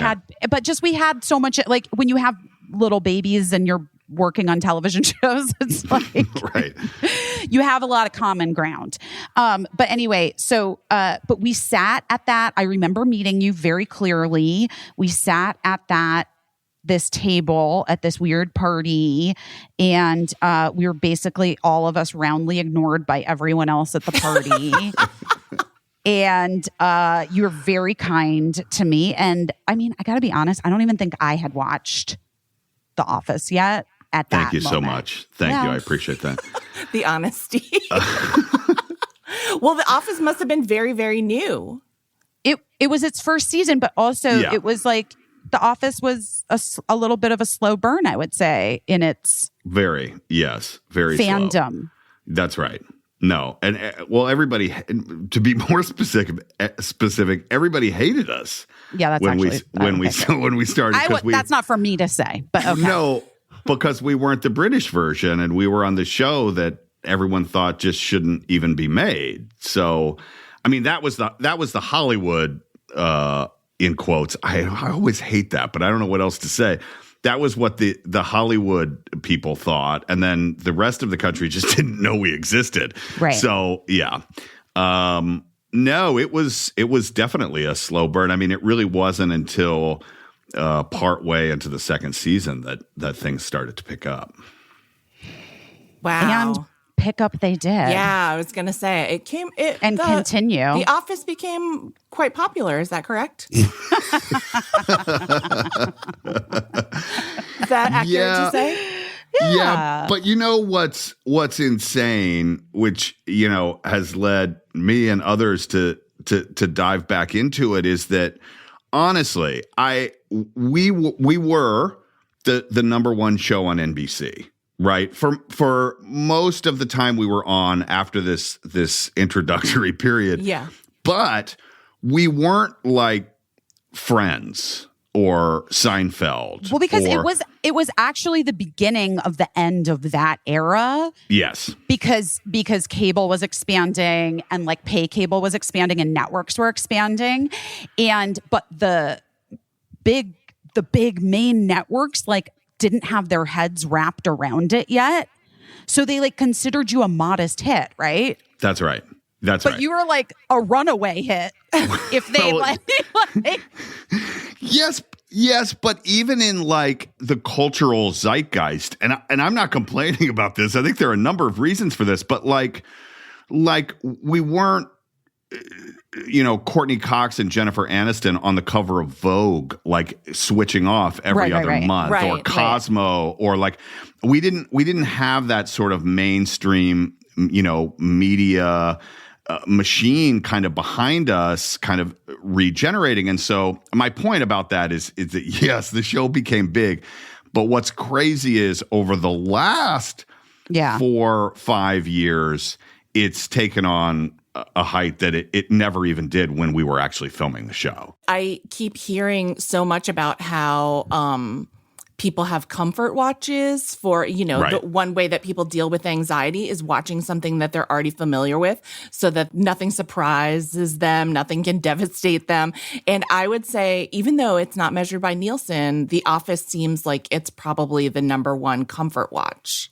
had so much, like when you have little babies and you're working on television shows, it's like right. You have a lot of common ground. But anyway, so but we sat at that. I remember meeting you very clearly. We sat at that this table at this weird party, and we were basically all of us roundly ignored by everyone else at the party. And you were very kind to me. And I mean, I got to be honest, I don't even think I had watched The Office yet at that Thank you so moment. much. Thank you. I appreciate that. The honesty. Well, The Office must have been very, very new. It was its first season, but also it was like The Office was a little bit of a slow burn, I would say, in its very fandom. Slow. That's right. No, and well, everybody. To be more specific, everybody hated us. Yeah, that's when we started. That's not for me to say, but okay. No, because we weren't the British version, and we were on the show that everyone thought just shouldn't even be made. So, I mean, that was the Hollywood in quotes. I always hate that, but I don't know what else to say. That was what the Hollywood people thought, and then the rest of the country just didn't know we existed. Right. So yeah, no, it was definitely a slow burn. I mean, it really wasn't until part way into the second season that things started to pick up. Wow. And pick up they did. Yeah, I was going to say continue. The Office became quite popular. Is that correct? Is that accurate to say? Yeah, but you know what's insane, which has led me and others to dive back into it, is that honestly, we were the number one show on NBC. Right. For most of the time we were on after this introductory period. Yeah. But we weren't like Friends or Seinfeld. Well, because it was actually the beginning of the end of that era. Yes. Because cable was expanding, and like pay cable was expanding, and networks were expanding. But the big main networks like didn't have their heads wrapped around it yet. So they like considered you a modest hit, right? That's right. But you were like a runaway hit. If they Yes, but even in like the cultural zeitgeist, and I'm not complaining about this. I think there are a number of reasons for this, but like we weren't Courtney Cox and Jennifer Aniston on the cover of Vogue, like switching off every other month, or Cosmo, or like we didn't have that sort of mainstream, media machine kind of behind us, kind of regenerating. And so my point about that is that yes, the show became big, but what's crazy is over the last 4-5 years, it's taken on a height that it never even did when we were actually filming the show. I keep hearing so much about how people have comfort watches for, the one way that people deal with anxiety is watching something that they're already familiar with so that nothing surprises them, nothing can devastate them. And I would say, even though it's not measured by Nielsen, The Office seems like it's probably the number one comfort watch.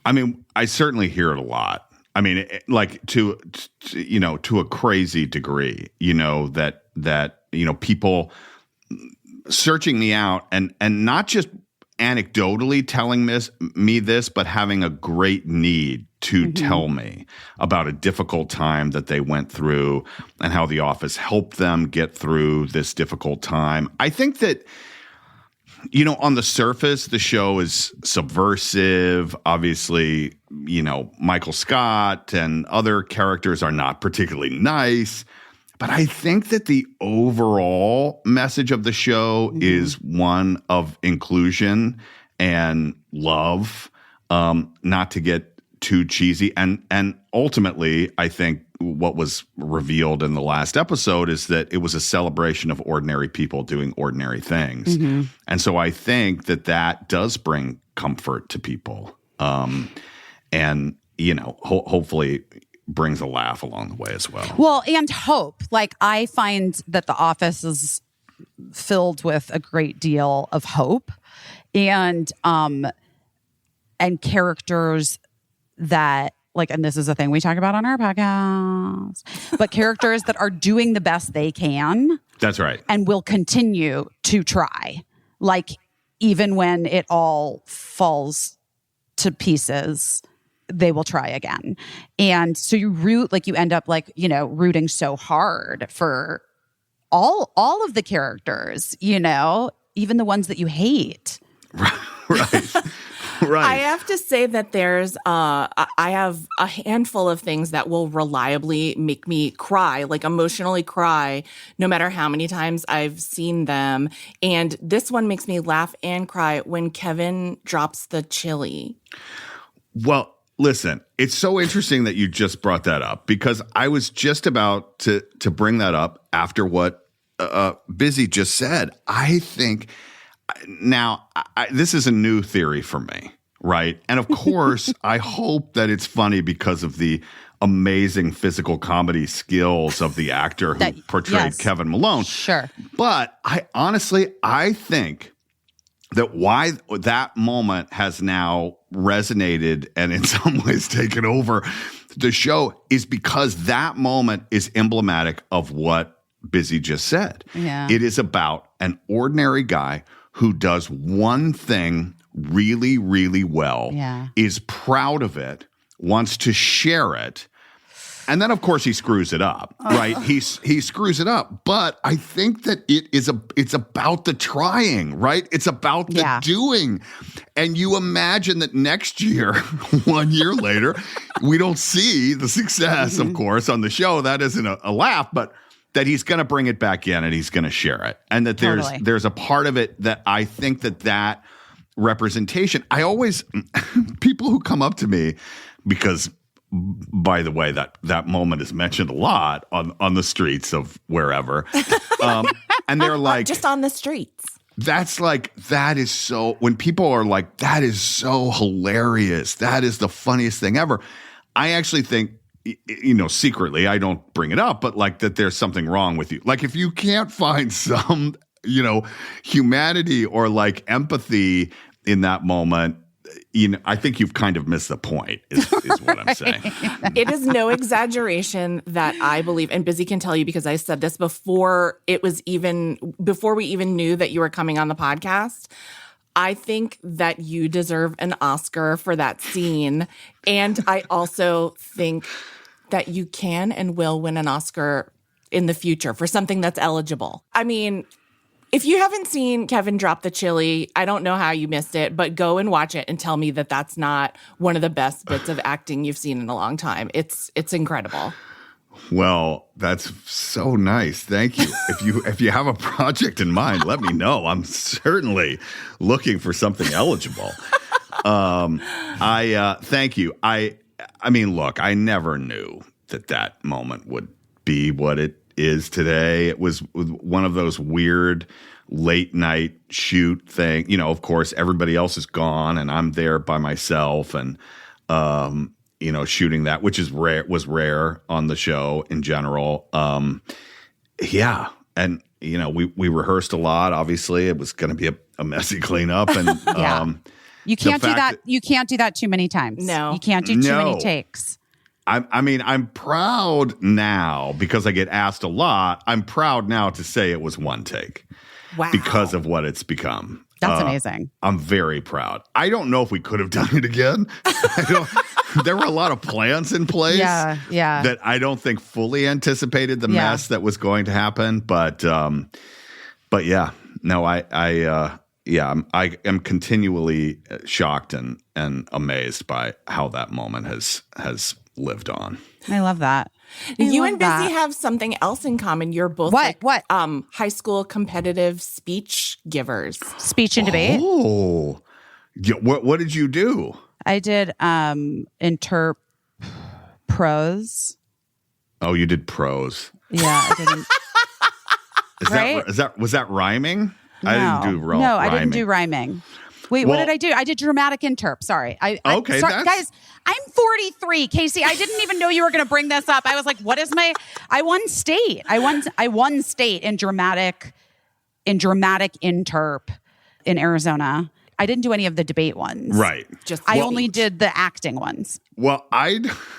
I mean, I certainly hear it a lot. I mean, like to a crazy degree, that people searching me out and not just anecdotally telling me this, but having a great need to tell me about a difficult time that they went through and how The Office helped them get through this difficult time. I think that, on the surface, the show is subversive. Obviously, Michael Scott and other characters are not particularly nice. But I think that the overall message of the show is one of inclusion and love, not to get too cheesy. And ultimately, I think what was revealed in the last episode is that it was a celebration of ordinary people doing ordinary things. And so I think that does bring comfort to people. And, hopefully brings a laugh along the way as well. Well, and hope. Like, I find that The Office is filled with a great deal of hope and characters that, like, and this is a thing we talk about on our podcast, but characters that are doing the best they can. That's right. And will continue to try. Like, even when it all falls to pieces, they will try again. And so you end up like, rooting so hard for all of the characters, even the ones that you hate. Right. Right. I have to say that I have a handful of things that will reliably make me cry, like emotionally cry, no matter how many times I've seen them. And this one makes me laugh and cry when Kevin drops the chili. Well, listen, it's so interesting that you just brought that up, because I was just about to bring that up after what Busy just said. I think now this is a new theory for me, right? And of course, I hope that it's funny because of the amazing physical comedy skills of the actor who portrayed Kevin Malone. Sure. But I think that why that moment has now resonated and in some ways taken over the show is because that moment is emblematic of what Busy just said. Yeah. It is about an ordinary guy who does one thing really, really well, is proud of it, wants to share it. And then, of course, he screws it up, right? He screws it up. But I think that it's about the trying, right? It's about the doing. And you imagine that next year, 1 year later, we don't see the success, of course, on the show. That isn't a laugh, but that he's going to bring it back in and he's going to share it. And that there's a part of it that I think that representation, people who come up to me, because by the way, that moment is mentioned a lot on the streets of wherever. And they're like, just on the streets. That is so, when people are like, that is so hilarious. That is the funniest thing ever. I actually think, secretly, I don't bring it up, but like that there's something wrong with you. Like if you can't find some, humanity or like empathy in that moment, I think you've kind of missed the point is what I'm saying. It is no exaggeration that I believe, and Busy can tell you because I said this before we even knew that you were coming on the podcast. I think that you deserve an Oscar for that scene. And I also think that you can and will win an Oscar in the future for something that's eligible. I mean, if you haven't seen Kevin drop the chili, I don't know how you missed it, but go and watch it and tell me that that's not one of the best bits of acting you've seen in a long time. It's incredible. Well, that's so nice. Thank you. If you have a project in mind, let me know. I'm certainly looking for something eligible. Thank you. I mean, look, I never knew that moment would be what it is today. It was one of those weird late night shoot thing. Of course, everybody else is gone and I'm there by myself and, shooting that, which was rare on the show in general. And, we rehearsed a lot. Obviously, it was going to be a messy cleanup. And you can't do that. You can't do that too many times. No. You can't do too many takes. I'm proud now because I get asked a lot. I'm proud now to say it was one take. Wow. Because of what it's become. That's amazing. I'm very proud. I don't know if we could have done it again. There were a lot of plans in place that I don't think fully anticipated the mess that was going to happen. But yeah, no, I am continually shocked and amazed by how that moment has lived on. I love that. You and Busy have something else in common. You're both what? High school competitive speech givers. Speech and debate. Oh, what did you do? I did interp prose. Oh, you did prose. Yeah, I didn't. Was that rhyming? No. I didn't do rhyming. No, I didn't do rhyming. Wait, what did I do? I did dramatic interp. Sorry. Okay, sorry, guys, I'm 43, Caissie. I didn't even know you were going to bring this up. I was like, what is I won state. I won state in dramatic interp in Arizona. I didn't do any of the debate ones. Right. I only did the acting ones. Well, I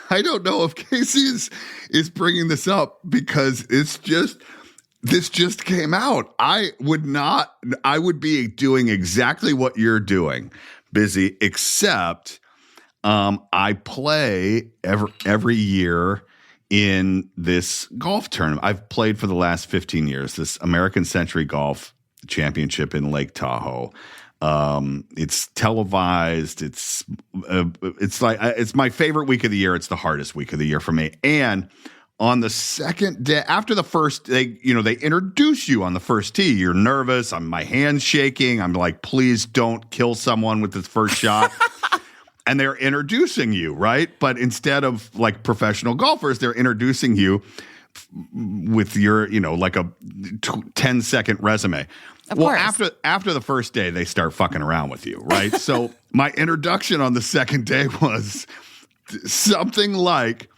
don't know if Caissie is bringing this up because it's just this just came out. I would be doing exactly what you're doing, Busy, except I play every year in this golf tournament. I've played for the last 15 years, this American Century Golf Championship in Lake Tahoe. It's televised. It's my favorite week of the year. It's the hardest week of the year for me. And on the second day, after the first, they introduce you on the first tee. You're nervous. My hand's shaking. I'm like, please don't kill someone with this first shot. And they're introducing you, right? But instead of like professional golfers, they're introducing you with your, like a 10-second resume. Of course. After the first day, they start fucking around with you, right? So my introduction on the second day was something like,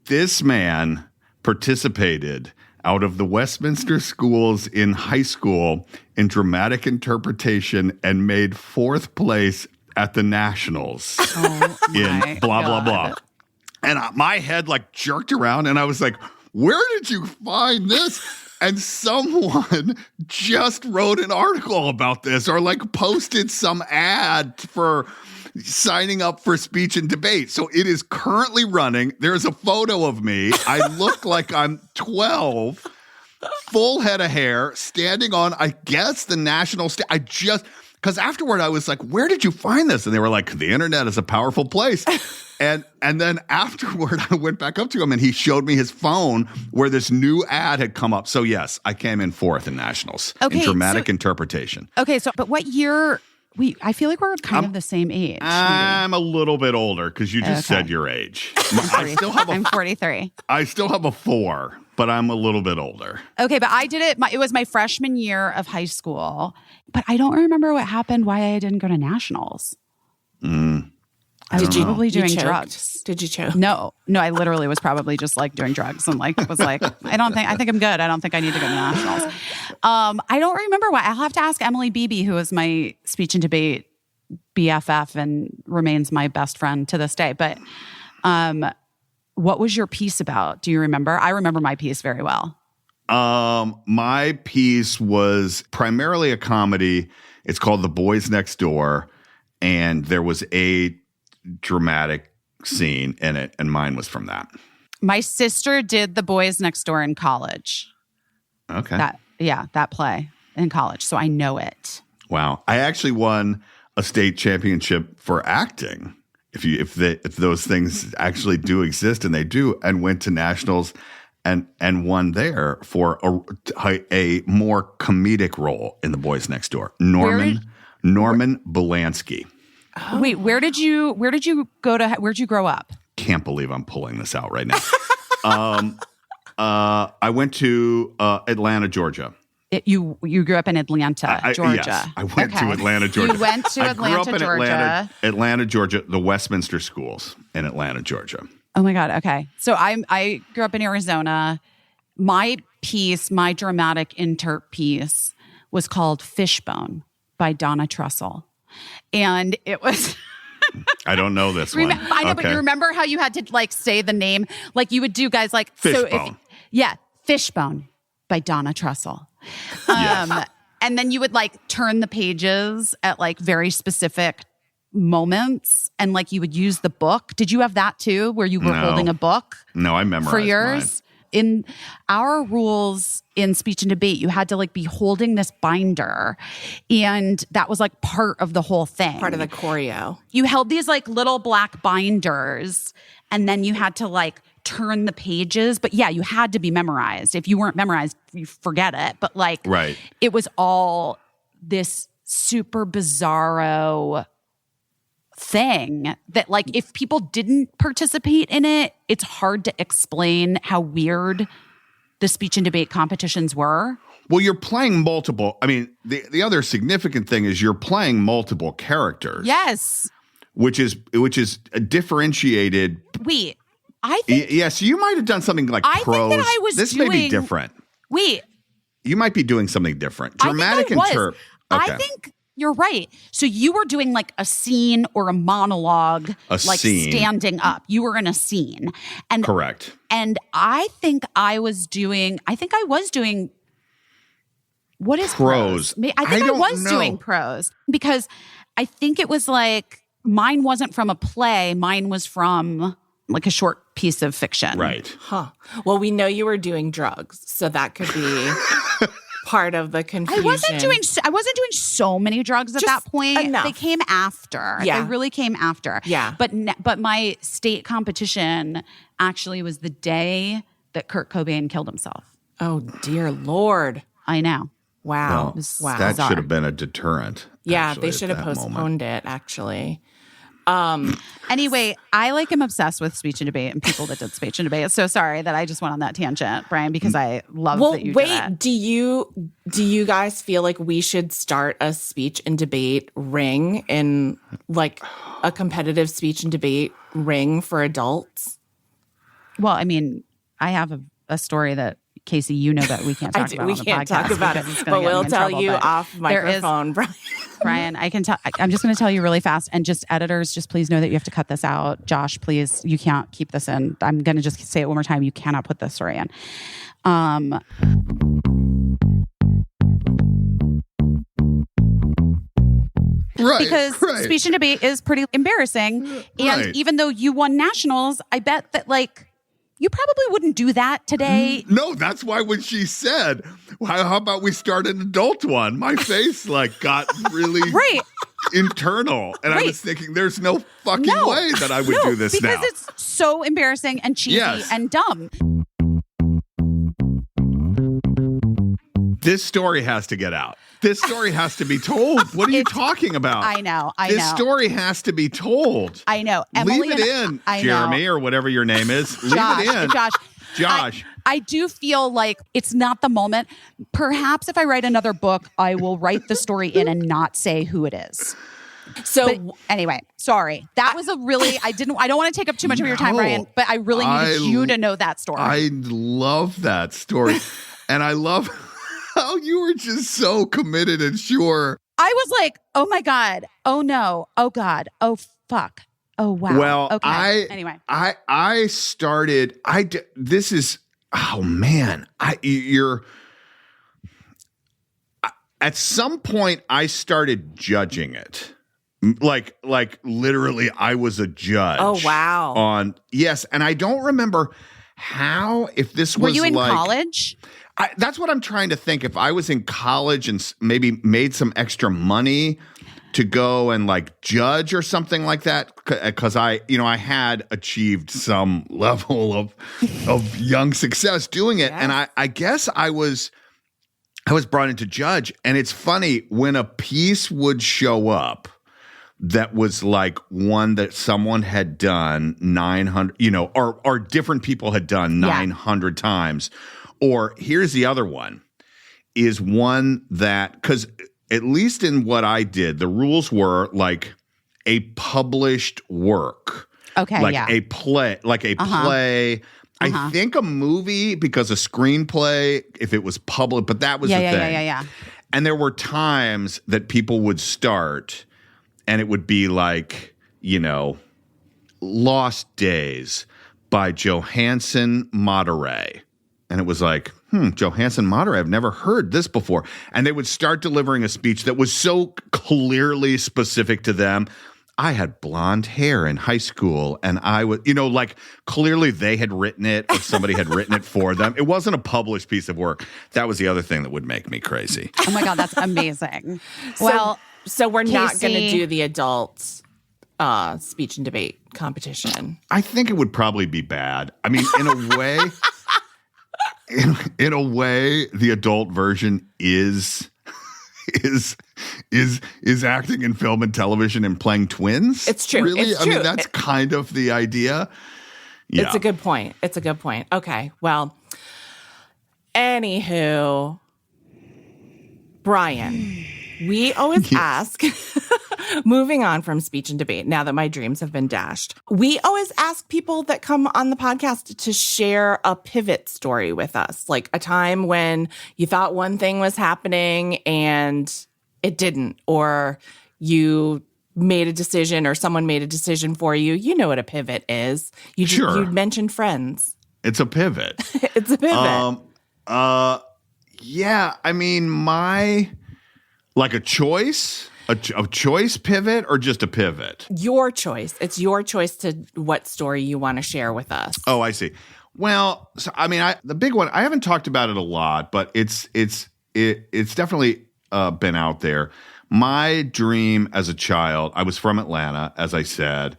this man participated out of the Westminster schools in high school in dramatic interpretation and made 4th place at the Nationals in blah, blah, blah. And my head like jerked around and I was like, where did you find this? And someone just wrote an article about this or like posted some ad for signing up for speech and debate. So it is currently running. There's a photo of me. I look like I'm 12, full head of hair, standing on, I guess, the national stage. Because afterward I was like, where did you find this? And they were like, the internet is a powerful place. And then afterward I went back up to him and he showed me his phone where this new ad had come up. So yes, I came in 4th in nationals in dramatic interpretation. Okay, so but what year? I feel like we're kind of the same age. I'm a little bit older because you just said your age. I'm 43. I still have a 4, but I'm a little bit older. Okay, but I did it. It was my freshman year of high school, but I don't remember what happened, why I didn't go to nationals. I was probably doing drugs. Did you choke? No, I literally was probably just like doing drugs and like was like, I think I'm good. I don't think I need to go to nationals. I don't remember why. I'll have to ask Emily Beebe, who is my speech and debate BFF and remains my best friend to this day. But what was your piece about? Do you remember? I remember my piece very well. My piece was primarily a comedy. It's called The Boys Next Door. And there was a dramatic scene in it, and mine was from that. My sister did The Boys Next Door in college. Okay. That play in college, so I know it. Wow. I actually won a state championship for acting. If those things actually do exist, and they do, and went to nationals and won there for a more comedic role in The Boys Next Door. Norman Belansky. Oh. Wait, where'd you go to? Where'd you grow up? Can't believe I'm pulling this out right now. I went to Atlanta, Georgia. You grew up in Atlanta, Georgia. Yes, I went to Atlanta, Georgia. You went to Atlanta, Georgia. Atlanta, Georgia, the Westminster schools in Atlanta, Georgia. Oh my God. Okay. So I grew up in Arizona. My dramatic inter piece was called Fishbone by Donna Trussell. And it was... I don't know this one. I know, but you remember how you had to like say the name? Like you would do guys like... Fishbone. Fishbone by Donna Trussell. Yes. And then you would like turn the pages at like very specific moments and like you would use the book. Did you have that too, where you were holding a book? No, I memorized for yours. Mine. In our rules in speech and debate, you had to like be holding this binder, and that was like part of the whole thing. Part of the choreo. You held these like little black binders, and then you had to like turn the pages. But yeah, you had to be memorized. If you weren't memorized, you forget it. But like, right. It was all this super bizarro thing that like if people didn't participate in it, it's hard to explain how weird the speech and debate competitions were. Well, you're playing multiple. I mean, the other significant thing is you're playing multiple characters. Yes. Which is differentiated. Wait, I think yes, you might have done something like I prose. Think that I was this doing, may be different. Wait. You might be doing something different. Dramatic Okay. I think you're right. So you were doing like a scene or a monologue, like scene. Standing up. You were in a scene. And correct. And I think I was doing What is prose? I think I was know. doing prose because I think it was like mine wasn't from a play. Mine was from like a short piece of fiction. Right. Huh. Well, we know you were doing drugs, so that could be part of the confusion. I wasn't doing so many drugs at that point. Enough. They came after. Yeah. They really came after. Yeah. But my state competition actually was the day that Kurt Cobain killed himself. Oh, dear Lord. I know. Wow. Well, Wow. That Bizarre. should have been a deterrent. Yeah, actually, they at should have that postponed moment. it, actually. Anyway, I am obsessed with speech and debate and people that did speech and debate. So sorry that I just went on that tangent, Brian, because I love that you did it. Do you guys feel like we should start a speech and debate ring in like a competitive speech and debate ring for adults? Well, I mean, I have a story that Caissie, you know that we can't talk about. We on the can't podcast talk about it, because it's gonna but get me we'll in tell trouble, you but off there is- microphone, Brian. Brian, I can tell. I'm just going to tell you really fast, and just editors, just please know that you have to cut this out. Josh, please, you can't keep this in. I'm going to just say it one more time. You cannot put this story in. Right. Because speech and debate is pretty embarrassing, and Right. even though you won nationals, I bet that you probably wouldn't do that today. No, that's why when she said, how about we start an adult one? My face got really Right. internal. And I Right. was thinking, there's no fucking way that I would do this because now. it's so embarrassing and cheesy Yes. and dumb. This story has to get out. This story has to be told. What are you talking about? I know. This story has to be told. I know. Emily Leave it in, I know. Jeremy, or whatever your name is. Leave it in. Josh. I do feel like it's not the moment. Perhaps if I write another book, I will write the story in and not say who it is. So But anyway, sorry. That was I don't want to take up too much of your time, No. Brian, but I really needed you to know that story. I love that story. And I love how you were just so committed and sure. I was like, oh my God. Oh no. Oh God. Oh fuck. Oh wow. Well, okay. Anyway. I started. This is. Oh man. At some point, I started judging it. Like literally, I was a judge. Oh wow. Yes, and I don't remember how. If this was Were you in college? That's what I'm trying to think. If I was in college and maybe made some extra money to go and judge or something like that, because I had achieved some level of young success doing it, and I guess I was brought in to judge. And it's funny when a piece would show up that was one that someone had done 900, or different people had done 900 times. Or here's the other one, is one that, because at least in what I did, the rules were a published work. Okay, a play, play. I think a movie, because a screenplay, if it was public, but that was the thing. Yeah. And there were times that people would start and it would be Lost Days by Johansen Madurai. And it was Johansen Madurai, I've never heard this before. And they would start delivering a speech that was so clearly specific to them. I had blonde hair in high school, and I was, clearly they had written it or somebody had written it for them. It wasn't a published piece of work. That was the other thing that would make me crazy. Oh my God, that's amazing. So we're not going to Caissie- do the adults speech and debate competition. I think it would probably be bad. I mean, in a way, in a way, the adult version is acting in film and television and playing twins. It's true. Really? It's I mean, true. that's kind of the idea. Yeah. It's a good point. Okay. Well, anywho, Brian, we always ask, moving on from speech and debate, now that my dreams have been dashed, we always ask people that come on the podcast to share a pivot story with us, like a time when you thought one thing was happening and it didn't, or you made a decision or someone made a decision for you. You know what a pivot is. You mentioned Friends. It's a pivot. It's a pivot. Yeah, I mean, like a choice pivot or just a pivot? Your choice. It's your choice to what story you want to share with us. Oh, I see. Well, so, I mean, the big one, I haven't talked about it a lot, but it's definitely been out there. My dream as a child, I was from Atlanta, as I said.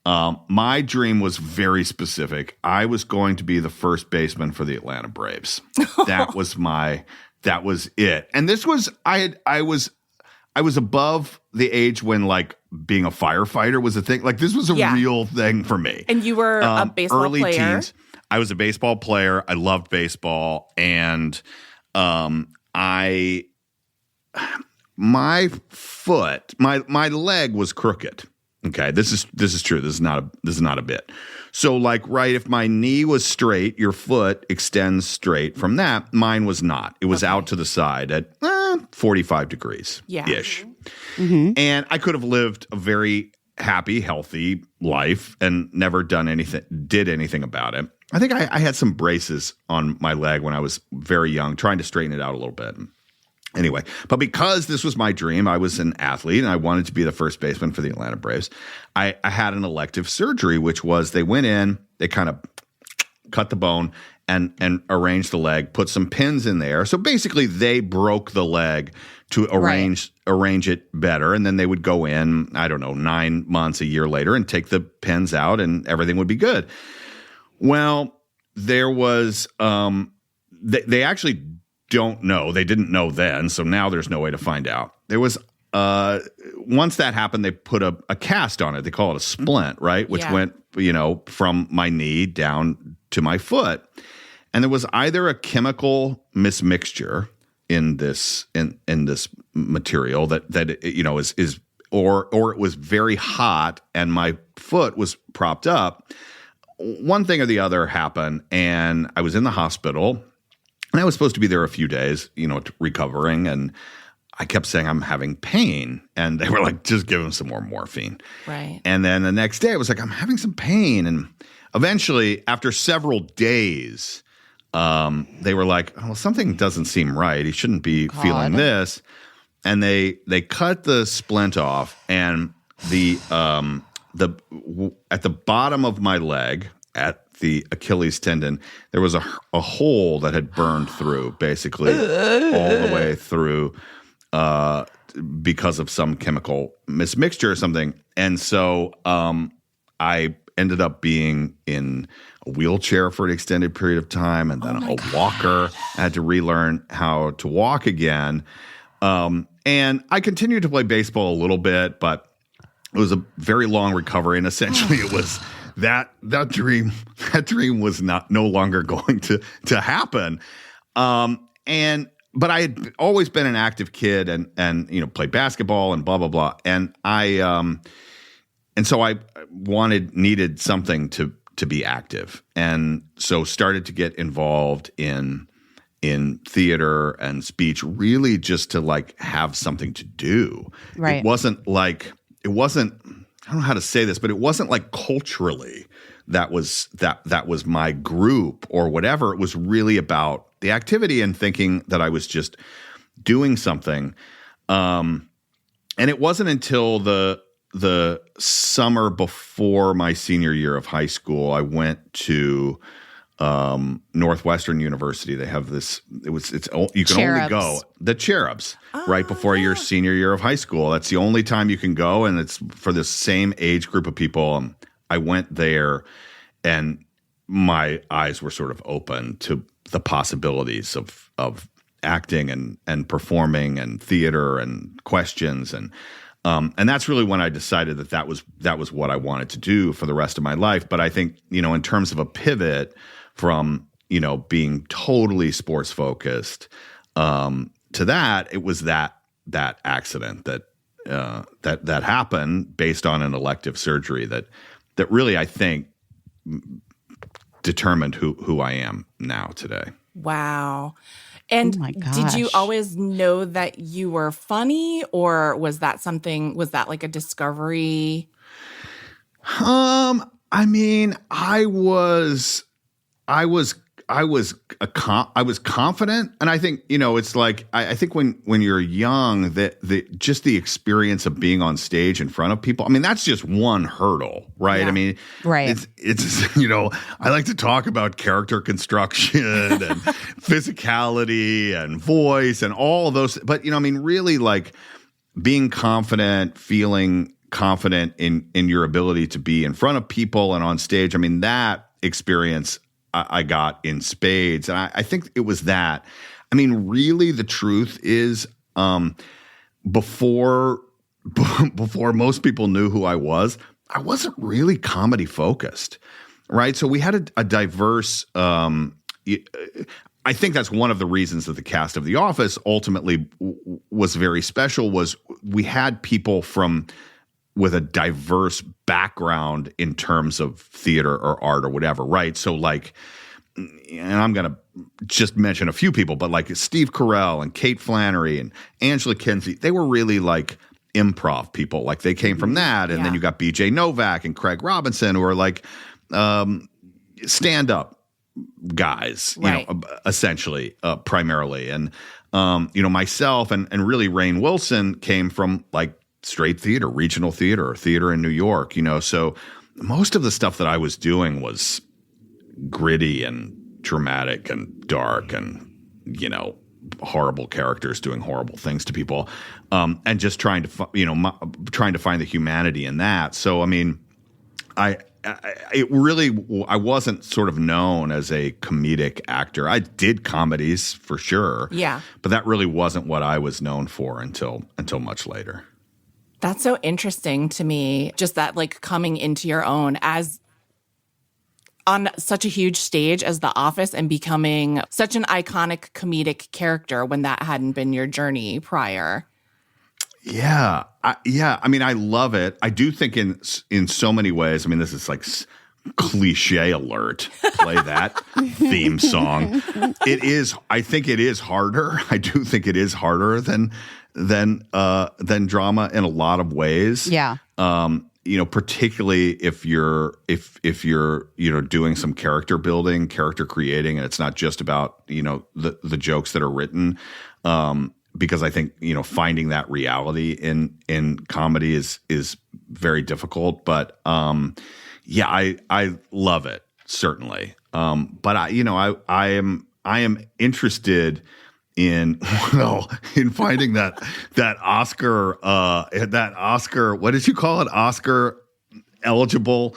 My dream was very specific. I was going to be the first baseman for the Atlanta Braves. That was it. And this was, I was above the age when like being a firefighter was a thing. Like this was a real thing for me. And you were a baseball early player. Teens. I was a baseball player. I loved baseball. And my leg was crooked. Okay, this is true. This is not a bit. So like, right, if my knee was straight, your foot extends straight from that. Mine was not. It was out to the side at 45 degrees ish. Mm-hmm. And I could have lived a very happy, healthy life and never did anything about it. I think I had some braces on my leg when I was very young, trying to straighten it out a little bit. Anyway, but because this was my dream, I was an athlete and I wanted to be the first baseman for the Atlanta Braves. I had an elective surgery, which was they went in, they kind of cut the bone and arranged the leg, put some pins in there. So basically they broke the leg to arrange it better. And then they would go in, I don't know, 9 months, a year later and take the pins out and everything would be good. Well, there was, they actually don't know. They didn't know then, so now there's no way to find out. There was once that happened, they put a cast on it. They call it a splint, right? Which went, from my knee down to my foot. And there was either a chemical mismixture in this material that is or it was very hot and my foot was propped up. One thing or the other happened, and I was in the hospital. And I was supposed to be there a few days, recovering. And I kept saying, I'm having pain. And they were like, just give him some more morphine. Right. And then the next day I was like, I'm having some pain. And eventually, after several days, they were like, oh, well, something doesn't seem right. He shouldn't be feeling this. And they cut the splint off. And at the bottom of my leg, at the Achilles tendon, there was a hole that had burned through, basically all the way through because of some chemical mismixture or something. And so I ended up being in a wheelchair for an extended period of time and then a walker. I had to relearn how to walk again. And I continued to play baseball a little bit, but it was a very long recovery. And essentially it was that dream was no longer going to happen. But I had always been an active kid and played basketball and blah, blah, blah. And so I needed something to be active. And so started to get involved in theater and speech, really just to like have something to do. Right. It wasn't, I don't know how to say this, but it wasn't like culturally that was my group or whatever. It was really about the activity and thinking that I was just doing something. And it wasn't until the summer before my senior year of high school, I went to Northwestern University. They have this. You can only go the Cherubs right before your senior year of high school. That's the only time you can go, and it's for the same age group of people. I went there, and my eyes were sort of open to the possibilities of acting and performing and theater and questions and that's really when I decided that was what I wanted to do for the rest of my life. But I think in terms of a pivot from being totally sports focused to that, it was that accident that happened based on an elective surgery that really I think determined who I am now today. Wow. And did you always know that you were funny, or was that like a discovery? I mean, I was confident, and I think it's like I think when you're young, that just the experience of being on stage in front of people. I mean, that's just one hurdle, right? Yeah. I mean, right. It's I like to talk about character construction and physicality and voice and all of those, but I mean, really like being confident, feeling confident in your ability to be in front of people and on stage. I mean, that experience I got in spades. And I think it was that. I mean, really, the truth is before most people knew who I wasn't really comedy focused, right? So we had a diverse I think that's one of the reasons that the cast of The Office ultimately was very special, was we had people with a diverse background in terms of theater or art or whatever, right? So like, and I'm going to just mention a few people, but like Steve Carell and Kate Flannery and Angela Kinsey, they were really like improv people. Like they came from that. And then you got BJ Novak and Craig Robinson, who are like stand-up guys, essentially, primarily. And, myself and really Rainn Wilson came from like straight theater, regional theater, or theater in New York, so most of the stuff that I was doing was gritty and dramatic and dark and, horrible characters doing horrible things to people, and just trying to find the humanity in that. So, I mean, I wasn't sort of known as a comedic actor. I did comedies for sure. Yeah. But that really wasn't what I was known for until much later. That's so interesting to me, just that like coming into your own as on such a huge stage as The Office and becoming such an iconic comedic character when that hadn't been your journey prior. Yeah. I mean, I love it. I do think in so many ways, I mean, this is like cliche alert, play that theme song. I think it is harder. I do think it is harder than drama in a lot of ways. Yeah. Particularly if you're doing some character building, character creating, and it's not just about, the jokes that are written. Because I think, finding that reality in comedy is very difficult. But I love it, certainly. But I am interested in finding that Oscar what did you call it, Oscar eligible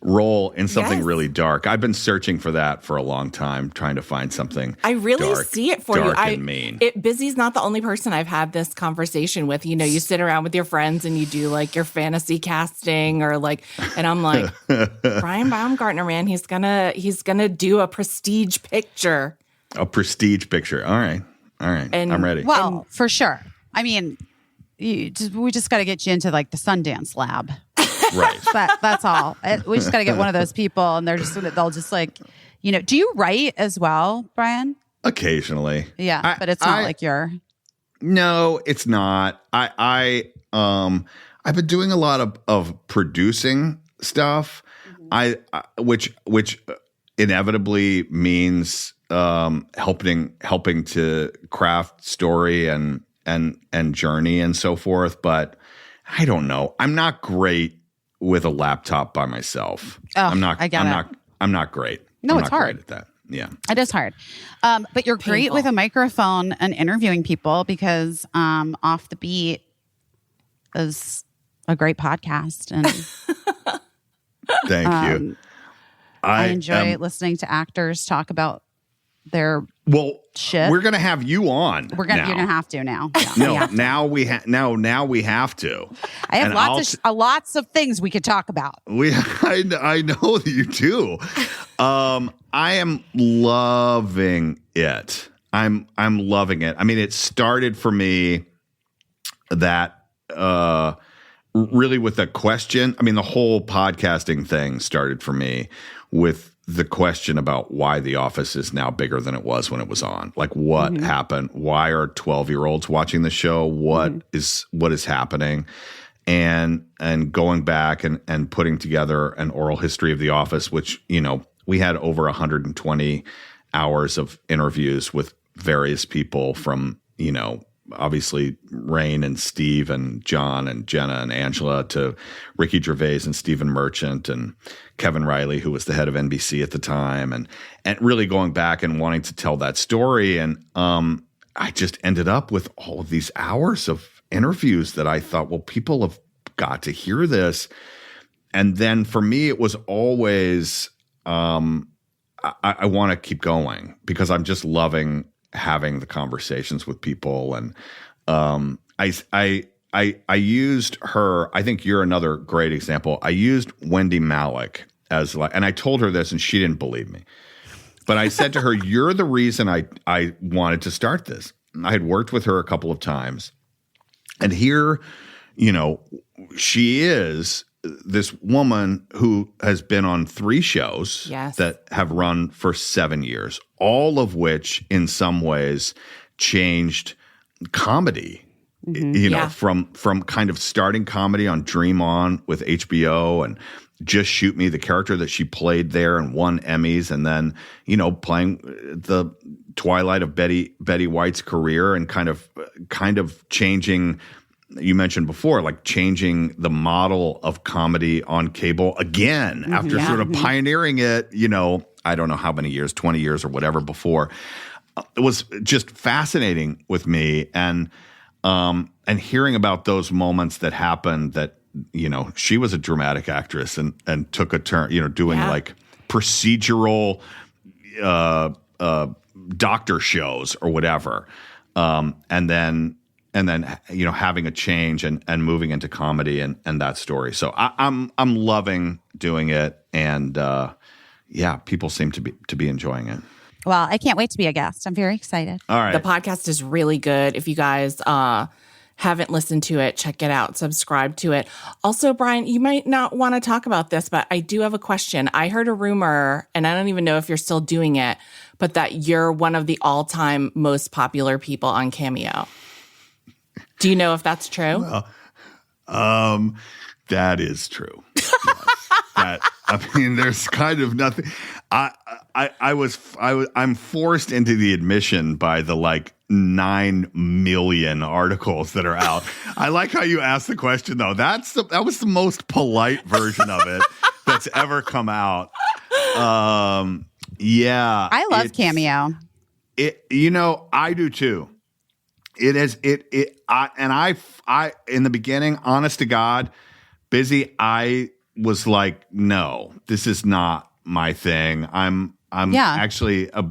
role in something really dark. I've been searching for that for a long time, trying to find something I really dark, see it for you. And mean. Busy's not the only person I've had this conversation with. You sit around with your friends and you do like your fantasy casting or like, and I'm like, Brian Baumgartner, man, he's gonna do a prestige picture. A prestige picture. All right. And, I'm ready. Well, for sure. I mean, we just got to get you into like the Sundance lab. Right. That's all. We just got to get one of those people, and they'll just like, do you write as well, Brian? Occasionally. Yeah, but it's not like you're. No, it's not. I've been doing a lot of producing stuff. Which inevitably means helping to craft story and journey and so forth. But I don't know. I'm not great with a laptop by myself. Oh, I'm not great. No, I'm it's not hard. great at that. Yeah. It is hard. But you're great with a microphone and interviewing people because Off the Beat is a great podcast. And thank you. I enjoy listening to actors talk about their shit. We're gonna have you on. You're gonna have to now. Yeah, no, now we have to. I have lots of things we could talk about. I know that you do. I am loving it. I'm loving it. I mean, it started for me that really with a question. I mean, the whole podcasting thing started for me with the question about why The Office is now bigger than it was when it was on. Like, what happened? Why are 12-year-olds watching the show? What is happening? And going back and putting together an oral history of The Office, which, we had over 120 hours of interviews with various people from, obviously Rain and Steve and John and Jenna and Angela to Ricky Gervais and Stephen Merchant and Kevin Riley, who was the head of NBC at the time, and really going back and wanting to tell that story. And I just ended up with all of these hours of interviews that I thought, well, people have got to hear this. And then for me, it was always I want to keep going because I'm just loving having the conversations with people. And I used her. I think you're another great example. I used Wendy Malick as and I told her this, and she didn't believe me. But I said to her, "You're the reason I wanted to start this." I had worked with her a couple of times, and here, she is this woman who has been on 3 shows that have run for 7 years, all of which in some ways changed comedy, from kind of starting comedy on Dream On with HBO and Just Shoot Me, the character that she played there and won Emmys, and then, playing the twilight of Betty White's career and kind of changing. You mentioned before, like changing the model of comedy on cable again after sort of pioneering it, I don't know how many years, 20 years or whatever before. It was just fascinating with me. And hearing about those moments that happened that, she was a dramatic actress and took a turn, doing like procedural doctor shows or whatever. And then having a change and moving into comedy and that story. So I'm loving doing it, and people seem to be enjoying it. Well, I can't wait to be a guest. I'm very excited. All right, the podcast is really good. If you guys haven't listened to it, check it out. Subscribe to it. Also, Brian, you might not want to talk about this, but I do have a question. I heard a rumor, and I don't even know if you're still doing it, but that you're one of the all-time most popular people on Cameo. Do you know if that's true? Well, that is true. Yes. There's kind of nothing. I'm forced into the admission by the 9 million articles that are out. I like how you asked the question though. That was the most polite version of it that's ever come out. Yeah, I love Cameo. I do too. It is I in the beginning, honest to God, Busy, I was like, no, this is not my thing. I'm actually a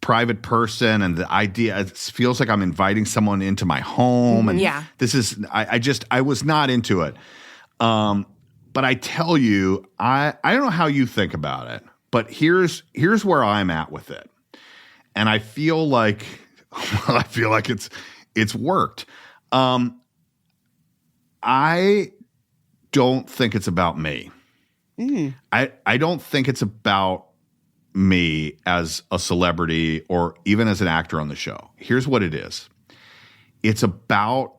private person, and the idea, it feels like I'm inviting someone into my home, and this is I was not into it. But I tell you, I don't know how you think about it, but here's where I'm at with it, and I feel like it's worked. I don't think it's about me. I don't think it's about me as a celebrity or even as an actor on the show. Here's what it is. It's about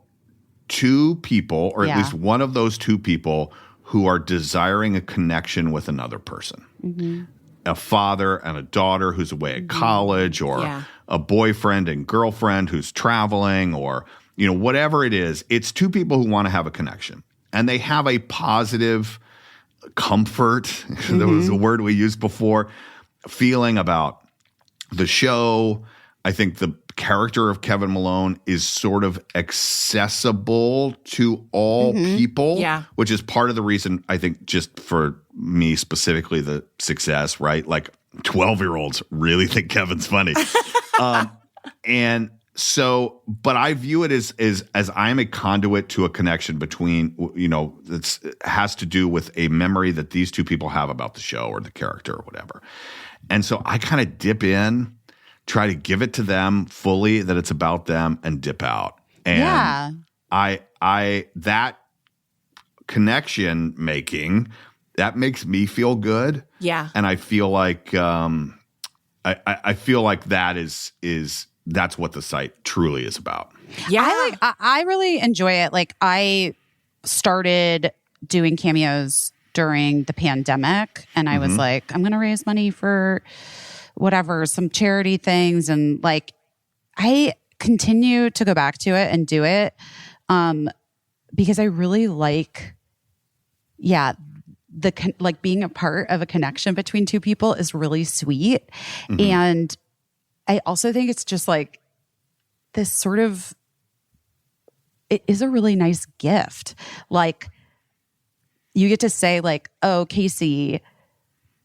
2 people, or at least one of those 2 people, who are desiring a connection with another person. A father and a daughter who's away at college, or a boyfriend and girlfriend who's traveling, or whatever it is. It's 2 people who want to have a connection, and they have a positive comfort. That was a word we used before. Feeling about the show. I think the character of Kevin Malone is sort of accessible to all people, which is part of the reason, I think, just for me specifically, the success, right? 12-year-olds really think Kevin's funny. And so, but I view it as I'm a conduit to a connection between, that has to do with a memory that these 2 people have about the show or the character or whatever. And so I kind of dip in, try to give it to them fully, that it's about them, and dip out. And I that connection making, that makes me feel good. Yeah. And I feel like I feel like that is that's what the site truly is about. Yeah. I really enjoy it. I started doing cameos during the pandemic, and I was like, I'm going to raise money for whatever, some charity things. And like, I continue to go back to it and do it because I really like, like being a part of a connection between two people is really sweet. Mm-hmm. And I also think it's just like this sort of, it is a really nice gift. Like you get to say like, oh, Caissie,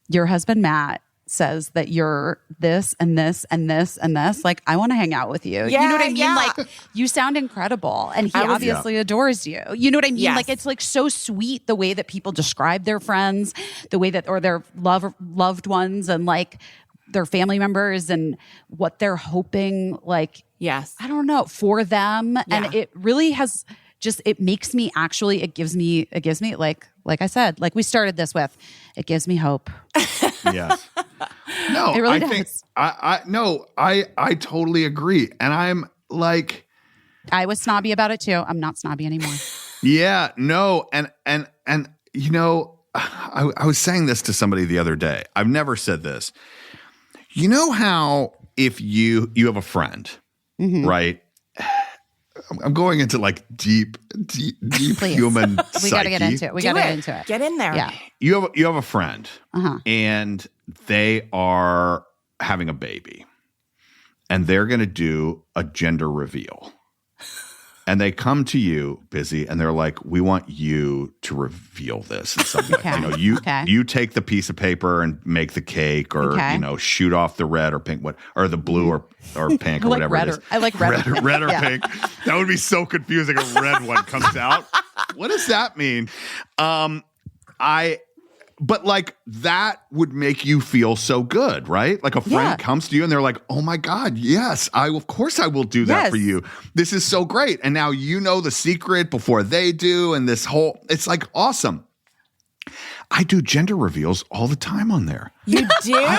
your husband, Matt, says that you're this and this and this and this. Like, I want to hang out with you. Yeah, you know what I mean? yeah. Like, you sound incredible. And he obviously adores you. You know what I mean? Yes. Like, it's like so sweet the way that people describe their friends, the way that, or their loved ones and like their family members and what they're hoping, like, yes, I don't know, for them. Yeah. And it really has just, it makes me actually, it gives me like I said, like we started this with, it gives me hope. Yes. No, it really I does. think I totally agree. And I'm like, I was snobby about it too. I'm not snobby anymore. yeah, no. And you know, I was saying this to somebody the other day. I've never said this. You know how if you have a friend, mm-hmm. right? I'm going into like deep human psyche. We got to get into it. We got to get into it. Get in there. Yeah. You have a friend, and they are having a baby, and they're going to do a gender reveal. And they come to you, Busy, and they're like, "We want you to reveal this in some way. Okay. You know, you take the piece of paper and make the cake, or you know, shoot off the red or pink, or the blue or pink or whatever it is. I like red. Red or pink. That would be so confusing. A red one comes out. What does that mean? But like that would make you feel so good, right? Like a friend comes to you and they're like, "Oh my God, yes, of course I will do that for you. This is so great." And now you know the secret before they do, and it's like awesome. I do gender reveals all the time on there. You do?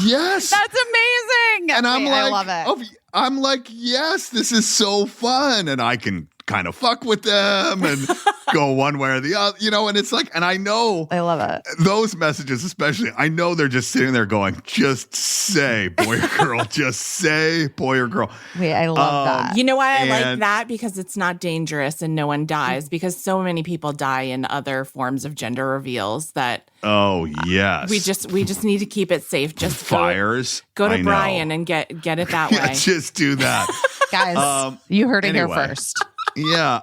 Yes. That's amazing. And I'm like, I love it. I'm like, yes, this is so fun, and I can kind of fuck with them and go one way or the other, you know, and it's like, and I know I love it. Those messages, especially, I know they're just sitting there going, just say boy or girl, just say boy or girl. Wait, I love that. You know why I like that? Because it's not dangerous and no one dies, because so many people die in other forms of gender reveals that yes. We just need to keep it safe. Just fires. Go to Brian and get it that way. Yeah, just do that. Guys, you heard it here first. Yeah,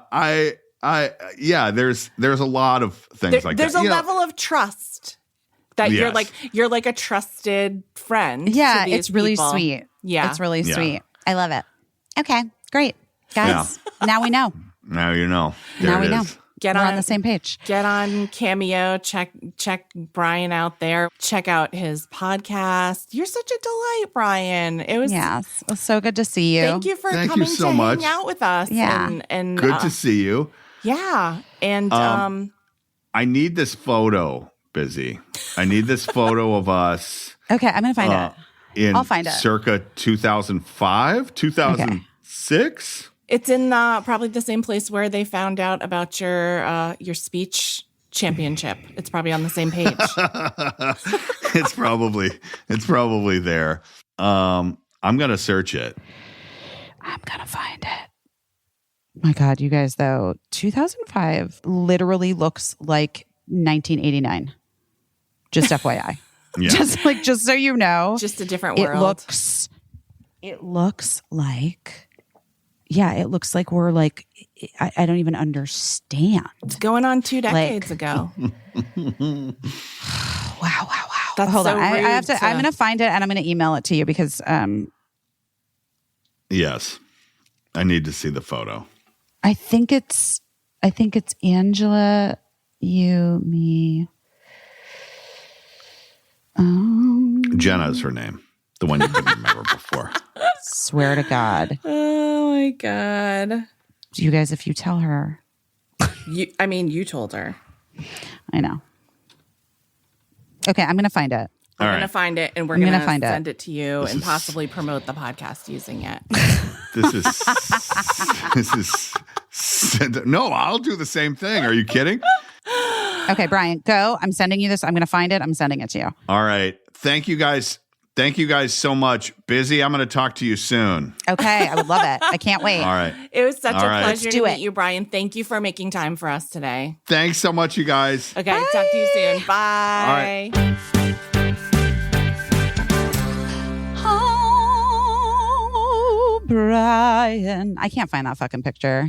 there's a lot of things like there's that. There's a level of trust that you're like a trusted friend. Yeah, to these it's really people. sweet. Yeah. It's really sweet. I love it. Okay, great. Guys, now we know. Now you know. Now we know. We're on the same page. Get on Cameo. Check Brian out there. Check out his podcast. You're such a delight, Brian. It was so good to see you. Thank you for coming to hang out with us. Yeah, and good to see you. Yeah, and I need this photo, Busy. I need this photo of us. Okay, I'm gonna find it. I'll find it. Circa 2005, 2006. It's in probably the same place where they found out about your speech championship. It's probably on the same page. It's probably there. I'm gonna search it. I'm gonna find it. My God, you guys, though, 2005 literally looks like 1989. Just FYI. Yeah. Just so you know. Just a different world. It looks like. Yeah, it looks like we're like, I don't even understand. It's going on 2 decades ago. Wow. That's Hold so on. rude I have to. I'm going to find it and I'm going to email it to you because. Yes, I need to see the photo. I think it's Angela, you, me. Jenna is her name. The one you couldn't remember before. Swear to God. Oh my God. You guys, if you tell her. You told her. I know. Okay, I'm going to find it. I'm going to find it and we're going to send it to you and possibly promote the podcast using it. This is no, I'll do the same thing. Are you kidding? Okay, Brian, go. I'm sending you this. I'm going to find it. I'm sending it to you. All right. Thank you guys Thank you guys so much. Busy, I'm going to talk to you soon. Okay, I would love it. I can't wait. All right. It was such a pleasure Let's to do meet it. you, Brian. Thank you for making time for us today. Thanks so much, you guys. Okay, talk to you soon. Bye. All right. Oh, Brian. I can't find that fucking picture.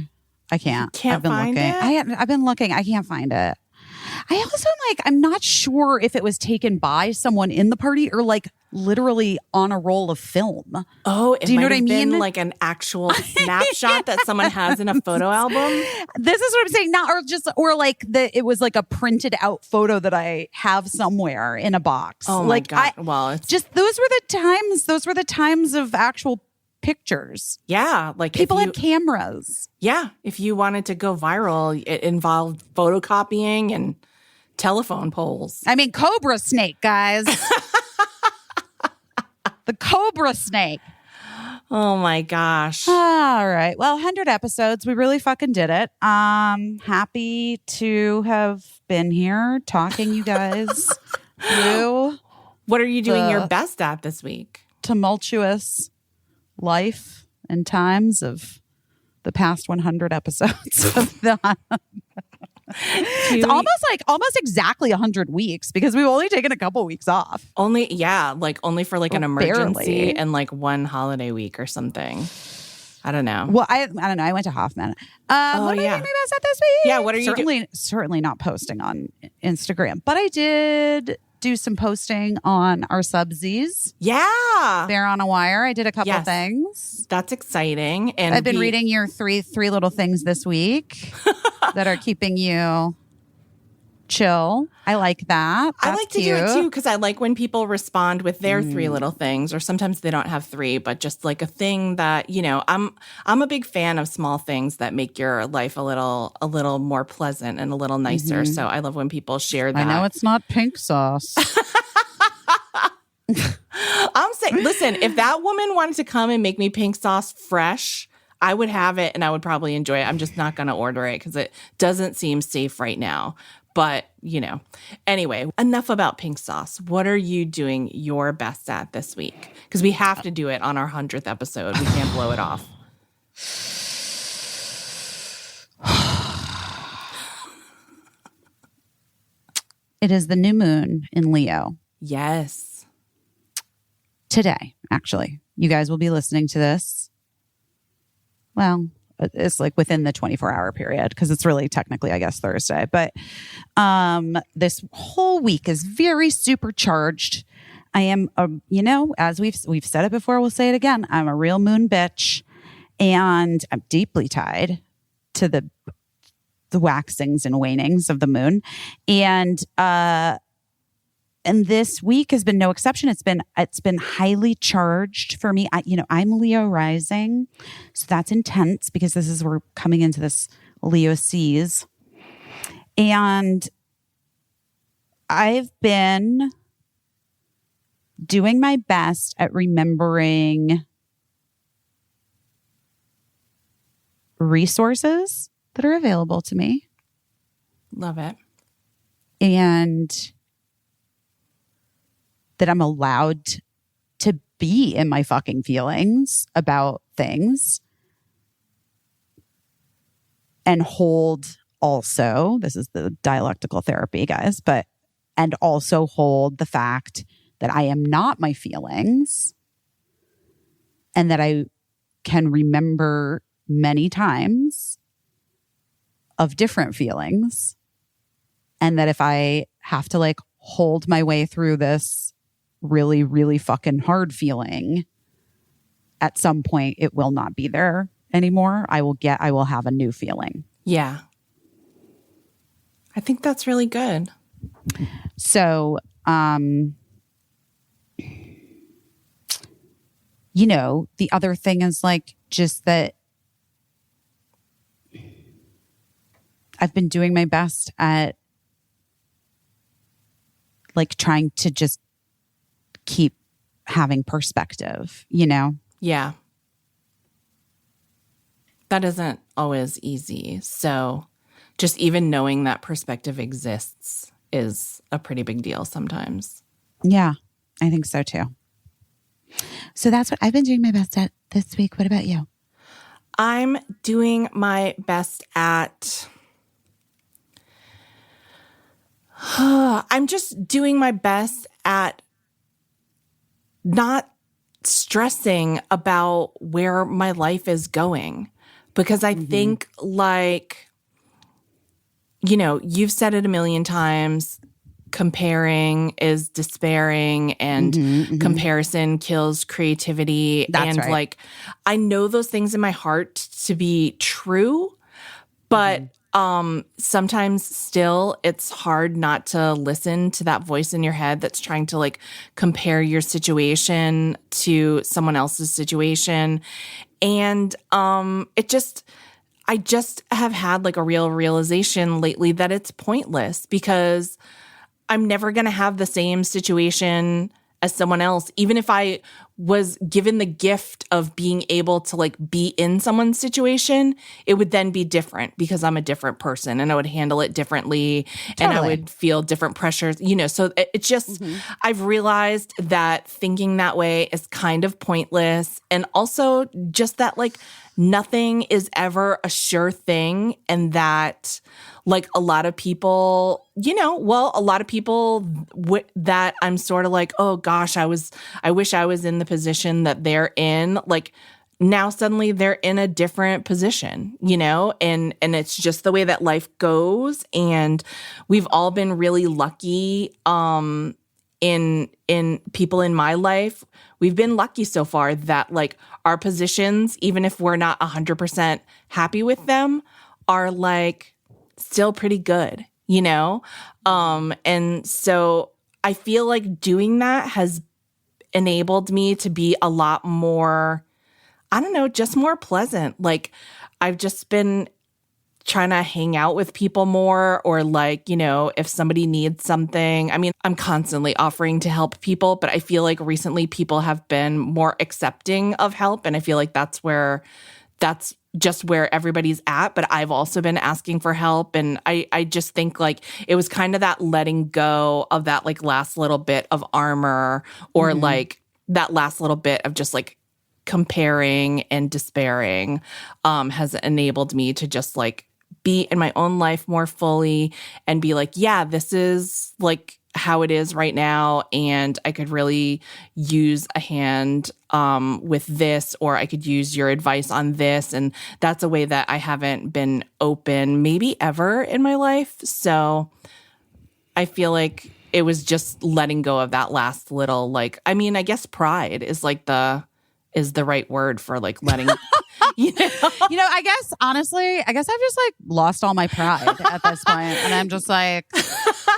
I can't. Can't I've been find looking. it? I've been looking. I can't find it. I also I'm not sure if it was taken by someone in the party or like literally on a roll of film. Oh, it Do you know might what I have been mean? like an actual snapshot that someone has in a photo album. This is what I'm saying. Not or like it was like a printed out photo that I have somewhere in a box. Oh my God. Well, it's just those were the times. Those were the times of actual pictures. yeah, like People if had cameras. yeah, if you wanted to go viral, it involved photocopying and telephone poles. I mean, Cobra Snake, guys. The Cobra Snake. Oh my gosh. All right. Well, 100 episodes. We really fucking did it. Happy to have been here talking you guys through What are you doing the- your best at this week? tumultuous life and times of the past 100 episodes of the It's almost exactly 100 weeks because we've only taken a couple weeks off. Only for like an emergency Barely. and like one holiday week or something. I don't know. Well, I don't know. I went to Hoffman. What am I doing my best at this week? Yeah, what are you Certainly not posting on Instagram, but I did do some posting on our Subsies. Yeah. They're on a wire. I did a couple Yes. things. That's exciting. And I've been reading your three little things this week that are keeping you chill. I like that. I That's like to do it cute. too because I like when people respond with their three little things, or sometimes they don't have three, but just like a thing that, I'm a big fan of small things that make your life a little more pleasant and a little nicer. So I love when people share that. I know it's not pink sauce. I'm saying, listen, if that woman wanted to come and make me pink sauce fresh, I would have it and I would probably enjoy it. I'm just not going to order it because it doesn't seem safe right now. But, anyway, enough about pink sauce. What are you doing your best at this week? Because we have to do it on our 100th episode. We can't blow it off. It is the new moon in Leo. Yes. Today, actually. You guys will be listening to this. Well, it's like within the 24-hour period because it's really technically, I guess, Thursday. But this whole week is very supercharged. I am, as we've said it before, we'll say it again. I'm a real moon bitch, and I'm deeply tied to the waxings and wanings of the moon, and this week has been no exception. It's been highly charged for me. I'm Leo rising, so that's intense because we're coming into this Leo seas, and I've been doing my best at remembering resources that are available to me. Love it. And that I'm allowed to be in my fucking feelings about things and hold also, this is the dialectical therapy, guys, and also hold the fact that I am not my feelings and that I can remember many times of different feelings. And that if I have to hold my way through this really, really fucking hard feeling, at some point it will not be there anymore. I will have a new feeling. Yeah. I think that's really good. So, the other thing is just that I've been doing my best at trying to just keep having perspective, Yeah. That isn't always easy. So just even knowing that perspective exists is a pretty big deal sometimes. Yeah, I think so too. So that's what I've been doing my best at this week. What about you? I'm doing my best at... I'm just doing my best at not stressing about where my life is going. Because I think, like, you know, you've said it a million times, comparing is despairing and comparison kills creativity. That's right. Like, I know those things in my heart to be true, but sometimes still it's hard not to listen to that voice in your head that's trying to like compare your situation to someone else's situation. And I just have had like a real realization lately that it's pointless because I'm never going to have the same situation as someone else. Even if I was given the gift of being able to like be in someone's situation, it would then be different because I'm a different person and I would handle it differently and I would feel different pressures, you know. So it's just, I've realized that thinking that way is kind of pointless. And also just that like nothing is ever a sure thing, and that like a lot of people, you know, well, a lot of people that I'm sort of like, oh gosh, I wish I was in the position that they're in. Like now suddenly they're in a different position, you know, and it's just the way that life goes. And we've all been really lucky, in people in my life. We've been lucky so far that like our positions, even if we're not 100% happy with them, are like still pretty good, you know? And so I feel like doing that has enabled me to be a lot more, I don't know, just more pleasant. Like I've just been trying to hang out with people more, or like, you know, if somebody needs something. I mean, I'm constantly offering to help people, but I feel like recently people have been more accepting of help. And I feel like that's just where everybody's at. But I've also been asking for help. And I just think like it was kind of that letting go of that like last little bit of armor, or like that last little bit of just like comparing and despairing, has enabled me to just like be in my own life more fully and be like, yeah, this is like how it is right now. And I could really use a hand with this, or I could use your advice on this. And that's a way that I haven't been open maybe ever in my life. So I feel like it was just letting go of that last little, like, I mean, I guess pride is like is the right word for like letting, you know? You know, I guess honestly, I've just like lost all my pride at this point, and I'm just like,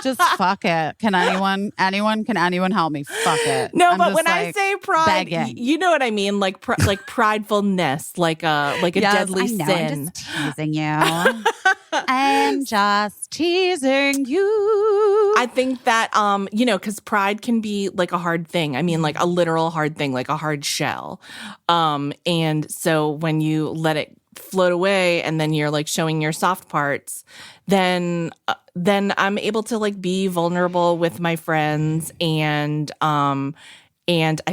just fuck it. Can anyone help me? Fuck it. No, I'm but when like I say pride, you know what I mean? Like, like pridefulness, like a deadly sin. I'm just teasing you. I'm just teasing you. I think that, you know, because pride can be like a hard thing. I mean, like a literal hard thing, like a hard shell. And so when you let it float away and then you're like showing your soft parts, then I'm able to like be vulnerable with my friends, and I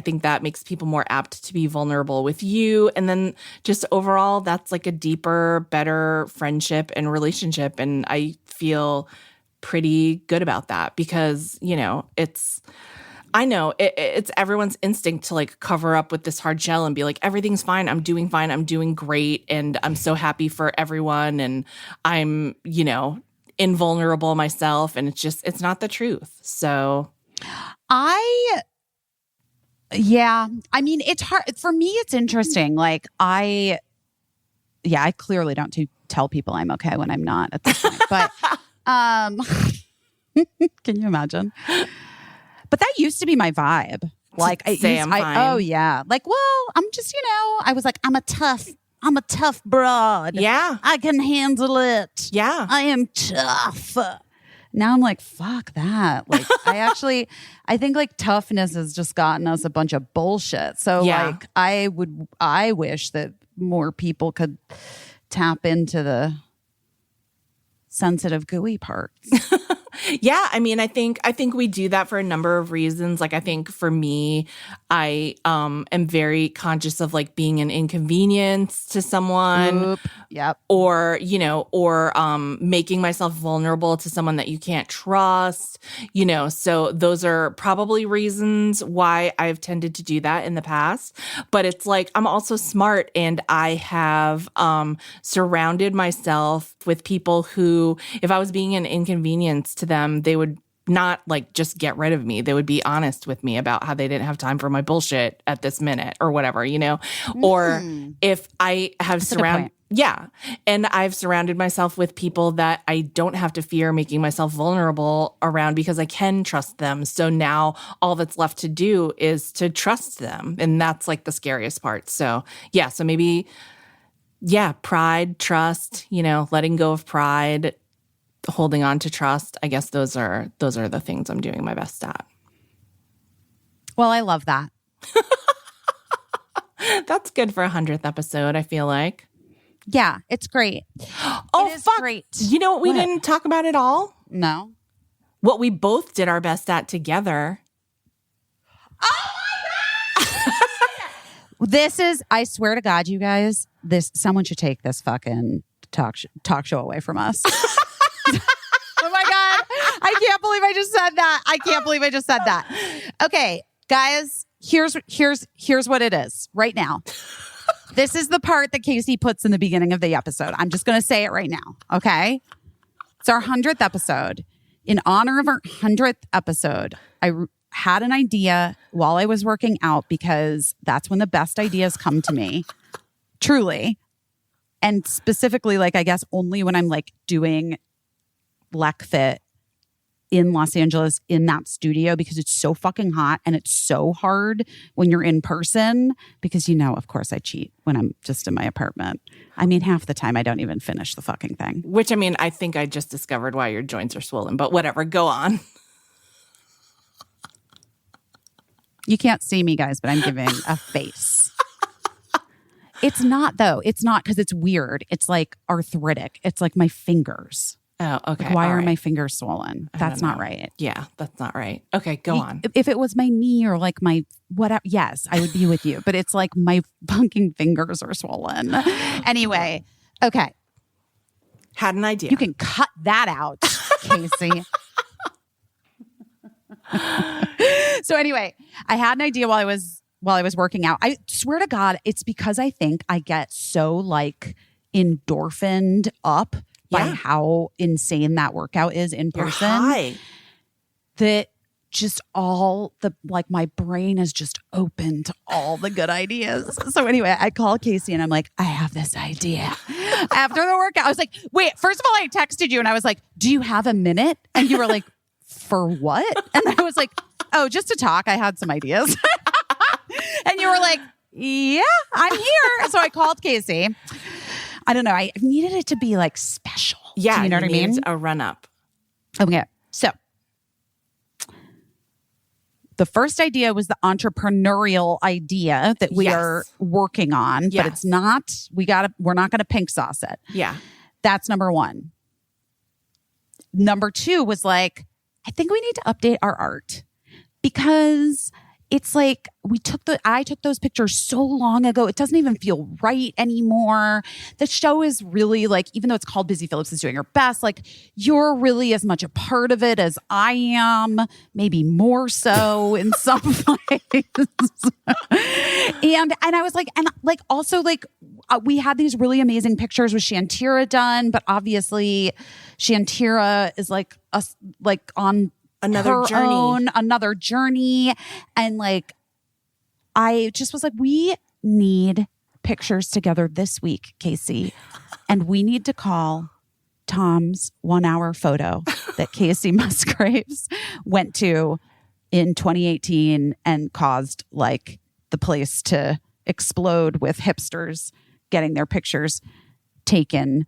think that makes people more apt to be vulnerable with you. And then just overall, that's like a deeper, better friendship and relationship. And I feel pretty good about that because, you know, I know it's everyone's instinct to like cover up with this hard shell and be like, everything's fine. I'm doing great. And I'm so happy for everyone. And I'm, you know, invulnerable myself. And it's not the truth. So yeah, I mean, it's hard for me. It's interesting. Like I clearly don't tell people I'm okay when I'm not at this point, but, can you imagine? But that used to be my vibe. Like I'm fine. Oh yeah. Like, well, I'm just, you know, I was like, I'm a tough broad. Yeah. I can handle it. Yeah. I am tough. Now I'm like, fuck that. Like, I think like toughness has just gotten us a bunch of bullshit. So like, I wish that more people could tap into the sensitive, gooey parts. Yeah, I mean, I think we do that for a number of reasons. Like, I think for me, I am very conscious of like being an inconvenience to someone. Oop. Yep. Or, making myself vulnerable to someone that you can't trust, so those are probably reasons why I've tended to do that in the past. But it's like, I'm also smart, and I have surrounded myself with people who, if I was being an inconvenience to them, they would not like just get rid of me. They would be honest with me about how they didn't have time for my bullshit at this minute or whatever, or if I have surrounded. Yeah. And I've surrounded myself with people that I don't have to fear making myself vulnerable around because I can trust them. So now all that's left to do is to trust them. And that's like the scariest part. So yeah. So maybe, pride, trust, letting go of pride, holding on to trust. I guess those are the things I'm doing my best at. Well, I love that. That's good for 100th episode, I feel like. Yeah, it's great. Oh, it is fuck. Great. You know what we didn't talk about at all? No. What we both did our best at together. Oh my God! This is, I swear to God, you guys, someone should take this fucking talk show away from us. Oh my God. I can't believe I just said that. Okay, guys, here's what it is right now. This is the part that Caissie puts in the beginning of the episode. I'm just going to say it right now. Okay. It's our 100th episode. In honor of our 100th episode, I had an idea while I was working out because that's when the best ideas come to me. Truly. And specifically, like, I guess only when I'm like doing Lec Fit in Los Angeles in that studio because it's so fucking hot and it's so hard when you're in person because, of course I cheat when I'm just in my apartment. I mean, half the time I don't even finish the fucking thing. Which, I mean, I think I just discovered why your joints are swollen, but whatever, go on. You can't see me, guys, but I'm giving a face. It's not, though. It's not because it's weird. It's like arthritic. It's like my fingers. Oh, okay. Like, why are my fingers swollen? That's not right. Yeah, that's not right. Okay, go on. If it was my knee or like my whatever, yes, I would be with you. But it's like my fucking fingers are swollen. Anyway, okay. Had an idea. You can cut that out, Caissie. So anyway, I had an idea while I was working out. I swear to God, it's because I think I get so like endorphined up by how insane that workout is in person. You're high. That just all the, like, my brain is just open to all the good ideas. So anyway, I call Caissie and I'm like, I have this idea. After the workout, I was like, wait, first of all, I texted you and I was like, do you have a minute? And you were like, for what? And I was like, oh, just to talk. I had some ideas. And you were like, yeah, I'm here. So I called Caissie. I don't know. I needed it to be like special. Yeah. Do you know what I mean? A run up. Okay. So the first idea was the entrepreneurial idea that we are working on, but it's not, we're not going to pink sauce it. Yeah. That's number one. Number two was like, I think we need to update our art because it's like I took those pictures so long ago. It doesn't even feel right anymore. The show is really like, even though it's called Busy Phillips is Doing Her Best, like you're really as much a part of it as I am, maybe more so in some ways. And I was like, and like also like we had these really amazing pictures with Shantira done, but obviously Shantira is like us like on another journey. And like, I just was like, we need pictures together this week, Caissie. And we need to call Tom's 1 hour photo that Caissie Musgraves went to in 2018 and caused like the place to explode with hipsters getting their pictures taken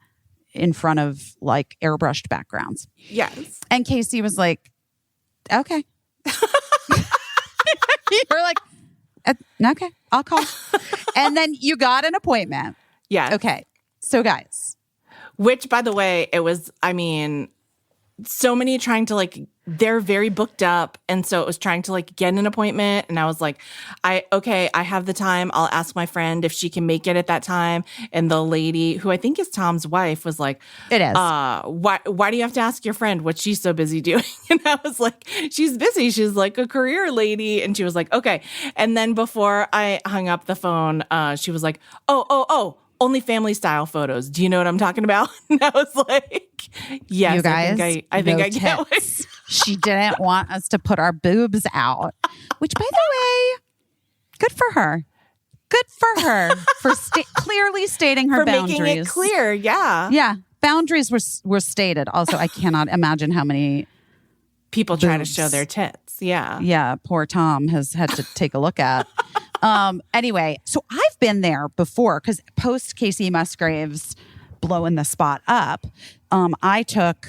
in front of like airbrushed backgrounds. Yes. And Caissie was like, okay. You're like, okay, I'll call. And then you got an appointment. Yeah. Okay. So guys. Which, by the way, it was, I mean, so many trying to like, they're very booked up. And so it was trying to like get an appointment. And I was like, I have the time. I'll ask my friend if she can make it at that time. And the lady, who I think is Tom's wife, was like, it is. Why do you have to ask your friend what she's so busy doing? And I was like, she's busy. She's like a career lady. And she was like, okay. And then before I hung up the phone, she was like, oh, only family style photos. Do you know what I'm talking about? And I was like, yes, you guys, I think I get what. She didn't want us to put our boobs out, which, by the way, good for her. Good for her for clearly stating her boundaries. Making it clear, yeah. Yeah, boundaries were stated. Also, I cannot imagine how many people try to show their tits. Yeah. Yeah, poor Tom has had to take a look at. Anyway, so I've been there before because post Casey Musgraves blowing the spot up, I took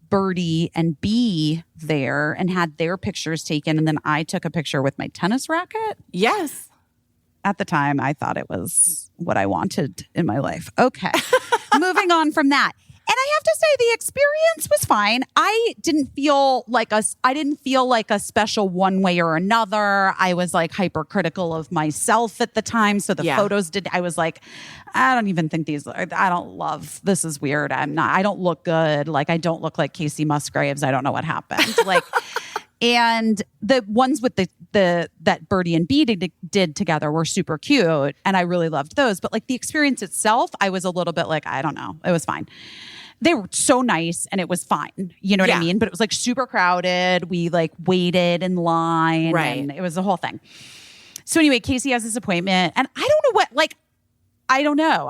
Birdie and Bee there and had their pictures taken. And then I took a picture with my tennis racket. Yes. At the time, I thought it was what I wanted in my life. Okay. Moving on from that. And I have to say the experience was fine. I didn't feel like a special one way or another. I was like hypercritical of myself at the time. So the photos I was like, I don't even think I don't love, this is weird. I don't look good. Like I don't look like Casey Musgraves. I don't know what happened. Like, and the ones with that Birdie and Bee did together were super cute. And I really loved those. But like the experience itself, I was a little bit like, I don't know. It was fine. They were so nice and it was fine. You know what I mean? But it was like super crowded. We like waited in line. Right. And it was the whole thing. So anyway, Casey has this appointment and I don't know I don't know.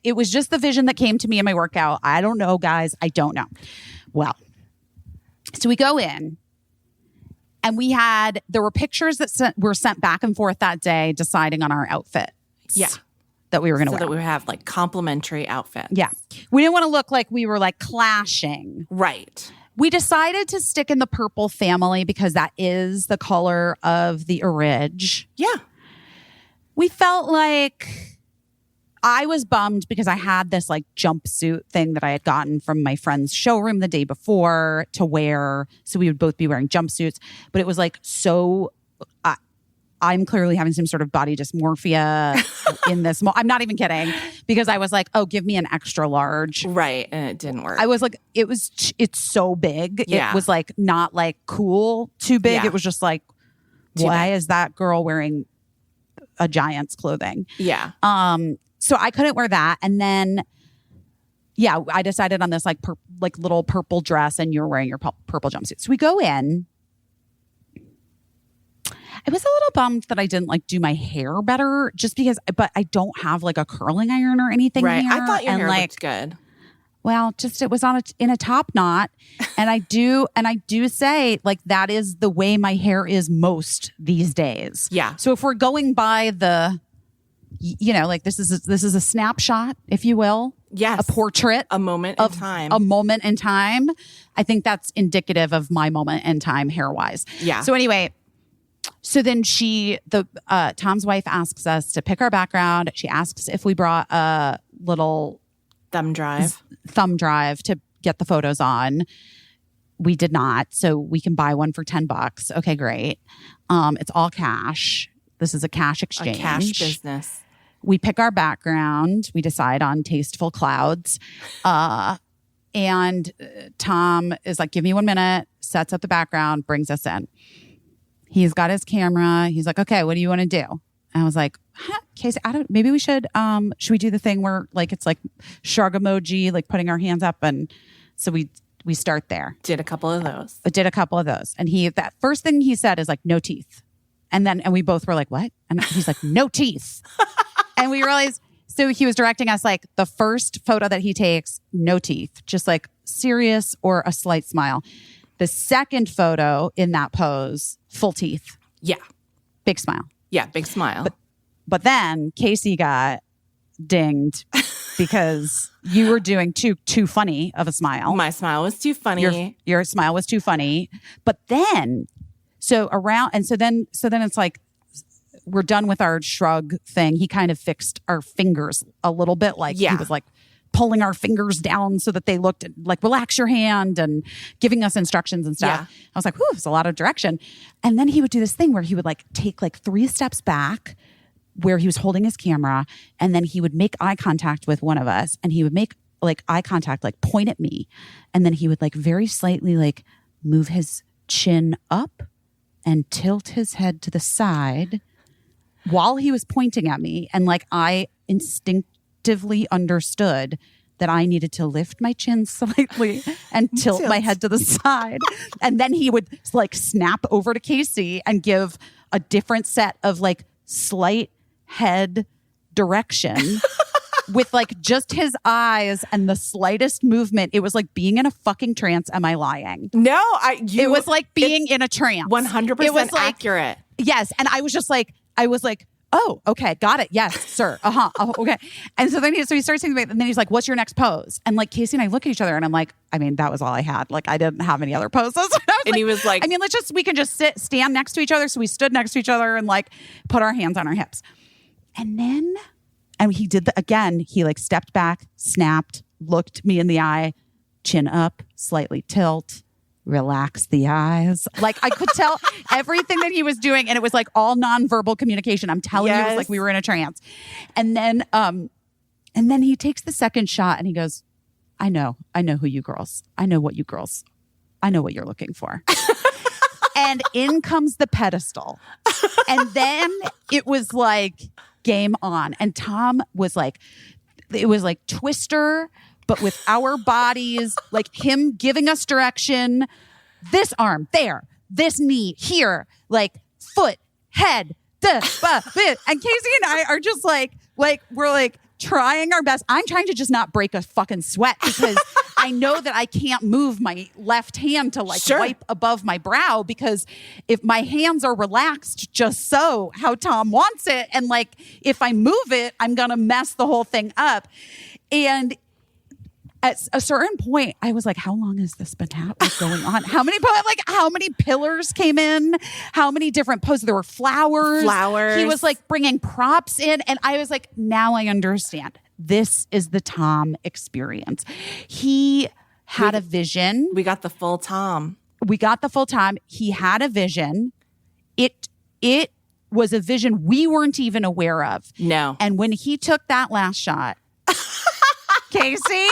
It was just the vision that came to me in my workout. I don't know, guys. I don't know. Well, so we go in and there were pictures that were sent back and forth that day deciding on our outfit. Yeah. That we were going to wear. So that we would have like complimentary outfits. Yeah. We didn't want to look like we were like clashing. Right. We decided to stick in the purple family because that is the color of the orig. Yeah. We felt like I was bummed because I had this like jumpsuit thing that I had gotten from my friend's showroom the day before to wear. So we would both be wearing jumpsuits, but it was like so... I'm clearly having some sort of body dysmorphia in this. I'm not even kidding because I was like, oh, give me an extra large. Right. And it didn't work. I was like, it's so big. Yeah. It was like not like cool too big. Yeah. It was just like, why is that girl wearing a giant's clothing? Yeah. So I couldn't wear that. And then, I decided on this like little purple dress and you're wearing your purple jumpsuit. So we go in. I was a little bummed that I didn't like do my hair better just because, but I don't have like a curling iron or anything. Right. Here. I thought your hair like, looked good. Well, just it was in a top knot. And I do say like that is the way my hair is most these days. Yeah. So if we're going by like this is a snapshot, if you will. Yes. A portrait. A moment in time. A moment in time. I think that's indicative of my moment in time hair wise. Yeah. So anyway, so then Tom's wife asks us to pick our background. She asks if we brought a little thumb drive to get the photos on. We did not. So we can buy one for $10. Okay, great. It's all cash. This is a cash exchange. A cash business. We pick our background. We decide on tasteful clouds. And Tom is like, give me 1 minute, sets up the background, brings us in. He's got his camera. He's like, okay, what do you want to do? And I was like, Casey, maybe we should we do the thing where like, it's like shrug emoji, like putting our hands up. And so we start there. Did a couple of those. And that first thing he said is like, no teeth. And we both were like, what? And he's like, no teeth. And we realized, so he was directing us like the first photo that he takes, no teeth, just like serious or a slight smile. The second photo in that pose, full teeth. Yeah. Big smile. Yeah, big smile. But then Casey got dinged because you were doing too funny of a smile. My smile was too funny. Your smile was too funny. But then, so then it's like, we're done with our shrug thing. He kind of fixed our fingers a little bit. Like he was like pulling our fingers down so that they looked like, relax your hand, and giving us instructions and stuff. Yeah. I was like, whew, it's a lot of direction. And then he would do this thing where he would like take like 3 steps back where he was holding his camera, and then he would make eye contact with one of us, and he would make like eye contact, like point at me. And then he would like very slightly like move his chin up and tilt his head to the side while he was pointing at me. And like I instinctively understood that I needed to lift my chin slightly and tilt my head to the side. And then he would like snap over to Caissie and give a different set of like slight head direction with like just his eyes and the slightest movement. It was like being in a fucking trance. Am I lying? No, it was like being in a trance. 100% it was like, accurate. Yes. And I was like, oh, okay, got it. Yes, sir. Oh, okay. And so then he starts saying, and then he's like, what's your next pose? And like Caissie and I look at each other, and I'm like, I mean, that was all I had. Like I didn't have any other poses. And he was like, I mean, we can just stand next to each other. So we stood next to each other and like put our hands on our hips. And he did again. He like stepped back, snapped, looked me in the eye, chin up, slightly tilt, relax the eyes. Like I could tell everything that he was doing, and it was like all nonverbal communication. I'm telling you, it was like we were in a trance. And then he takes the second shot and he goes, I know who you girls. I know what you're looking for. And in comes the pedestal. And then it was like game on. And Tom was like, it was like Twister, but with our bodies, like him giving us direction. This arm there, this knee here, like foot, head, and Caissie and I are just like we're like trying our best. I'm trying to just not break a fucking sweat because I know that I can't move my left hand to like wipe above my brow, because if my hands are relaxed just so how Tom wants it, and like if I move it, I'm gonna mess the whole thing up. And at a certain point, I was like, how long has this been going on? How many pillars came in? How many different poses? There were flowers. He was like bringing props in. And I was like, now I understand. This is the Tom experience. He had a vision. We got the full Tom. He had a vision. It was a vision we weren't even aware of. No. And when he took that last shot, Caissie,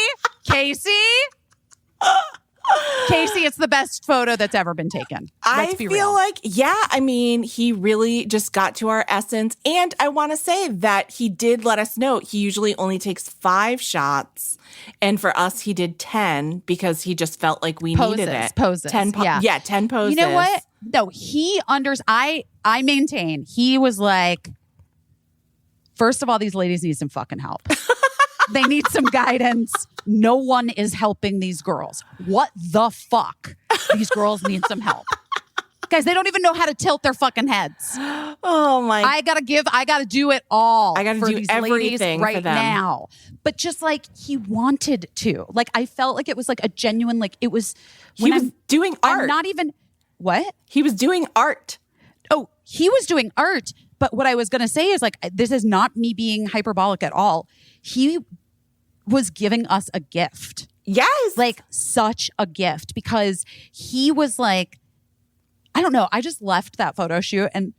it's the best photo that's ever been taken. I feel like, I mean, he really just got to our essence. And I want to say that he did let us know he usually only takes 5 shots. And for us, he did 10 because he just felt like we needed it. 10 poses. You know what? No, I maintain he was like, first of all, these ladies need some fucking help. They need some guidance. No one is helping these girls. What the fuck? These girls need some help. Guys, they don't even know how to tilt their fucking heads. Oh my. I gotta do it all. I gotta do everything right for them now. But just like he wanted to. Like I felt like it was like a genuine, like it was. He was doing art. I'm not even. What? He was doing art. Oh, he was doing art. But what I was going to say is like, this is not me being hyperbolic at all. He was giving us a gift. Yes. Like such a gift, because he was like, I don't know. I just left that photo shoot. I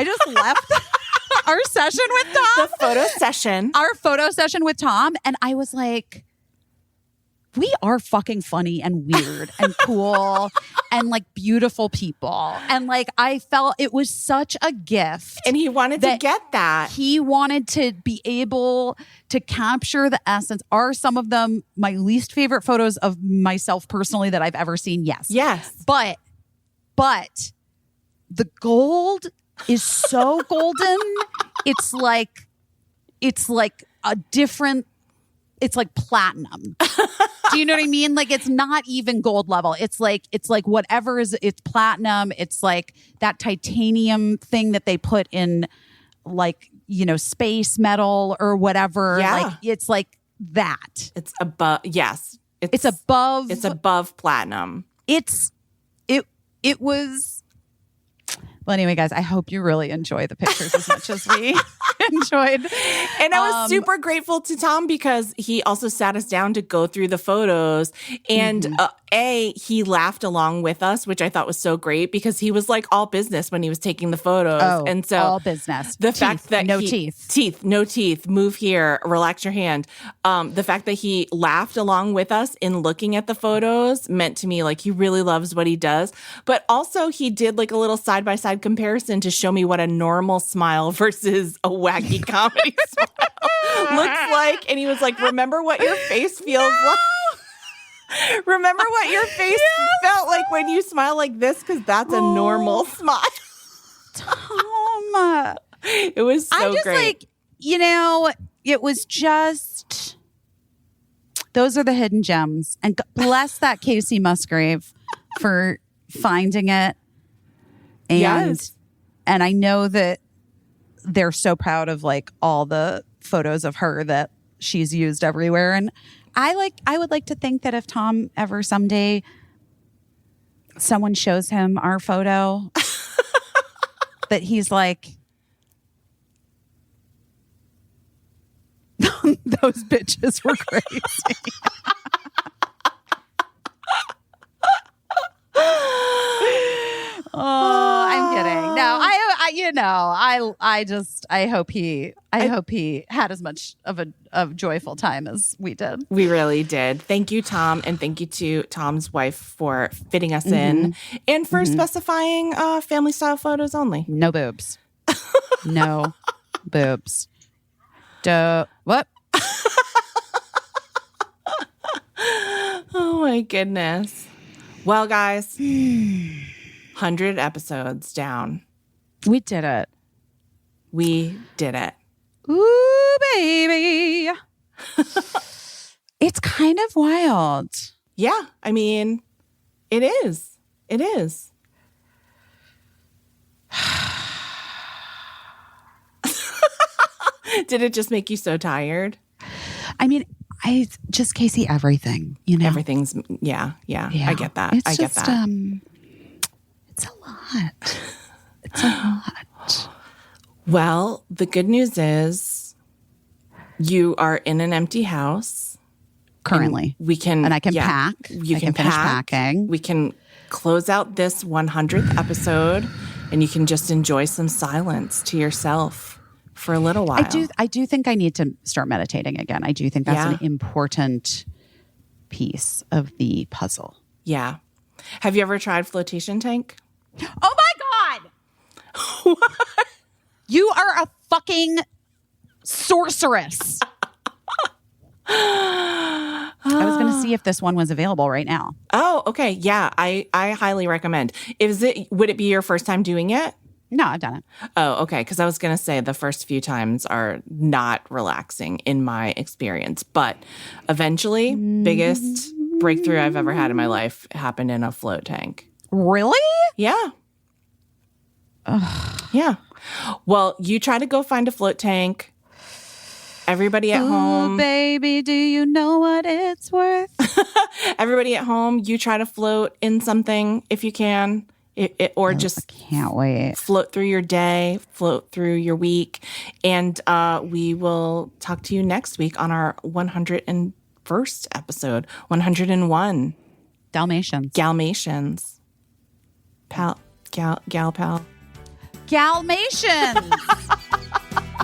just left our session with Tom. The photo session. Our photo session with Tom. And I was like, we are fucking funny and weird and cool and like beautiful people. And like, I felt it was such a gift. And he wanted to get that. He wanted to be able to capture the essence. Are some of them my least favorite photos of myself personally that I've ever seen? Yes. Yes. But the gold is so golden. It's like a different, it's like platinum. Do you know what I mean? Like it's not even gold level. It's like whatever is, it's platinum. It's like that titanium thing that they put in like, space metal or whatever. Yeah. Like it's like that. It's above. Yes. It's above. It's above platinum. It was. Well, anyway, guys, I hope you really enjoy the pictures as much as we enjoyed. And I was super grateful to Tom because he also sat us down to go through the photos. And he laughed along with us, which I thought was so great because he was like all business when he was taking the photos. Oh, and so all business. The teeth, fact that no teeth, no teeth, move here, relax your hand. The fact that he laughed along with us in looking at the photos meant to me like he really loves what he does. But also he did like a little side-by-side comparison to show me what a normal smile versus a wacky comedy smile looks like. And he was like, remember what your face feels like. Remember what your face felt like when you smile like this? Because that's a normal smile. Tom. It was so just great. like, it was just, those are the hidden gems. And bless that Casey Musgrave for finding it. And I know that they're so proud of like all the photos of her that she's used everywhere. And I would like to think that if Tom ever someday someone shows him our photo, that he's like, those bitches were crazy. Oh, I'm kidding. No, I hope he had as much of a joyful time as we did. We really did. Thank you, Tom, and thank you to Tom's wife for fitting us in and for specifying family style photos only. No boobs. No boobs. What? Oh my goodness. Well, guys, 100 episodes down. We did it. We did it. Ooh, baby. It's kind of wild. Yeah, I mean, it is. It is. Did it just make you so tired? I mean, Casey, everything, Everything's, yeah. I get that. It's I get just, that. it's a lot. It's a lot. Well, the good news is you are in an empty house. Currently. And I can pack. You can finish pack. packing. We can close out this 100th episode and you can just enjoy some silence to yourself for a little while. I do think I need to start meditating again. I do think that's an important piece of the puzzle. Yeah. Have you ever tried flotation tank? Oh my God. What? You are a fucking sorceress. I was going to see if this one was available right now. Oh, okay. Yeah, I highly recommend. Would it be your first time doing it? No, I've done it. Oh, okay. Because I was going to say the first few times are not relaxing in my experience. But eventually, biggest breakthrough I've ever had in my life happened in a float tank. Really? Yeah. Yeah. Well, you try to go find a float tank. Everybody at home. Baby, do you know what it's worth? Everybody at home, you try to float in something if you can. Or just can't wait. Float through your day, float through your week. And we will talk to you next week on our 101st episode. 101. Dalmatians. Gal pal. Galmatians.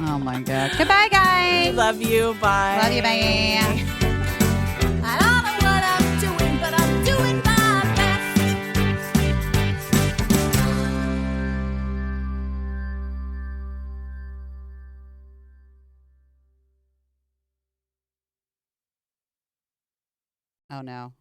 Oh my God. Goodbye, guys. Love you. Bye. Love you. Bye. I don't know what I'm doing, but I'm doing my best. Oh no.